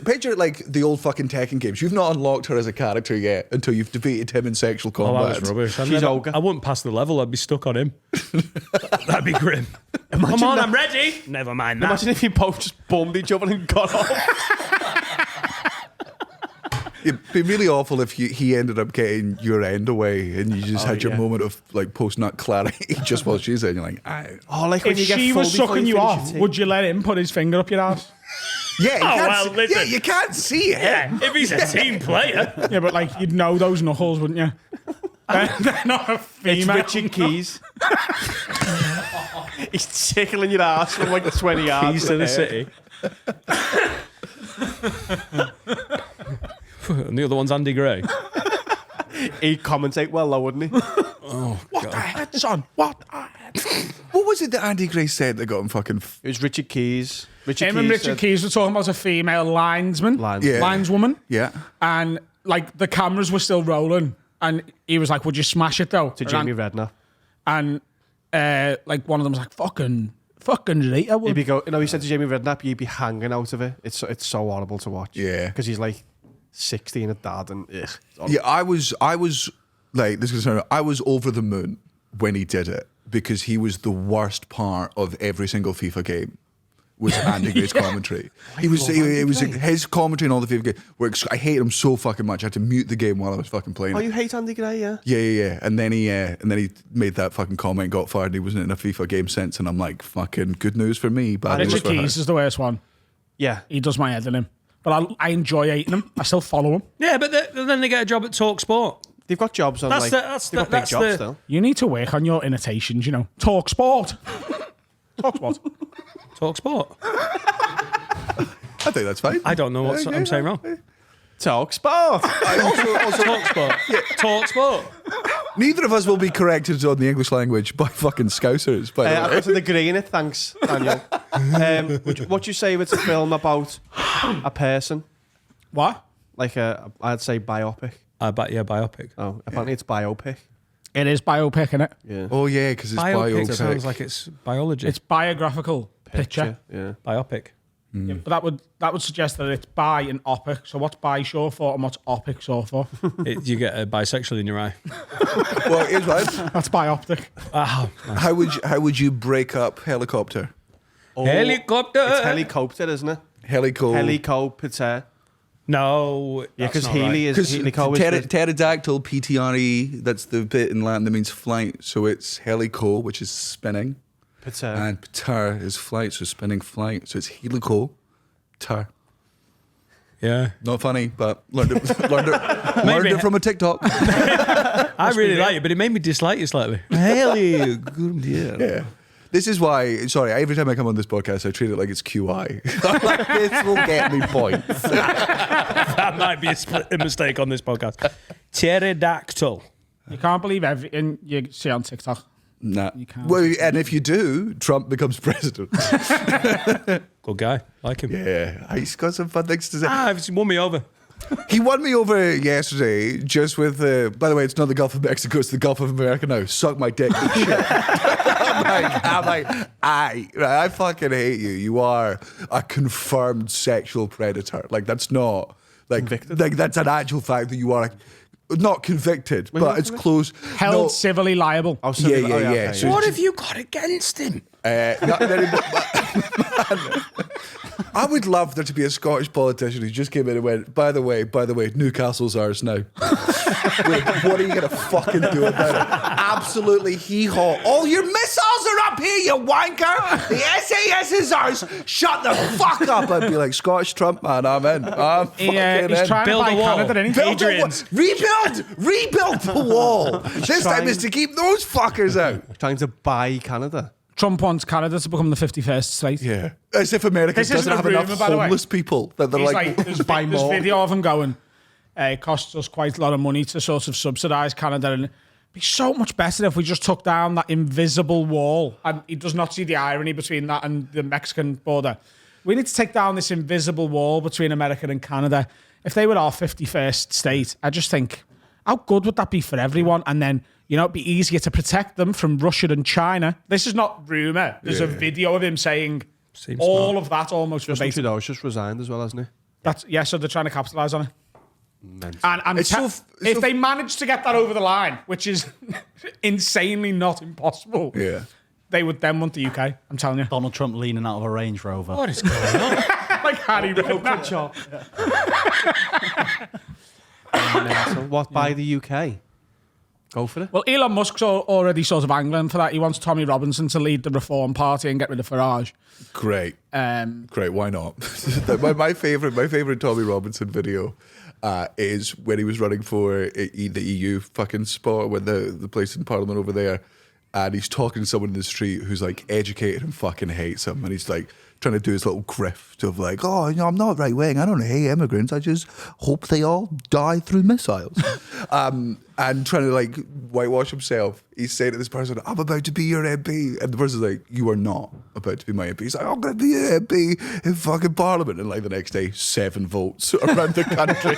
Picture it like the old fucking Tekken games. You've not unlocked her as a character yet until you've defeated him in sexual Oh, combat. that was rubbish. She's Olga. I wouldn't pass the level. I'd be stuck on him. That'd be grim. Come on, I'm ready. Never mind that. Imagine if you both just bummed each other and got off. It'd be really awful if he ended up getting your end away and you just had your moment of like post nut clarity just while she's in. You're like, Oh, like when If you get she full was before sucking you finish off, your tea. would you let him put his finger up your ass? yeah, you can't well, see, listen. yeah, you can't see it. Yeah, if he's a team player. Yeah, but like you'd know those knuckles, wouldn't you? They're not a It's female. Richard Keys. He's tickling your ass from like 20 yards. Keys to the city. And the other one's Andy Gray. He'd commentate well, though, wouldn't he? What the heck, son? What? What was it that Andy Gray said that got him fucking? It was Richard Keys. Him and Richard said- Keys were talking about a female linesman, Linesman. Yeah. lineswoman, Yeah. and like the cameras were still rolling, and he was like, "Would you smash it though?" To Jamie Redknapp. And like one of them was like, fucking right, I would. He'd be go. You know, he said to Jamie Redknapp, you'd be hanging out of it. It's so horrible to watch. Yeah. Because he's like 16 at dad and Yeah, I was like, this is gonna sound, I was over the moon when he did it because he was the worst part of every single FIFA game. Was Andy Gray's commentary. It was his commentary and all the FIFA games. I hate him so fucking much. I had to mute the game while I was fucking playing. Oh, it. you hate Andy Gray, yeah? Yeah. And then he made that fucking comment, got fired, and he wasn't in a FIFA game since. And I'm like, fucking good news for me, bad news Richard for her. Keys is the worst one. Yeah. He does my head in him. But I enjoy hating him. I still follow him. Yeah, but then they get a job at Talk Sport. They've got jobs on, That's they've got big jobs still. You need to work on your innotations, you know. Talk sport. Talk sport. Talk Sport. I think that's fine. I don't know what I'm saying wrong. Talk sport. I also Talk Sport. Talk Sport. neither of us will be corrected on the English language by fucking Scousers. By the I way. put a degree in it, thanks, Daniel. What you say it's a film about a person? What? Like I'd say biopic. Biopic. Oh, apparently it's biopic. It is biopic, innit? Yeah. Oh yeah, because it's Biopic biopic. sounds like it's biology. It's biographical picture. Yeah. biopic. Yeah, but that would suggest that it's bi and opic. So what's bi short for and what's opic short for? You get a bisexual in your eye. Well, here's one. That's bioptic. How would you break up helicopter? Helicopter. It's helicopter, isn't it? Helicopter. No. Yeah, because that's not Healy right. is helico. Pterodactyl, PTRE, that's the bit in Latin that means flight. So it's helico, which is spinning. And pter is flight, so spinning flight. So it's helico, pter. Yeah. Not funny, but learned it from a TikTok. I really like it, but it made me dislike you slightly. Yeah. This is why, sorry, every time I come on this podcast, I treat it like it's QI. I'm like, this will get me points. That might be a mistake on this podcast. Pterodactyl. You can't believe everything you see on TikTok. Nah. You can't. Well, and if you do, Trump becomes president. Good guy. Like him. Yeah, he's got some fun things to say. He's won me over. He won me over yesterday just with by the way, it's not the Gulf of Mexico, it's the Gulf of America now. Suck my dick. Shit. I'm like, I fucking hate you. You are a confirmed sexual predator. Like, that's not, like, Convicted? like that's an actual fact that you are, not convicted, but it's close. Held civilly liable. Oh, so Yeah. okay, So What have you got against him? Nothing anymore. I would love there to be a Scottish politician who just came in and went, by the way, Newcastle's ours now. Wait, what are you going to fucking do about it? Absolutely hee-haw. All your missiles are up here, you wanker. The SAS is ours. Shut the fuck up. I'd be like, Scottish Trump, man, I'm in. I'm fucking He's in. trying Build to buy a wall. Canada, isn't he? Build a wall. Rebuild the wall. This time is to keep those fuckers out. Trying to buy Canada. Trump wants Canada to become the 51st state. Yeah. As if America This doesn't isn't a have rumour, enough by the way. homeless people that they're He's like, there's buy more. video of him going, it costs us quite a lot of money to sort of subsidise Canada, and it'd be so much better if we just took down that invisible wall. And he does not see the irony between that and the Mexican border. We need to take down this invisible wall between America and Canada. If they were our 51st state, I just think, how good would that be for everyone? And then, it'd be easier to protect them from Russia and China. This is not rumour. There's a video of him saying Seems all smart. of that almost Justin verbatim. Trudeau's just resigned as well, hasn't he? So they're trying to capitalise on it. Mental. And if they manage to get that over the line, which is insanely not impossible, Yeah. they would then want the UK. I'm telling you. Donald Trump leaning out of a Range Rover. What is going on? Like Harry Redknapp. Mental. What, by the UK? Go for it. Well, Elon Musk's already sort of angling for that. He wants Tommy Robinson to lead the Reform Party and get rid of Farage. Great. Great, why not? my favorite Tommy Robinson video is when he was running for the EU fucking spot when the place in Parliament over there, and he's talking to someone in the street who's like educated and fucking hates him, and he's like trying to do his little grift of like, oh, I'm not right wing, I don't hate immigrants, I just hope they all die through missiles. And trying to like whitewash himself. He's saying to this person, I'm about to be your MP. And the person's like, you are not about to be my MP. He's like, I'm going to be your MP in fucking Parliament. And like the next day, 7 votes around the country.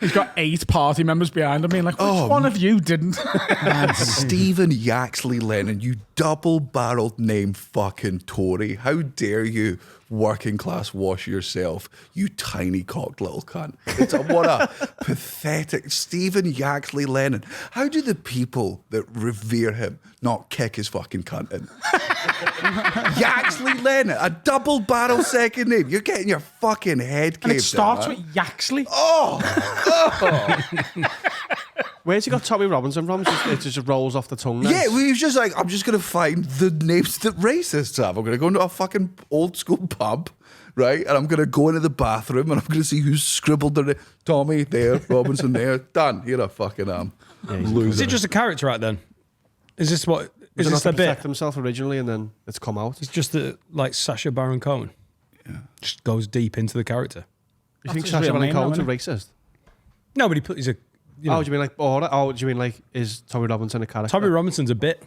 He's got 8 party members behind him being like, which one of you didn't? Man, Stephen Yaxley Lennon, you double-barreled name fucking Tory. How dare you working class wash yourself, you tiny cocked little cunt. What a pathetic Stephen Yaxley Lennon. How do the people that revere him not kick his fucking cunt in? Yaxley Lennon, a double-barrel second name. You're getting your fucking head caved And it starts in, with Yaxley. Where's he got Tommy Robinson from? It just rolls off the tongue. Nice. Yeah, well, he was just like, I'm just going to find the names that racists have. I'm going to go into a fucking old school pub, right? And I'm going to go into the bathroom and I'm going to see who's scribbled their name. Tommy there, Robinson there. Done. You're a fucking loser. Is it just a character act then? Is this what? Is Did this not the bit? protect himself originally and then it's come out. It's just like Sacha Baron Cohen. Yeah. Just goes deep into the character. You think his Sacha real Baron name, Cohen's a though, racist? No, but he's a. You know, Oh, do you mean like? Oh, do you mean like? Is Tommy Robinson a character? Tommy Robinson's a bit.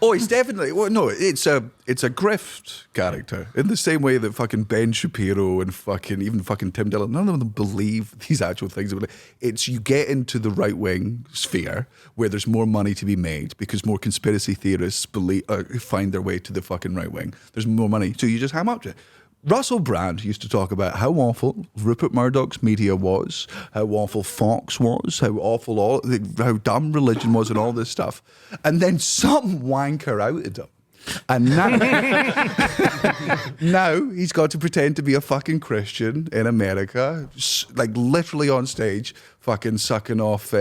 Oh, he's definitely. Well, no, it's a grift character in the same way that fucking Ben Shapiro and even fucking Tim Dillon, none of them believe these actual things. It's you get into the right wing sphere where there's more money to be made because more conspiracy theorists find their way to the fucking right wing. There's more money, so you just ham up to it. Russell Brand used to talk about how awful Rupert Murdoch's media was, how awful Fox was, how awful how dumb religion was and all this stuff. And then some wanker outed him. And now he's got to pretend to be a fucking Christian in America, like literally on stage, fucking sucking off...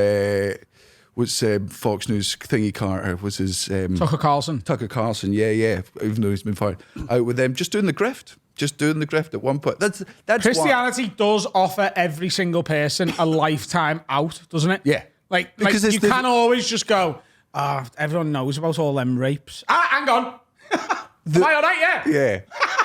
What's Fox News thingy Carter? Was his... Tucker Carlson. Tucker Carlson, yeah. Even though he's been fired. Out with them, just doing the grift. Just doing the grift at one point. That's Christianity does offer every single person a lifetime out, doesn't it? Yeah. Like Because you can't always just go, everyone knows about all them rapes. Hang on. Am I all right? Yeah. Yeah.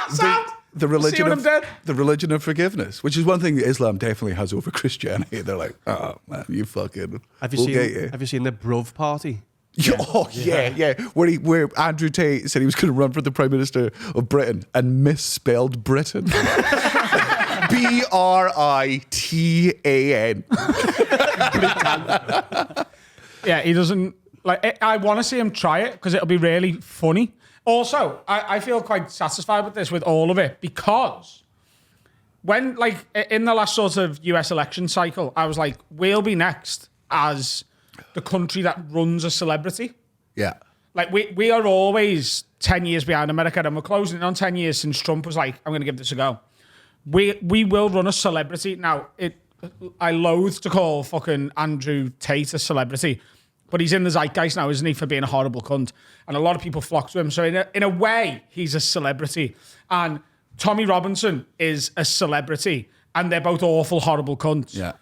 Sound. The religion See when of I'm dead? the religion of forgiveness, which is one thing that Islam definitely has over Christianity. They're like, oh man, you fucking. Have you seen the Bruv party? Yeah. Oh yeah. Where Andrew Tate said he was going to run for the Prime Minister of Britain and misspelled Britain. Britan. Yeah, he doesn't like. I want to see him try it because it'll be really funny. Also, I feel quite satisfied with this, with all of it, because when, like, in the last sort of US election cycle, I was like, we'll be next as the country that runs a celebrity. Yeah. Like, we are always 10 years behind America, and we're closing in on 10 years since Trump was like, I'm going to give this a go. We will run a celebrity. Now, I loathe to call fucking Andrew Tate a celebrity, but he's in the zeitgeist now, isn't he, for being a horrible cunt? And a lot of people flock to him. So in a way, he's a celebrity. And Tommy Robinson is a celebrity. And they're both awful, horrible cunts. Yeah.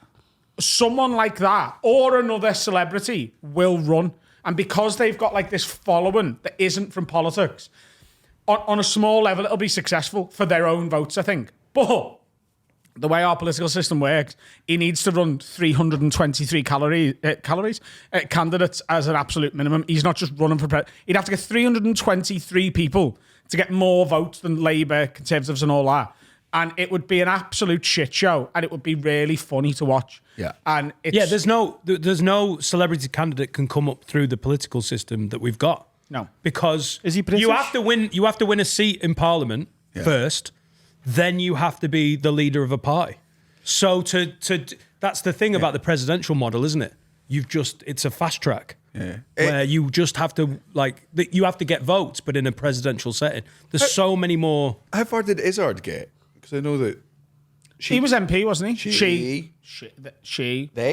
Someone like that or another celebrity will run. And because they've got like this following that isn't from politics, on a small level, it'll be successful for their own votes, I think. But the way our political system works, he needs to run 323 candidates as an absolute minimum. He's not just running for president. He'd have to get 323 people to get more votes than Labour, Conservatives and all that. And it would be an absolute shit show. And it would be really funny to watch. Yeah. And it's, there's no celebrity candidate can come up through the political system that we've got. No. Because Is he British? you have to win a seat in Parliament first. Then you have to be the leader of a party. So that's the thing about the presidential model, isn't it? It's a fast track. Yeah. Where you just have to you have to get votes, but in a presidential setting. There's so many more. How far did Izzard get? Because I know that he was MP, wasn't he? She. They?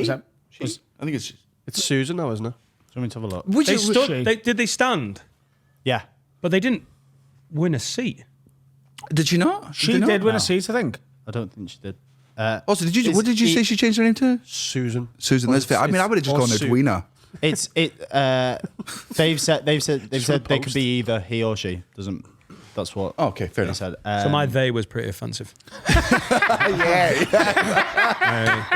Was I think it's Susan now, isn't it? Let me have a look. Did they stand? Yeah. But they didn't win a seat. Did she not? She did win a seat, I think. I don't think she did. Also, what did you say she changed her name to? Susan. Susan, that's fair. I mean, I would have just gone Edwina. They've said they could be either he or she. That's what. Okay, fair they enough. said. So my they was pretty offensive. Yeah.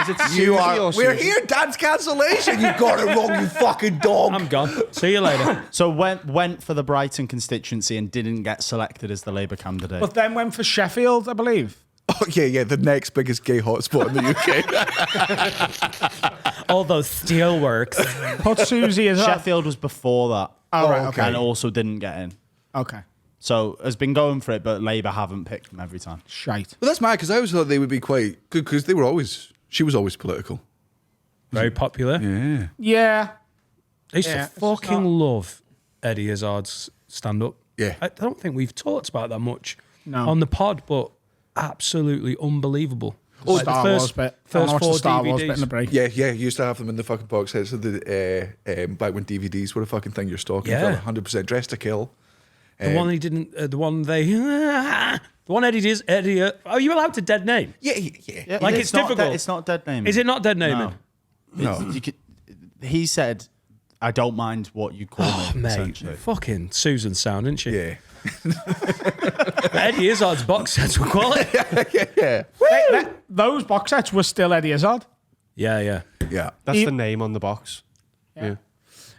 Is it You Susie are. or We're Susan? here, dance cancellation. You got it wrong, you fucking dog. I'm gone. See you later. So went for the Brighton constituency and didn't get selected as the Labour candidate. But then went for Sheffield, I believe. Oh, yeah, the next biggest gay hotspot in the UK. All those steelworks. Put Susie as well. Sheffield was before that. Oh, right, okay. And also didn't get in. Okay. So has been going for it, but Labour haven't picked them every time. Shite. Well, that's mad because I always thought they would be quite good because she was always political. Very popular. Yeah. Yeah. I used Yeah, to it's just fucking love Eddie Izzard's stand-up. Yeah. I don't think we've talked about that much No. on the pod, but absolutely unbelievable. Oh, Star Wars bit. First I watched 4 the Star DVDs. Wars bit in the break. Yeah, you used to have them in the fucking box sets of the back when DVDs were a fucking thing you're stalking. Yeah. 100% Dressed to Kill. The one he didn't, the one they, the one Eddie is, Eddie, are you allowed to dead name? Yeah. Like it's not difficult. It's not dead naming. Is it not dead naming? No. He said, I don't mind what you call me, Mate, essentially. fucking Susan sound, isn't she? Yeah. Eddie Izzard's box sets were quality. Yeah. Those box sets were still Eddie Izzard. Yeah. Yeah. That's the name on the box. Yeah.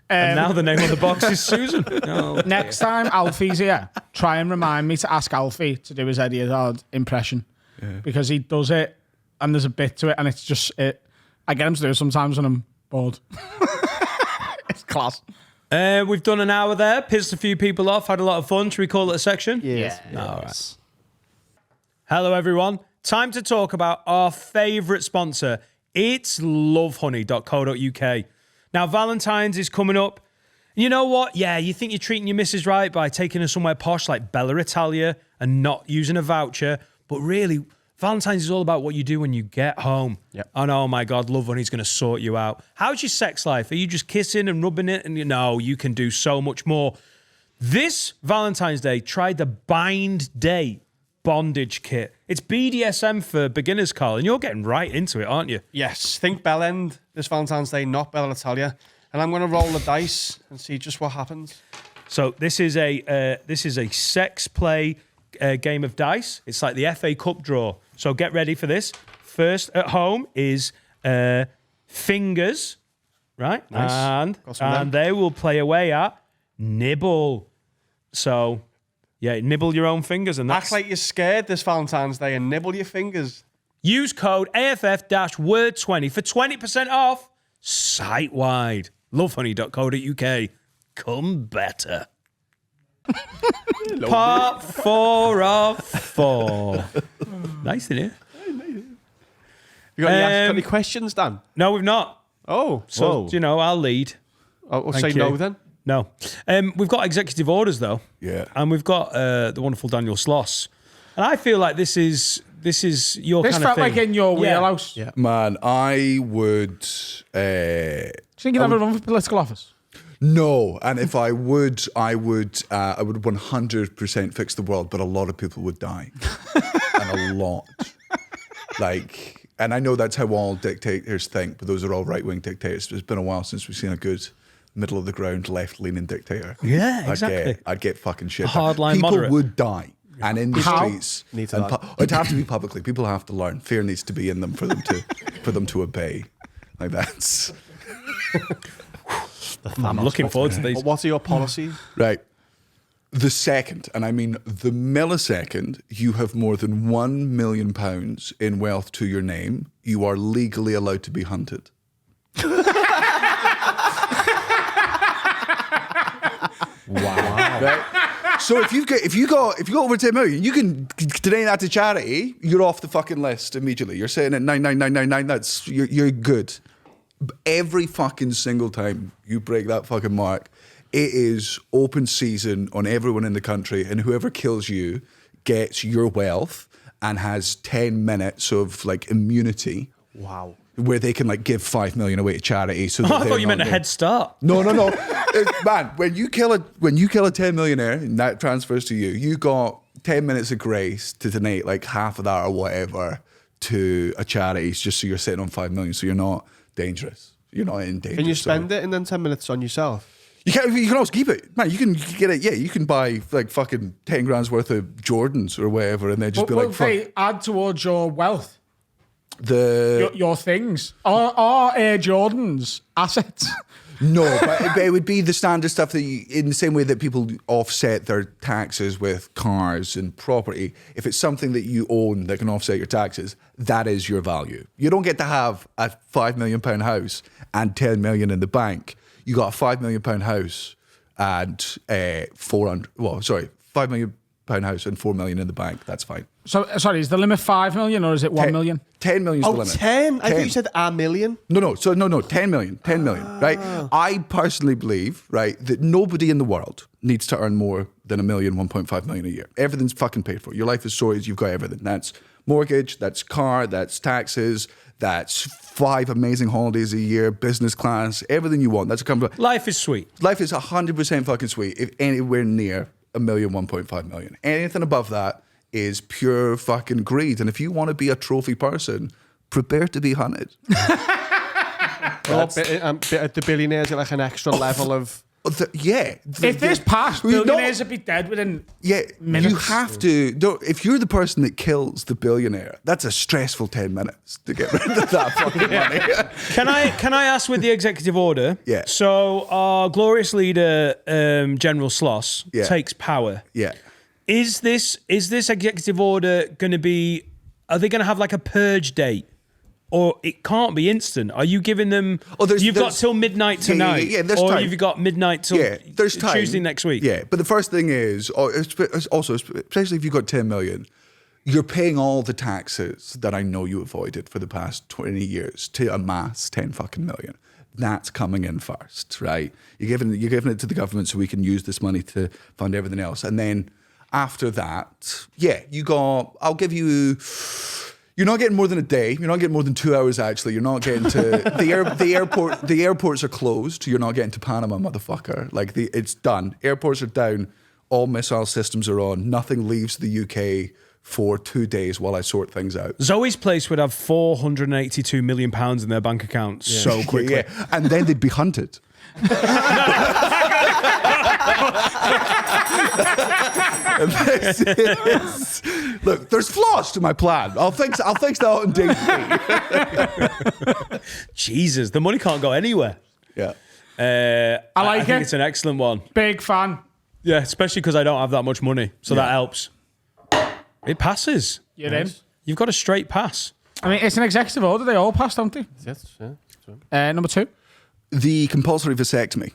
And now the name on the box is Susan. Oh, Next time Alfie's here, try and remind me to ask Alfie to do his Eddie Izzard impression. Because he does it and there's a bit to it and it's just it. I get him to do it sometimes when I'm bored. It's class. we've done an hour there, pissed a few people off, had a lot of fun. Should we call it a section? Yes. All right. Hello, everyone. Time to talk about our favourite sponsor. It's lovehoney.co.uk. Now, Valentine's is coming up. You know what? Yeah, you think you're treating your missus right by taking her somewhere posh like Bella Italia and not using a voucher. But really, Valentine's is all about what you do when you get home. Yep. And oh my God, Love Honey's going to sort you out. How's your sex life? Are you just kissing and rubbing it? And you know, you can do so much more. This Valentine's Day, try the Bind Day bondage kit. It's BDSM for beginners, Carl, and you're getting right into it, aren't you? Yes, think Bell End this Valentine's Day, not Bella Italia. And I'm going to roll the dice and see just what happens. So this is a sex play game of dice. It's like the FA Cup draw. So get ready for this. First at home is fingers, right? Nice. And they will play away at nibble. So yeah, nibble your own fingers, and that's Act like you're scared this Valentine's Day and nibble your fingers. use code AFF-word20 for 20% off site-wide. Lovehoney.co.uk. Come better. Part 4 of 4. Nice in here. You got any questions, Dan? No, we've not. Oh, So, you know, I'll lead. I'll Thank say you. no then. No. We've got executive orders, though. Yeah. And we've got the wonderful Daniel Sloss. And I feel like this is your This kind of felt thing. like in your Yeah. wheelhouse. Yeah. Man, I would. Do you think you'd have a run for political office? No, and if I would 100% fix the world, but a lot of people would die, and a lot. Like, and I know that's how all dictators think, but those are all right-wing dictators. It's been a while since we've seen a good middle of the ground, left-leaning dictator. Yeah, exactly. I'd get fucking shit. Hardline People moderate. would die. And in the How? streets, Needs and that. it'd have to be publicly. People have to learn. Fear needs to be in them for them to obey. Like that's. I'm looking forward to these. But what are your policies? Right. The second, and I mean the millisecond, you have more than £1 million in wealth to your name, you are legally allowed to be hunted. Wow. Right? So if you got over 10 million, you can donate that to charity, you're off the fucking list immediately. You're sitting at 99999, that's you're good. Every fucking single time you break that fucking mark, it is open season on everyone in the country, and whoever kills you gets your wealth and has 10 minutes of like immunity. Wow. Where they can like give 5 million away to charity. So I that thought you meant a not head start. No. Man, when you kill a 10 millionaire and that transfers to you, you got 10 minutes of grace to donate like half of that or whatever to a charity, just so you're sitting on 5 million. So you're not dangerous. You're not in danger. Can you spend it and then 10 minutes on yourself? You can also keep it. Man, you can get it. Yeah, you can buy like fucking 10 grand's worth of Jordans or whatever and then just be like, fuck. They add towards your wealth, The your things. Are Air Jordans assets? No, but it would be the standard stuff that in the same way that people offset their taxes with cars and property. If it's something that you own that can offset your taxes, that is your value. You don't get to have a £5 million house and 10 million in the bank. You got a £5 million house and £5 million house and 4 million in the bank. That's fine. So, sorry, is the limit 5 million or is it 1 million? 10 million is the limit. 10? I thought you said a million. No, 10 million, 10 million, right? I personally believe, right, that nobody in the world needs to earn more than 1.5 million a year. Everything's fucking paid for. Your life is sorted, you've got everything. That's mortgage, that's car, that's taxes, that's 5 amazing holidays a year, business class, everything you want. That's a company. Life is sweet. Life is 100% fucking sweet if anywhere near 1.5 million. Anything above that is pure fucking greed. And if you want to be a trophy person, prepare to be hunted. The billionaires are like an extra level of... If this passed, billionaires would be dead within minutes. You have to. If you're the person that kills the billionaire, that's a stressful 10 minutes to get rid of that fucking money. Can I ask with the executive order? Yeah. So our glorious leader, General Sloss, takes power. Yeah. Is this executive order going to be? Are they going to have like a purge date? Or it can't be instant. Are you giving them? You've got till midnight tonight. Yeah, there's or time. you've got midnight till there's time. Tuesday next week. Yeah, but the first thing is also, especially if you've got 10 million, you're paying all the taxes that I know you avoided for the past 20 years to amass 10 fucking million. That's coming in first, right? You're giving it to the government so we can use this money to fund everything else, and then after that, I'll give you. You're not getting more than a day. You're not getting more than 2 hours, actually. You're not getting to... the airport. The airports are closed. You're not getting to Panama, motherfucker. It's done. Airports are down. All missile systems are on. Nothing leaves the UK for 2 days while I sort things out. Zoe's place would have £482 million in their bank account so quickly. Yeah. And then they'd be hunted. Look, there's flaws to my plan. I'll fix that out in day 3. Jesus, the money can't go anywhere. Yeah. I think it's an excellent one. Big fan. Yeah, especially because I don't have that much money, so that helps. It passes. You're in. You've got a straight pass. I mean, it's an executive order. They all pass, don't they? Yes, yeah. Number 2. The compulsory vasectomy.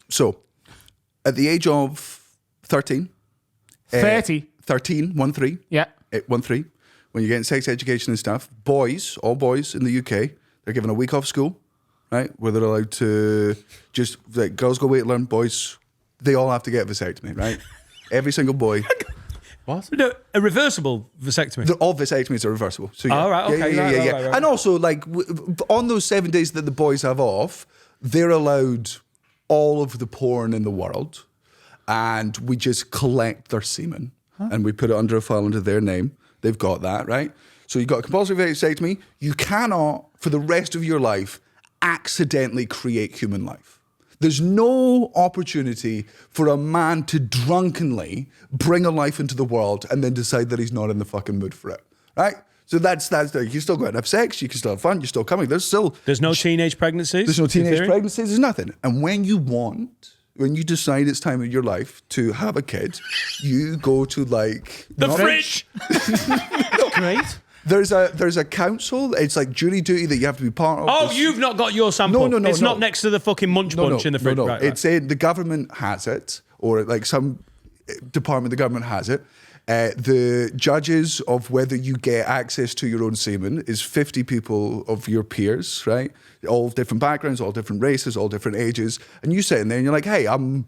So, at the age of 13... 30. 13, 1-3. Yeah. 1-3. When you're getting sex education and stuff, all boys in the UK, they're given a week off school, right? Where they're allowed to just, like, girls go away to learn, boys, they all have to get a vasectomy, right? Every single boy. What? No, a reversible vasectomy. All vasectomies are reversible. So Right, okay. Right. And also, like, on those 7 days that the boys have off, they're allowed all of the porn in the world, and we just collect their semen and we put it under a file under their name. They've got that, right? So you've got a compulsory vasectomy. You cannot, for the rest of your life, accidentally create human life. There's no opportunity for a man to drunkenly bring a life into the world and then decide that he's not in the fucking mood for it, right? So that's you can still go out and have sex, you can still have fun, you're still coming. There's no teenage pregnancies. There's no teenage pregnancies. There's nothing. And when you decide it's time in your life to have a kid, you go to like the fridge. Great. There's a council. It's like jury duty that you have to be part of. Oh, you've not got your sample. No. It's not next to the fucking munch bunch in the fridge. No. Right. It's the government has it, or like some department of the government has it. The judges of whether you get access to your own semen is 50 people of your peers, right? All different backgrounds, all different races, all different ages. And you sit in there and you're like, hey, I'm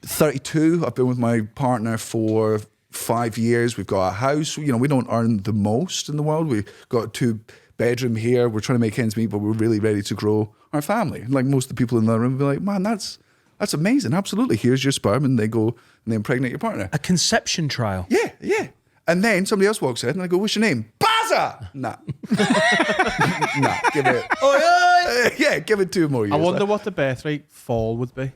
32. I've been with my partner for 5 years. We've got a house. You know, we don't earn the most in the world. We've got a 2-bedroom here. We're trying to make ends meet, but we're really ready to grow our family. And like most of the people in the room will be like, man, that's amazing. Absolutely. Here's your sperm. And they go and they impregnate your partner. A conception trial. Yeah. And then somebody else walks in and I go, what's your name? Baza! Nah. Nah, give it. Yeah, give it 2 more years. I wonder what the birth rate fall would be.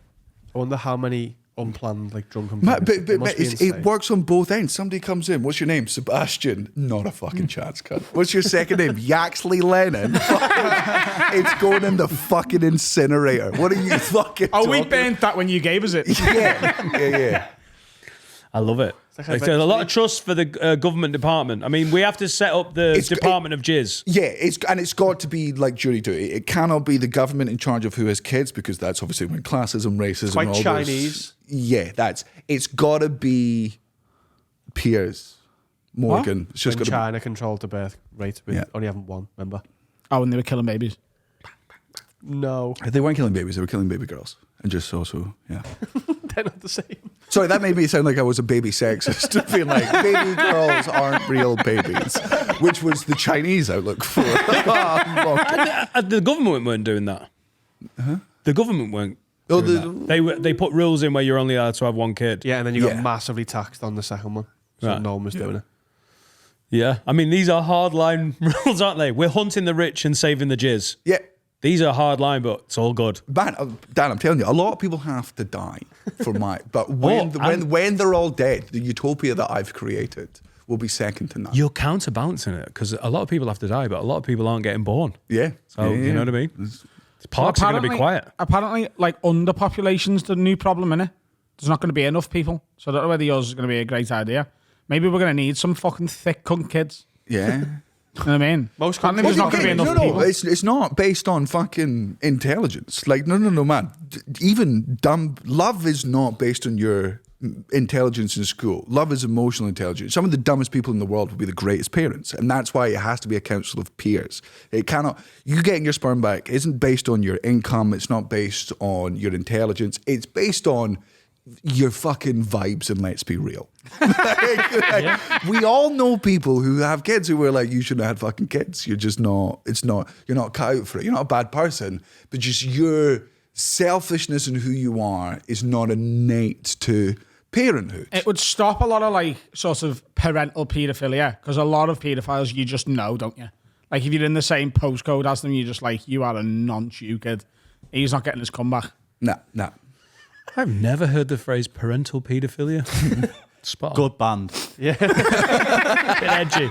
I wonder how many unplanned, like drunken. But It must be it insane. works on both ends. Somebody comes in. What's your name? Sebastian. Not a fucking chance, cunt. What's your second name? Yaxley Lennon. It's going in the fucking incinerator. What are you fucking? Oh, we talking- burnt that when you gave us it. Yeah. I love it. There's a lot of trust for the government department. I mean, we have to set up the Department of Jizz. Yeah, it's got to be like jury duty. It cannot be the government in charge of who has kids, because that's obviously when classism, racism, quite all Chinese. Yeah, it's got to be peers. Morgan. It's just When got to China controlled the birth rate with Yeah. only having one, remember? Oh, and they were killing babies. No. They weren't killing babies, they were killing baby girls. And just also, yeah. They're not the same. Sorry, that made me sound like I was a baby sexist, being like, baby girls aren't real babies, which was the Chinese outlook for The government weren't doing that. The government weren't. doing that. They put rules in where you're only allowed to have one kid. Yeah, and then you Yeah. got massively taxed on the second one. So Right. no one was doing it. Yeah. I mean, these are hard line rules, aren't they? We're hunting the rich and saving the jizz. Yeah. These are hard line, but it's all good. Man, Dan, I'm telling you, a lot of people have to die for my. But when they're all dead, the utopia that I've created will be second to none. You're counterbalancing it because a lot of people have to die, but a lot of people aren't getting born. Yeah. So, you know what I mean? Parks are going to be quiet. Apparently, like, underpopulation's the new problem, innit? There's not going to be enough people. So I don't know whether yours is going to be a great idea. Maybe we're going to need some fucking thick cunt kids. Yeah. You know what I mean? Most Apparently there's not going to be enough people. It's not based on fucking intelligence. Like, no, man. Even dumb love is not based on your intelligence in school. Love is emotional intelligence. Some of the dumbest people in the world will be the greatest parents, and that's why it has to be a council of peers. It cannot. You getting your sperm back isn't based on your income. It's not based on your intelligence. It's based on your fucking vibes, and let's be real. We all know people who have kids who were like, you shouldn't have had fucking kids. You're just not, you're not cut out for it. You're not a bad person, but just your selfishness and who you are is not innate to parenthood. It would stop a lot of, like, sort of parental paedophilia, because a lot of paedophiles you just know, don't you? Like, if you're in the same postcode as them, you're just like, you are a non-chew kid. He's not getting his comeback. Nah. I've never heard the phrase parental paedophilia. Spot on. Good band. Bit edgy.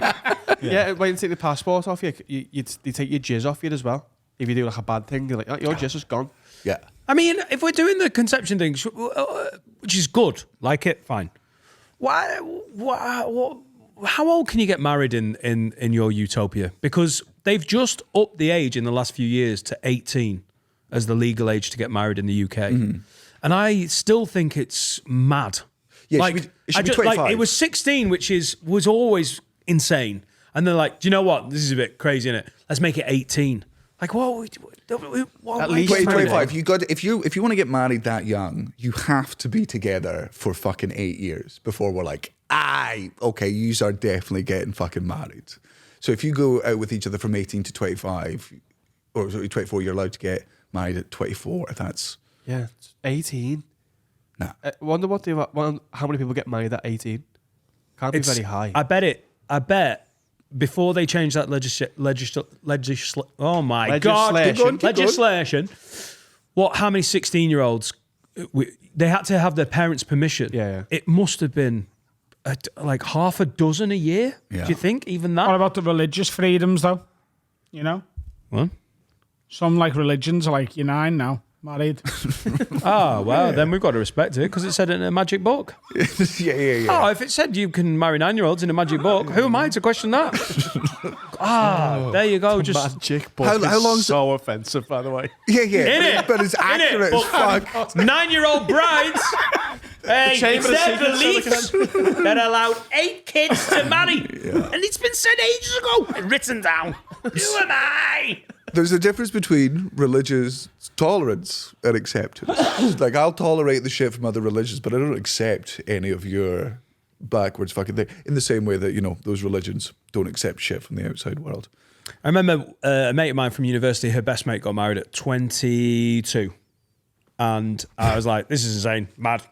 Yeah, when you take the passport off you, they take your jizz off you as well. If you do like a bad thing, they're like, oh, your jizz is gone. Yeah. I mean, if we're doing the conception thing, which is good, like it, fine. How old can you get married in your utopia? Because they've just upped the age in the last few years to 18 as the legal age to get married in the UK. And I still think it's mad. Yeah, like, it should be 25. it was 16, which was always insane. And they're like, do you know what? This is a bit crazy, isn't it? Let's make it 18. Like, what At least 25. If you want to get married that young, you have to be together for fucking 8 years before we're like, okay, yous are definitely getting fucking married. So if you go out with each other from 18 to 25, or sorry, 24, you're allowed to get married at 24. That's Yeah, it's 18. nah. I wonder how many people get married at 18. Can't be very high. I bet before they change that legislation, how many 16-year-olds, they had to have their parents' permission. Yeah. It must have been like half a dozen a year. Yeah. Do you think even that? What about the religious freedoms, though? You know? What? Some, like, religions are like, you're 9 now, married. Then we've got to respect it because it said it in a magic book. yeah. Oh, if it said you can marry 9-year-olds in a magic book, who am I to question that? There you go. Just Magic book How long's so offensive, by the way. Yeah. it. But it's accurate as fuck. 9-year-old brides. Hey, Chamber it's of their Secrets beliefs that allowed 8 kids to marry. And it's been said ages ago and written down. Who am I? There's a difference between religious tolerance and acceptance. Like, I'll tolerate the shit from other religions, but I don't accept any of your backwards fucking thing. In the same way that, you know, those religions don't accept shit from the outside world. I remember a mate of mine from university, her best mate got married at 22. And I was like, this is insane. Mad.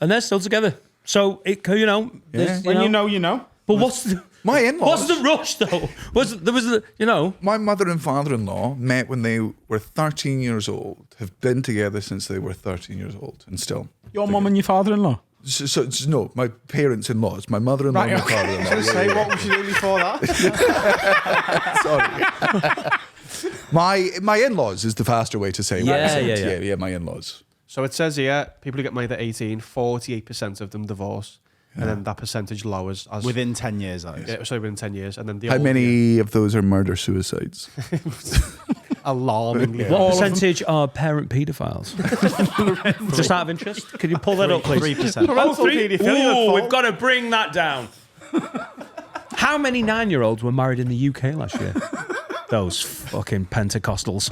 And they're still together. So, you know. Yeah. When you know, you know. But what's the... My in-laws. Wasn't rushed though. There was you know. My mother and father-in-law met when they were 13 years old, have been together since they were 13 years old, and still. Your mum and your father-in-law? So, no, my parents-in-laws, my mother-in-law and my father-in-law. I was going to say, what was you doing before that? Sorry. My in-laws is the faster way to say it. Yeah, my in-laws. So it says here, people who get married at 18, 48% of them divorce. And then that percentage lowers as Within 10 years, that is. yeah, sorry, within 10 years. And then the How older many of those are murder-suicides? alarmingly What high. percentage are parent paedophiles? Just out of interest, could you pull that up, please? 3%. Oh, 3? paedophilia, Ooh, we've got to bring that down. How many 9-year-olds were married in the UK last year? Those fucking Pentecostals.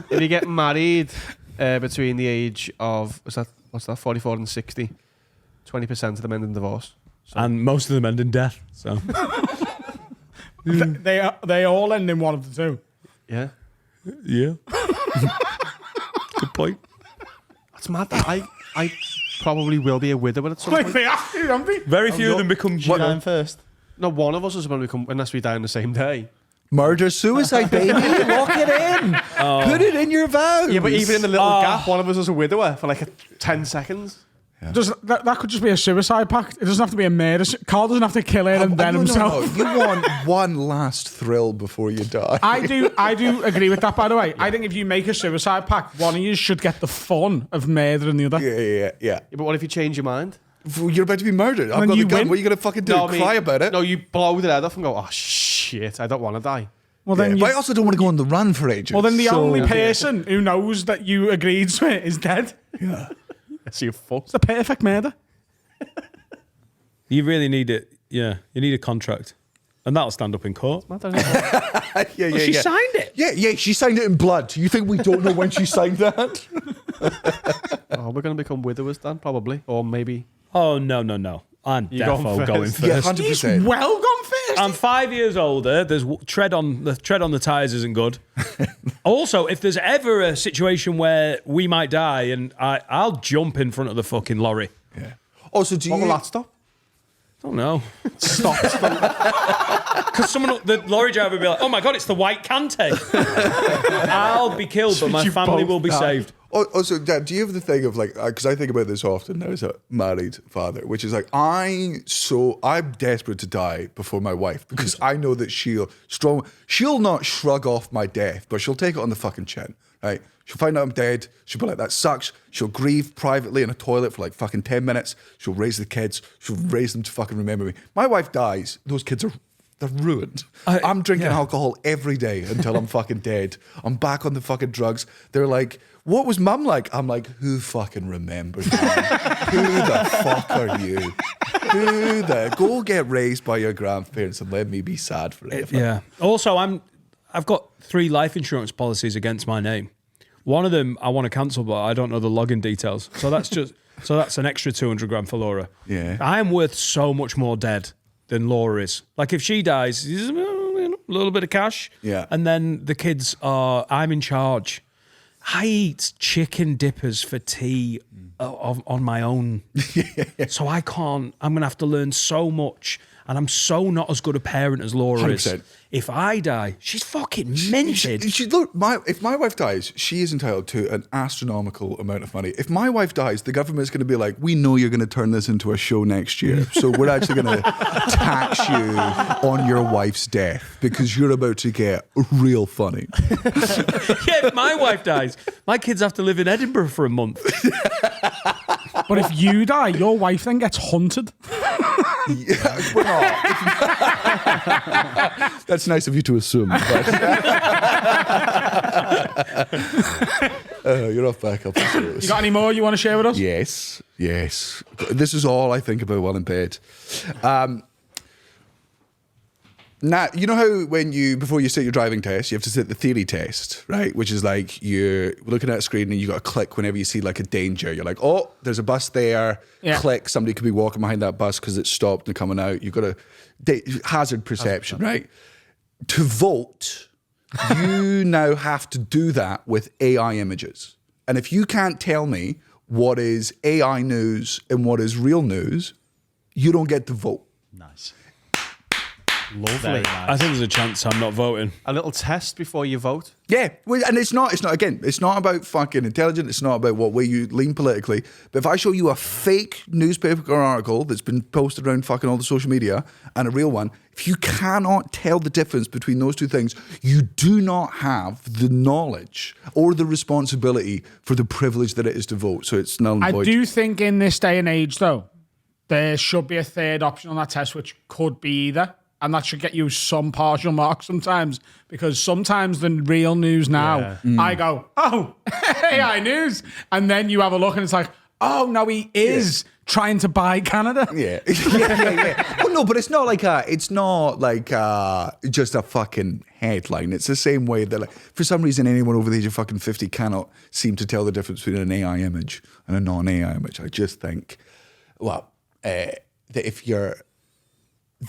If you get married between the age of, what's that, 44 and 60, 20% of them end in divorce. And most of them end in death. So They all end in one of the two. Yeah. yeah. Good point. That's mad. I probably will be a widower at some Like point. they have to, don't they? Very few of them become. You going first? No, one of us is going to become, unless we die on the same day. Murder-suicide, baby. Lock it in. Put it in your vows. Yeah, but even in the little gap, one of us is a widower for like 10 seconds. That could just be a suicide pact. It doesn't have to be a murder. Carl doesn't have to kill her and then himself. No. You want one last thrill before you die. I do agree with that, by the way. I think if you make a suicide pact, one of you should get the fun of murdering the other. Yeah. Yeah, but what if you change your mind? You're about to be murdered. I've then got the you gun. win. What are you going to fucking do? I mean, Cry about it? No, you blow the head off and go, oh shit, I don't want to die. Well, Yeah, then but I also don't want to go on the run for ages. well, then the So- only person who knows that you agreed to it is dead. Yeah. So you're fucked. It's the perfect murder. You really need it. Yeah, you need a contract, and that'll stand up in court. Yeah. She signed it. Yeah, she signed it in blood. You think we don't know when she signed that? Oh, we're going to become widowers then, probably. Or maybe. Oh no. I'm You going defo going first. Yeah, first. 100%. Well gone first. I'm 5 years older. There's tread on the tires isn't good. Also, if there's ever a situation where we might die, and I'll jump in front of the fucking lorry. Yeah. Also, do What will you... that stop? I don't know. Stop. Because the lorry driver will be like, oh my God, it's the white Cante. I'll be killed, but my You family both will be die. saved. Also, Dad, do you have the thing of like, because I think about this often now as a married father, which is like, I'm desperate to die before my wife because I know that she'll not shrug off my death, but she'll take it on the fucking chin, right? She'll find out I'm dead. She'll be like, that sucks. She'll grieve privately in a toilet for like fucking 10 minutes. She'll raise the kids. She'll raise them to fucking remember me. My wife dies. Those kids they're ruined. I'm drinking alcohol every day until I'm fucking dead. I'm back on the fucking drugs. They're like, what was mum like? I'm like, who fucking remembers me? Who the fuck are you? Go get raised by your grandparents and let me be sad forever. Yeah. Also, I've got 3 life insurance policies against my name. One of them I want to cancel, but I don't know the login details. So that's an extra 200 grand for Laura. Yeah. I am worth so much more dead than Laura is. Like if she dies, a little bit of cash. Yeah. And then the kids I'm in charge. I eat chicken dippers for tea on my own. So I'm going to have to learn so much. And I'm so not as good a parent as Laura is. 100%. If I die, she's fucking minted. If my wife dies, she is entitled to an astronomical amount of money. If my wife dies, the government's going to be like, we know you're going to turn this into a show next year. So we're actually going to tax you on your wife's death because you're about to get real funny. Yeah, if my wife dies, my kids have to live in Edinburgh for a month. But if you die, your wife then gets hunted. Yeah, we're not. That's nice of you to assume. But you're off back up. You got any more you want to share with us? Yes. This is all I think about while in bed. Now, you know how before you sit your driving test, you have to sit the theory test, right? Which is like you're looking at a screen and you got to click whenever you see like a danger. You're like, oh, there's a bus there. Yeah. Click. Somebody could be walking behind that bus because it's stopped and coming out. You've got hazard perception, right? To vote, you now have to do that with AI images. And if you can't tell me what is AI news and what is real news, you don't get to vote. Nice. Lovely. I think there's a chance I'm not voting. A little test before you vote. Yeah, well, and it's not about fucking intelligent. It's not about what way you lean politically. But if I show you a fake newspaper article that's been posted around fucking all the social media and a real one, if you cannot tell the difference between those two things, you do not have the knowledge or the responsibility for the privilege that it is to vote. So it's null and void. I do think in this day and age, though, there should be a third option on that test, which could be either. And that should get you some partial marks sometimes, because sometimes the real news now, I go, oh, AI news. And then you have a look and it's like, oh, no, he is trying to buy Canada. Yeah. Well, no, but it's not like just a fucking headline. It's the same way that, like, for some reason, anyone over the age of fucking 50 cannot seem to tell the difference between an AI image and a non-AI image. I just think, well, that if you're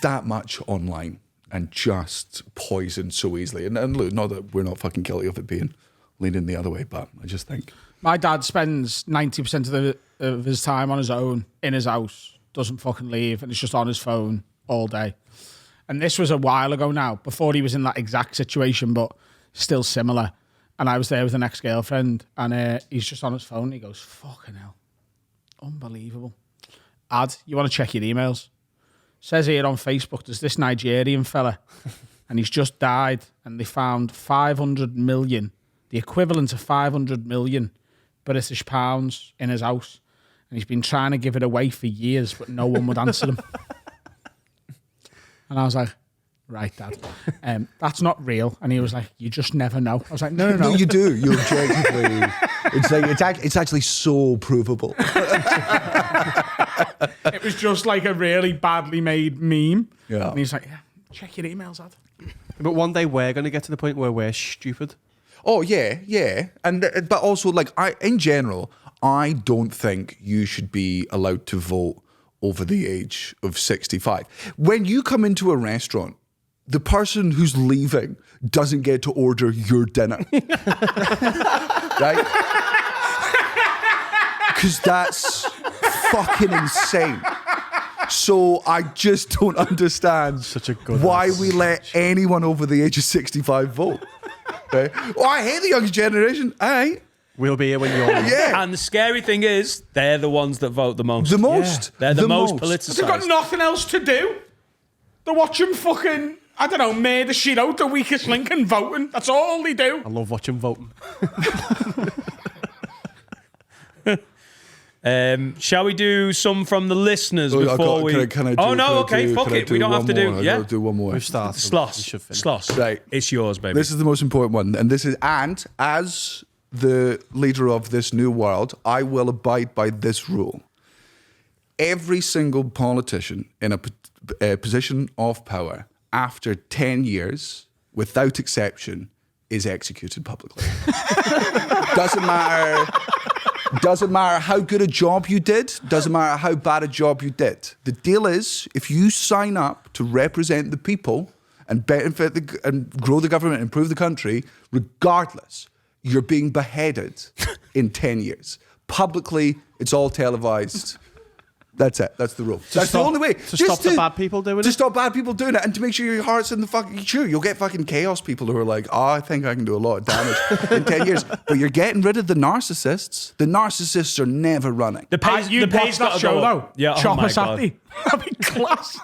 that much online and just poisoned so easily, and look, not that we're not fucking guilty of it being leaning the other way, but I just think. My dad spends 90% of his time on his own in his house, doesn't fucking leave, and it's just on his phone all day. And this was a while ago now, before he was in that exact situation, but still similar. And I was there with an ex-girlfriend, and he's just on his phone. He goes, fucking hell. Unbelievable. Ad, you want to check your emails? Says here on Facebook, there's this Nigerian fella, and he's just died, and they found 500 million, the equivalent of 500 million British pounds in his house. And he's been trying to give it away for years, but no one would answer him. And I was like, right, Dad, that's not real. And he was like, you just never know. I was like, no. No, you do. You objectively. It's actually so provable. It was just like a really badly made meme. Yeah. And he's like, yeah, check your emails, Dad. But one day we're going to get to the point where we're stupid. Oh yeah, and but also, like, in general, I don't think you should be allowed to vote over the age of 65. When you come into a restaurant, the person who's leaving doesn't get to order your dinner, right? Because that's fucking insane. So I just don't understand why we let anyone over the age of 65 vote. Right? Oh, I hate the younger generation. We'll be here when you're Yeah. And the scary thing is, they're the ones that vote the most. The most. They're the most They've politicised. got nothing else to do. They're watching fucking, I don't know, murder shit out, the weakest link and voting. That's all they do. I love watching voting. Shall we do some from the listeners before we? Can I fuck it. We don't have to do. Yeah, do one more. We've started. Sloss. Right. It's yours, baby. This is the most important one, and as the leader of this new world, I will abide by this rule. Every single politician in a position of power after 10 years, without exception, is executed publicly. Doesn't matter how good a job you did. Doesn't matter how bad a job you did. The deal is, if you sign up to represent the people and benefit and grow the government, improve the country, regardless, you're being beheaded in 10 years. Publicly, it's all televised. That's it. That's the rule. That's the only way. To stop the bad people doing it? To stop bad people doing it, and to make sure your heart's in the fucking... Sure, you'll get fucking chaos people who are like, oh, I think I can do a lot of damage in 10 years. But you're getting rid of the narcissists. The narcissists are never running. The pay's You'd watch gotta that go show, up. though. Yeah, oh Chopper my God. Saturday. That'd be class.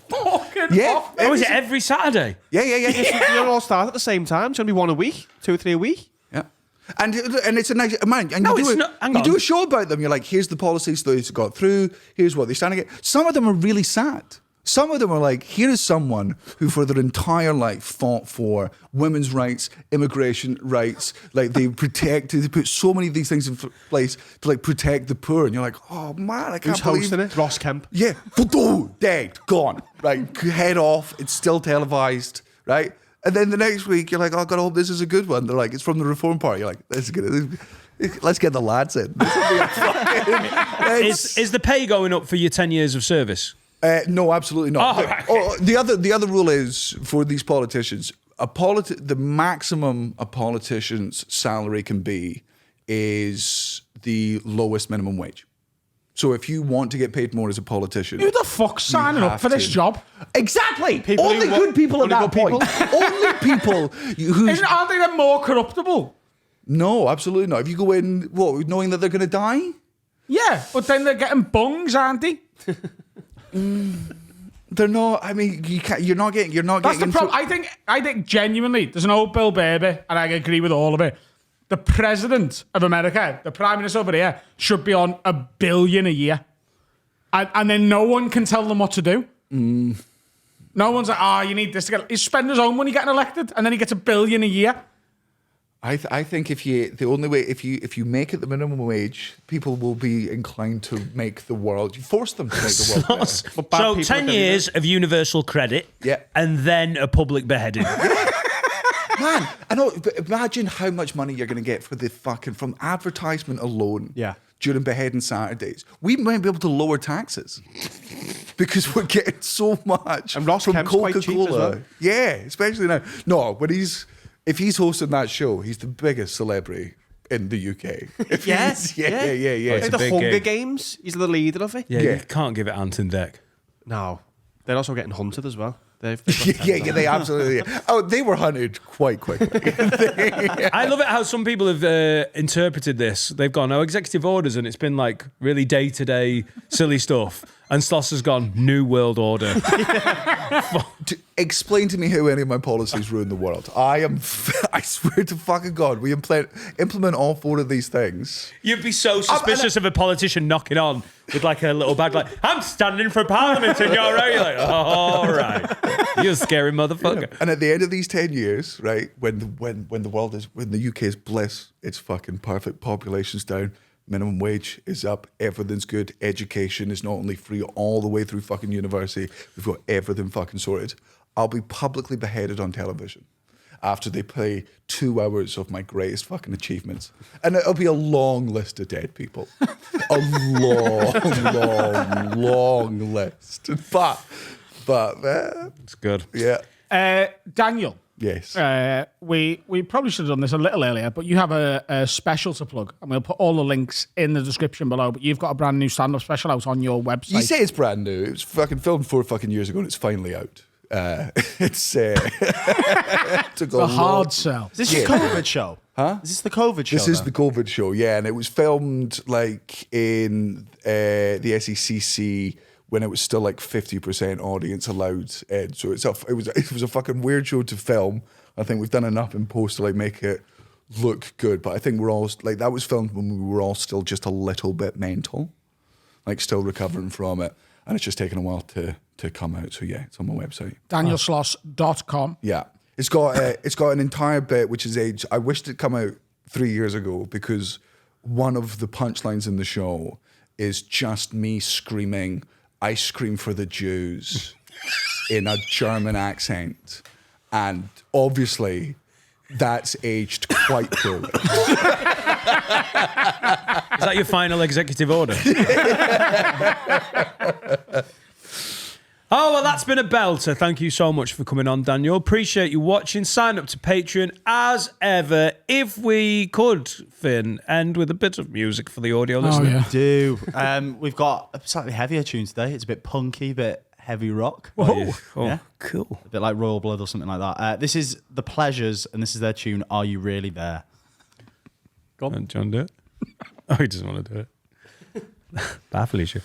Fucking Yeah. off. Oh, is it every Saturday? Yeah. You don't all start at the same time. It's going to be one a week, 2 or 3 a week. Yeah. And it's a nice man. And No, you it's not- hang you on. do a show about them. You're like, here's the policies they've got through. Here's what they're standing at. Some of them are really sad. Some of them are like, here is someone who for their entire life fought for women's rights, immigration rights. Like they put so many of these things in place to like protect the poor. And you're like, oh man, I can't Who's believe hosting it? Ross Kemp. Yeah, dead, gone. Right, head off. It's still televised. Right. And then the next week, you're like, oh, God, I hope this is a good one. They're like, it's from the Reform Party. You're like, this is good. Let's get the lads in. This will be a fucking... Is the pay going up for your 10 years of service? No, absolutely not. Oh, okay. The other rule is, for these politicians, the maximum a politician's salary can be is the lowest minimum wage. So if you want to get paid more as a politician, Who the fuck's signing up have for this to. job? Exactly. People Only who good people at only that good point. Only people who. Aren't they then more corruptible? No, absolutely not. If you go in, what, knowing that they're going to die? Yeah, but then they're getting bungs, aren't they? They're not. I mean, you can't. You're not getting. That's the problem. I think genuinely, there's an old Bill Baby, and I agree with all of it. The president of America, the prime minister over here, should be on $1 billion a year, and then no one can tell them what to do. No one's like, you need this to get. He's spending his own money getting elected, and then he gets $1 billion a year. I think if you make it the minimum wage, people will be inclined to make the world. You force them to make the world better. So 10 years of universal credit, Yeah. and then a public beheading. Man, I know, but imagine how much money you're going to get for the fucking from advertisement alone. Yeah. During beheading Saturdays, we might be able to lower taxes because we're getting so much And Ross from Kemp's quite cheap as Coca-Cola. well. Yeah, especially now. No, when if he's hosting that show, he's the biggest celebrity in the UK. If Yes, he's- yeah. It's Like a the big Hunger gig. Games, he's the leader of it. Yeah, Yeah. you can't give it Anton Deck. No, they're also getting hunted as well. They've got Yeah, they absolutely. Oh, they were hunted quite quickly. I love it how some people have interpreted this. They've gone, executive orders, and it's been like really day-to-day silly stuff. And Sloss has gone, New World Order. Explain to me how any of my policies ruin the world. I swear to fucking God, we implement all 4 of these things. You'd be so suspicious of a politician knocking on with like a little bag, like, I'm standing for Parliament, and you're right. You're like, all right. You're a scary motherfucker. And at the end of these 10 years, right, when the UK is bliss, it's fucking perfect, population's down, minimum wage is up, everything's good, education is not only free all the way through fucking university, we've got everything fucking sorted. I'll be publicly beheaded on television after they play 2 hours of my greatest fucking achievements. And it'll be a long list of dead people. A long list. But It's good. yeah. Daniel. Yes. We probably should have done this a little earlier, but you have a special to plug, and we'll put all the links in the description below. But you've got a brand new stand-up special out on your website. You say it's brand new. It was fucking filmed 4 fucking years ago and it's finally out. It's took a hard sell. Is this your COVID show? Huh? Is this the COVID show? This is the COVID show, yeah, and it was filmed like in the SECC when it was still like 50% audience allowed. And so it was a fucking weird show to film. I think we've done enough in post to like make it look good, but I think we're all like that was filmed when we were all still just a little bit mental, like still recovering from it, and it's just taken a while to come out. So yeah, it's on my website. DanielSloss.com. Yeah, it's got an entire bit which is aged. I wished it come out 3 years ago because one of the punchlines in the show is just me screaming, "Ice cream for the Jews," in a German accent, and obviously that's aged quite poorly. Is that your final executive order? Oh, well, that's been a belter. Thank you so much for coming on, Daniel. Appreciate you watching. Sign up to Patreon as ever. If we could, Finn, end with a bit of music for the audio listener. yeah. Do. We've got a slightly heavier tune today. It's a bit punky, a bit heavy rock. Oh, Yeah. cool. A bit like Royal Blood or something like that. This is The Pleasures, and this is their tune, Are You Really There? Go on. John, do it. Oh, he doesn't want to do it. Bye, Felicia.